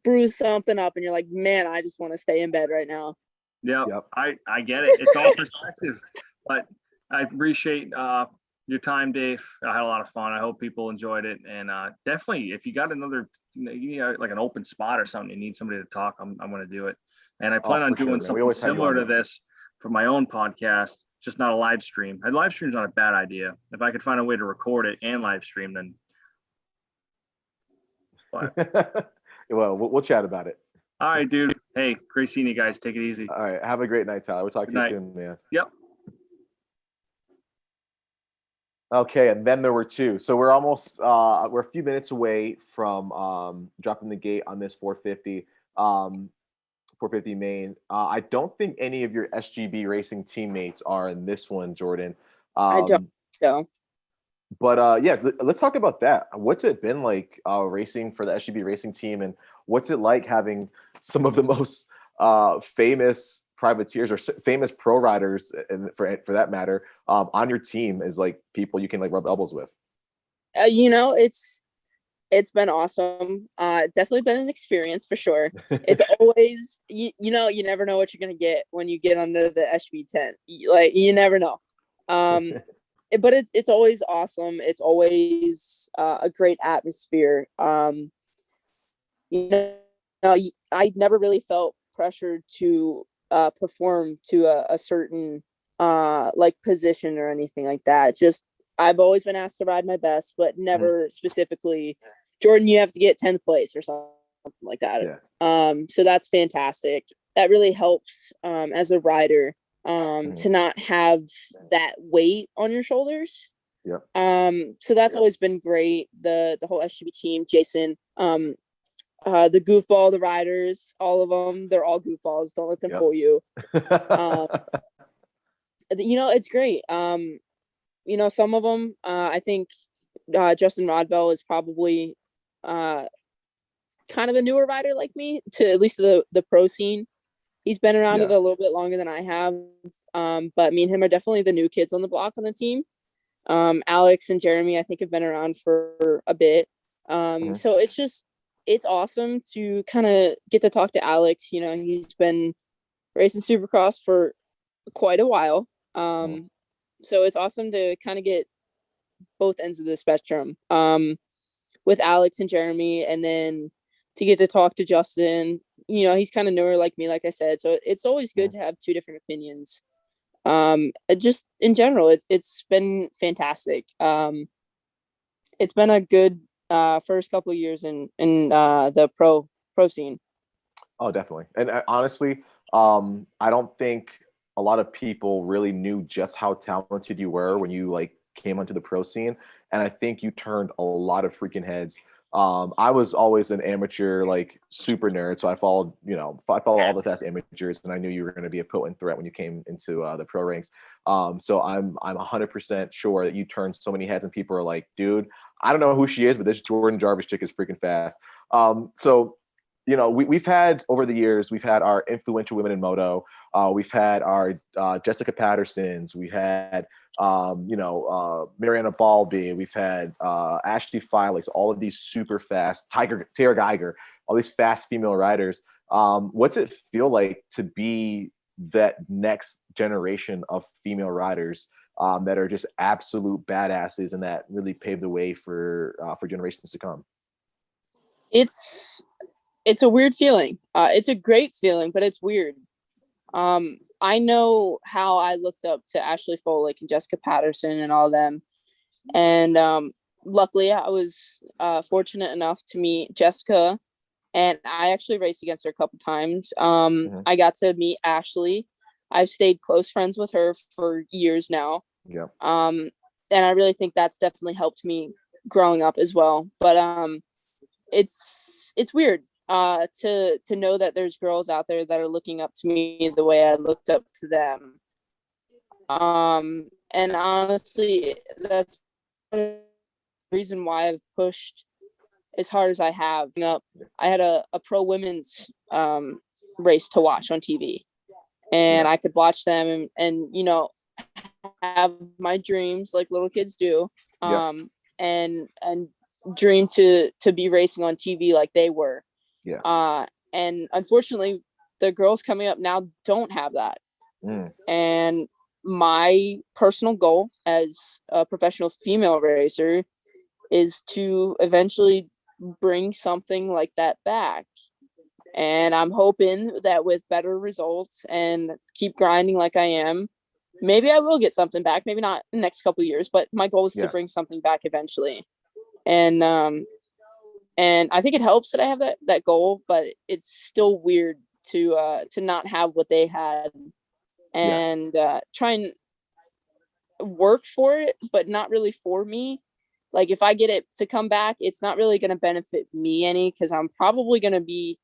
bruise something up, and you're like, man, I just want to stay in bed right now. Yep. I get it. It's all perspective. But I appreciate your time, Dave. I had a lot of fun. I hope people enjoyed it. And definitely, if you got another, like an open spot or something, you need somebody to talk, I'm going to do it. And I plan on doing something similar to this for my own podcast, just not a live stream. A live stream is not a bad idea. If I could find a way to record it and live stream, then. Well, we'll chat about it. All right, dude. Hey, great seeing you guys. Take it easy. All right. Have a great night, Tyler. We'll talk to you soon, man. Yep. Okay, and then there were two. So we're almost we're a few minutes away from dropping the gate on this 450 main. I don't think any of your SGB racing teammates are in this one, Jordan. I don't know. But yeah, let's talk about that. What's it been like racing for the SGB racing team, and what's it like having some of the most famous privateers or famous pro riders, and for that matter, on your team as like people you can like rub elbows with? It's been awesome. Definitely been an experience for sure. It's always you never know what you're gonna get when you get under the SGB tent. Like you never know. But it's always awesome. It's always a great atmosphere. I never really felt pressured to perform to a certain like position or anything like that. Just I've always been asked to ride my best, but never specifically, Jordan, you have to get 10th place or something like that. Yeah. So that's fantastic. That really helps as a rider. To not have that weight on your shoulders. Yeah. So that's always been great. The whole SGB team, Jason, the goofball, the riders, all of them, they're all goofballs. Don't let them fool you. It's great. Some of them, I think Justin Rodbell is probably kind of a newer rider like me to at least the pro scene. He's been around it a little bit longer than I have. But me and him are definitely the new kids on the block on the team. Alex and Jeremy, I think, have been around for a bit. So it's awesome to kind of get to talk to Alex. He's been racing Supercross for quite a while. So it's awesome to kind of get both ends of the spectrum with Alex and Jeremy, and then to get to talk to Justin. He's kind of newer like me, like I said. So it's always good to have two different opinions. Just in general, it's been fantastic. It's been a good first couple of years in the pro scene. Oh, definitely. And honestly, I don't think a lot of people really knew just how talented you were when you like came onto the pro scene. And I think you turned a lot of freaking heads. I was always an amateur, like super nerd. So I followed all the fast amateurs, and I knew you were going to be a potent threat when you came into the pro ranks. So I'm 100% sure that you turned so many heads, and people are like, dude, I don't know who she is, but this Jordan Jarvis chick is freaking fast. So we've had over the years, we've had our influential women in moto. We've had our Jessica Pattersons. We had Mariana Balby. We've had Ashley Felix. All of these super fast Tara Geiger. All these fast female riders. What's it feel like to be that next generation of female riders that are just absolute badasses and that really pave the way for generations to come? It's a weird feeling. It's a great feeling, but it's weird. I know how I looked up to Ashley Folick and Jessica Patterson and all of them. And luckily I was fortunate enough to meet Jessica, and I actually raced against her a couple times. I got to meet Ashley. I've stayed close friends with her for years now. Yeah. And I really think that's definitely helped me growing up as well. But it's weird. To know that there's girls out there that are looking up to me the way I looked up to them. And honestly, that's of the reason why I've pushed as hard as I have. I had a pro women's race to watch on TV, and I could watch them and have my dreams like little kids do, and dream to be racing on TV like they were. And unfortunately, the girls coming up now don't have that. And my personal goal as a professional female racer is to eventually bring something like that back. And I'm hoping that with better results and keep grinding like I am, maybe I will get something back. Maybe not in the next couple of years, but my goal is to bring something back eventually. And I think it helps that I have that goal, but it's still weird to not have what they had, and try and work for it, but not really for me. Like if I get it to come back, it's not really going to benefit me any, because I'm probably going to be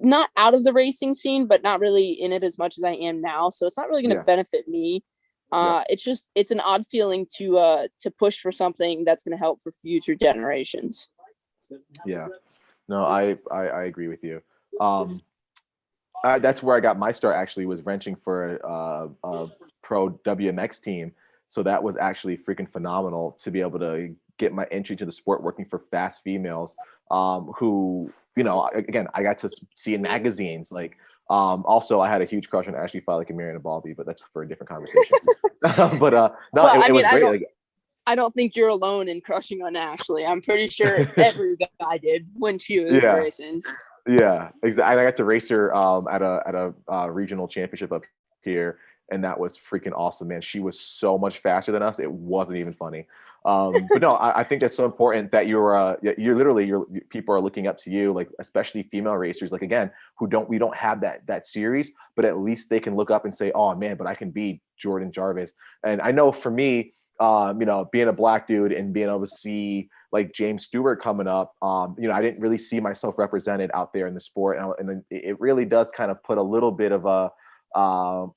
not out of the racing scene, but not really in it as much as I am now. So it's not really going to benefit me. It's an odd feeling to push for something that's going to help for future generations. Yeah, no, I agree with you. That's where I got my start, actually, was wrenching for a pro WMX team. So that was actually freaking phenomenal to be able to get my entry to the sport, working for fast females, who, again, I got to see in magazines. Like, also I had a huge crush on Ashley Fowler and Mariana Balby, but that's for a different conversation. But no, well, it was great. I don't think you're alone in crushing on Ashley. I'm pretty sure every guy did when she was racing. Yeah, exactly. I got to race her at a regional championship up here, and that was freaking awesome, man. She was so much faster than us. It wasn't even funny. But no, I think that's so important that you're people are looking up to you, like especially female racers, like again, we don't have that series, but at least they can look up and say, oh man, but I can be Jordan Jarvis. And I know for me, being a black dude and being able to see like James Stewart coming up, I didn't really see myself represented out there in the sport. And it really does kind of put a little bit of a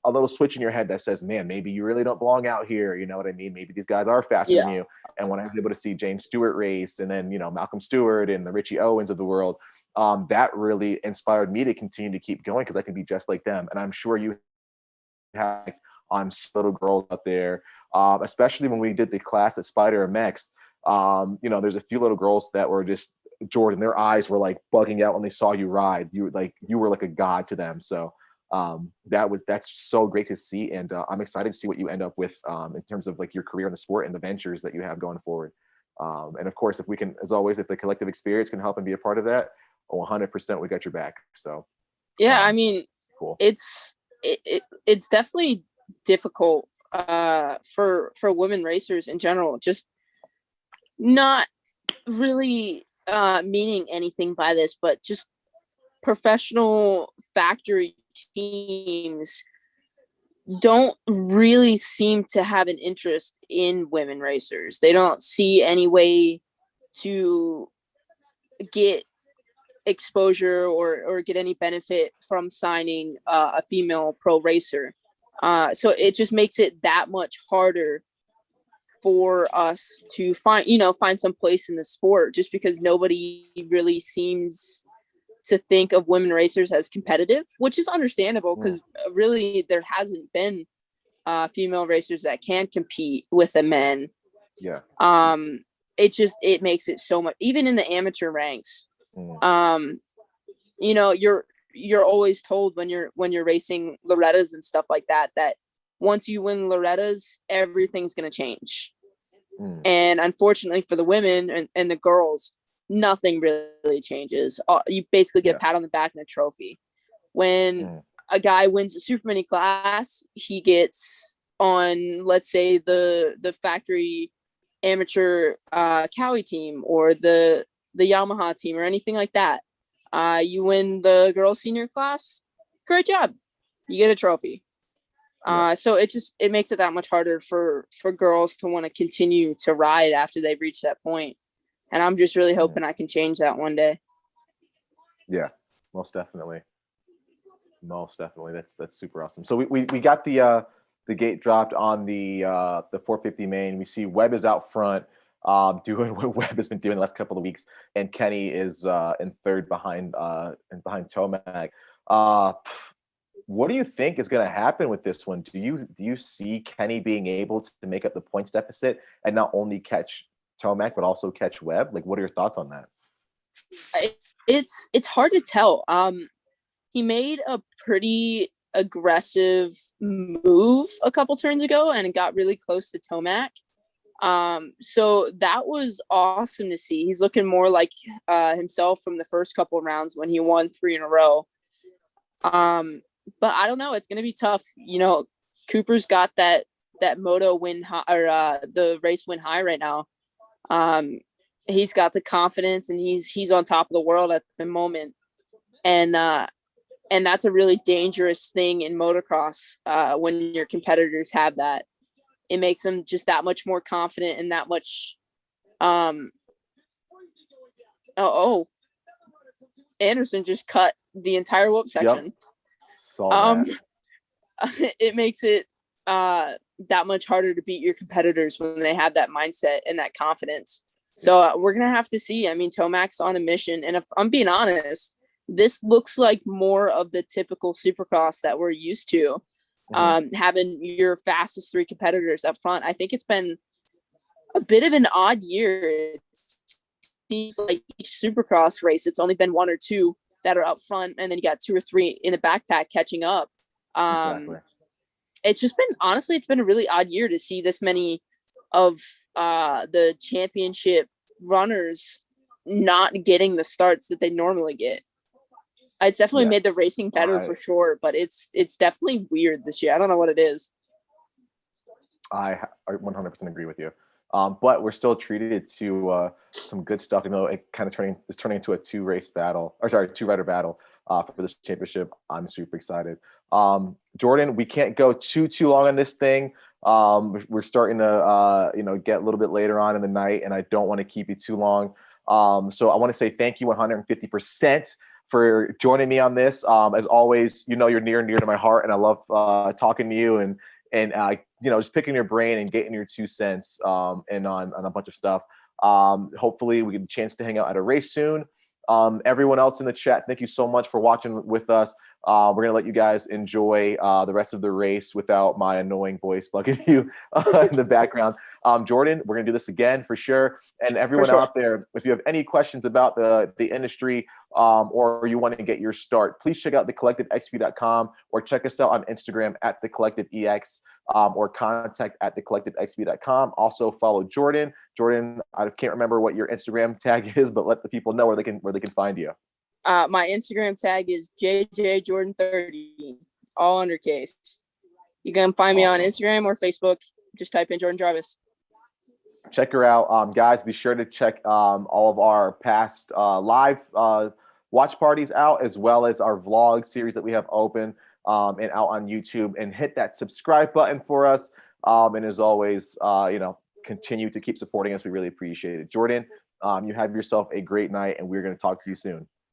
little switch in your head that says, man, maybe you really don't belong out here. You know what I mean? Maybe these guys are faster than you. And when I was able to see James Stewart race, and then, Malcolm Stewart and the Richie Owens of the world, that really inspired me to continue to keep going, because I can be just like them. And I'm sure you have little girls out there, especially when we did the class at Spider MX. There's a few little girls that were just, Jordan, their eyes were like bugging out when they saw you ride. You were like a god to them. So that's so great to see, and I'm excited to see what you end up with in terms of like your career in the sport and the ventures that you have going forward. And of course, if we can, as always, if the collective experience can help and be a part of that, 100% we got your back. So I mean, cool. It's definitely difficult for women racers in general, just not really meaning anything by this, but just professional factory teams don't really seem to have an interest in women racers. They don't see any way to get exposure or get any benefit from signing a female pro racer. So it just makes it that much harder for us to find some place in the sport, just because nobody really seems to think of women racers as competitive, which is understandable, because really there hasn't been female racers that can compete with the men. It makes it so much, even in the amateur ranks. You're always told when you're racing Loretta's and stuff like that once you win Loretta's, everything's going to change. And unfortunately for the women and the girls, nothing really changes. You basically get a pat on the back and a trophy. When a guy wins a super mini class, he gets on, let's say, the factory amateur Cowie team or the Yamaha team or anything like that. You win the girls senior class, great job, you get a trophy. So it makes it that much harder for girls to want to continue to ride after they've reached that point. And I'm just really hoping I can change that one day. Yeah, most definitely. That's super awesome. So we got the the gate dropped on the 450 main. We see Webb is out front, doing what Webb has been doing the last couple of weeks, and Kenny is in third behind Tomac. What do you think is going to happen with this one? Do you see Kenny being able to make up the points deficit and not only catch Tomac but also catch Webb? Like, what are your thoughts on that? It's hard to tell. He made a pretty aggressive move a couple turns ago and got really close to Tomac. So that was awesome to see. He's looking more like himself from the first couple of rounds when he won 3 in a row. But I don't know. It's going to be tough. You know, Cooper's got that moto win high, or the race win high right now. He's got the confidence, and he's on top of the world at the moment. And that's a really dangerous thing in motocross when your competitors have that. It makes them just that much more confident and that much. Anderson just cut the entire whoop section. Yep. Saw that. It makes it that much harder to beat your competitors when they have that mindset and that confidence. So we're gonna have to see. I mean, Tomac's on a mission, and if I'm being honest, this looks like more of the typical Supercross that we're used to. Having your fastest 3 competitors up front. I think it's been a bit of an odd year. It seems like each Supercross race, it's only been 1 or 2 that are up front, and then you got 2 or 3 in the backpack catching up. Exactly. It's just been, honestly, it's been a really odd year to see this many of the championship runners not getting the starts that they normally get. It's definitely made the racing better for sure, but it's definitely weird this year. I don't know what it is. I 100% agree with you. But we're still treated to some good stuff. You know, it kind of is turning into a 2-rider battle for this championship. I'm super excited. Jordan, we can't go too long on this thing. We're starting to get a little bit later on in the night, and I don't want to keep you too long. So I want to say thank you 150% for joining me on this. As always, you know, you're near and dear to my heart, and I love talking to you and just picking your brain and getting your 2 cents and on a bunch of stuff. Hopefully we get a chance to hang out at a race soon. Everyone else in the chat, thank you so much for watching with us. We're going to let you guys enjoy the rest of the race without my annoying voice bugging you in the background. Jordan, we're going to do this again for sure. And everyone out there, if you have any questions about the industry or you want to get your start, please check out thecollectivexp.com or check us out on Instagram at thecollectivex or contact at thecollectivexp.com. Also follow Jordan. Jordan, I can't remember what your Instagram tag is, but let the people know where they can find you. My Instagram tag is JJJordan30, all undercase. You can find me on Instagram or Facebook. Just type in Jordan Jarvis. Check her out. Guys, be sure to check all of our past live watch parties out, as well as our vlog series that we have open and out on YouTube. And hit that subscribe button for us. And as always, continue to keep supporting us. We really appreciate it. Jordan, you have yourself a great night, and we're going to talk to you soon.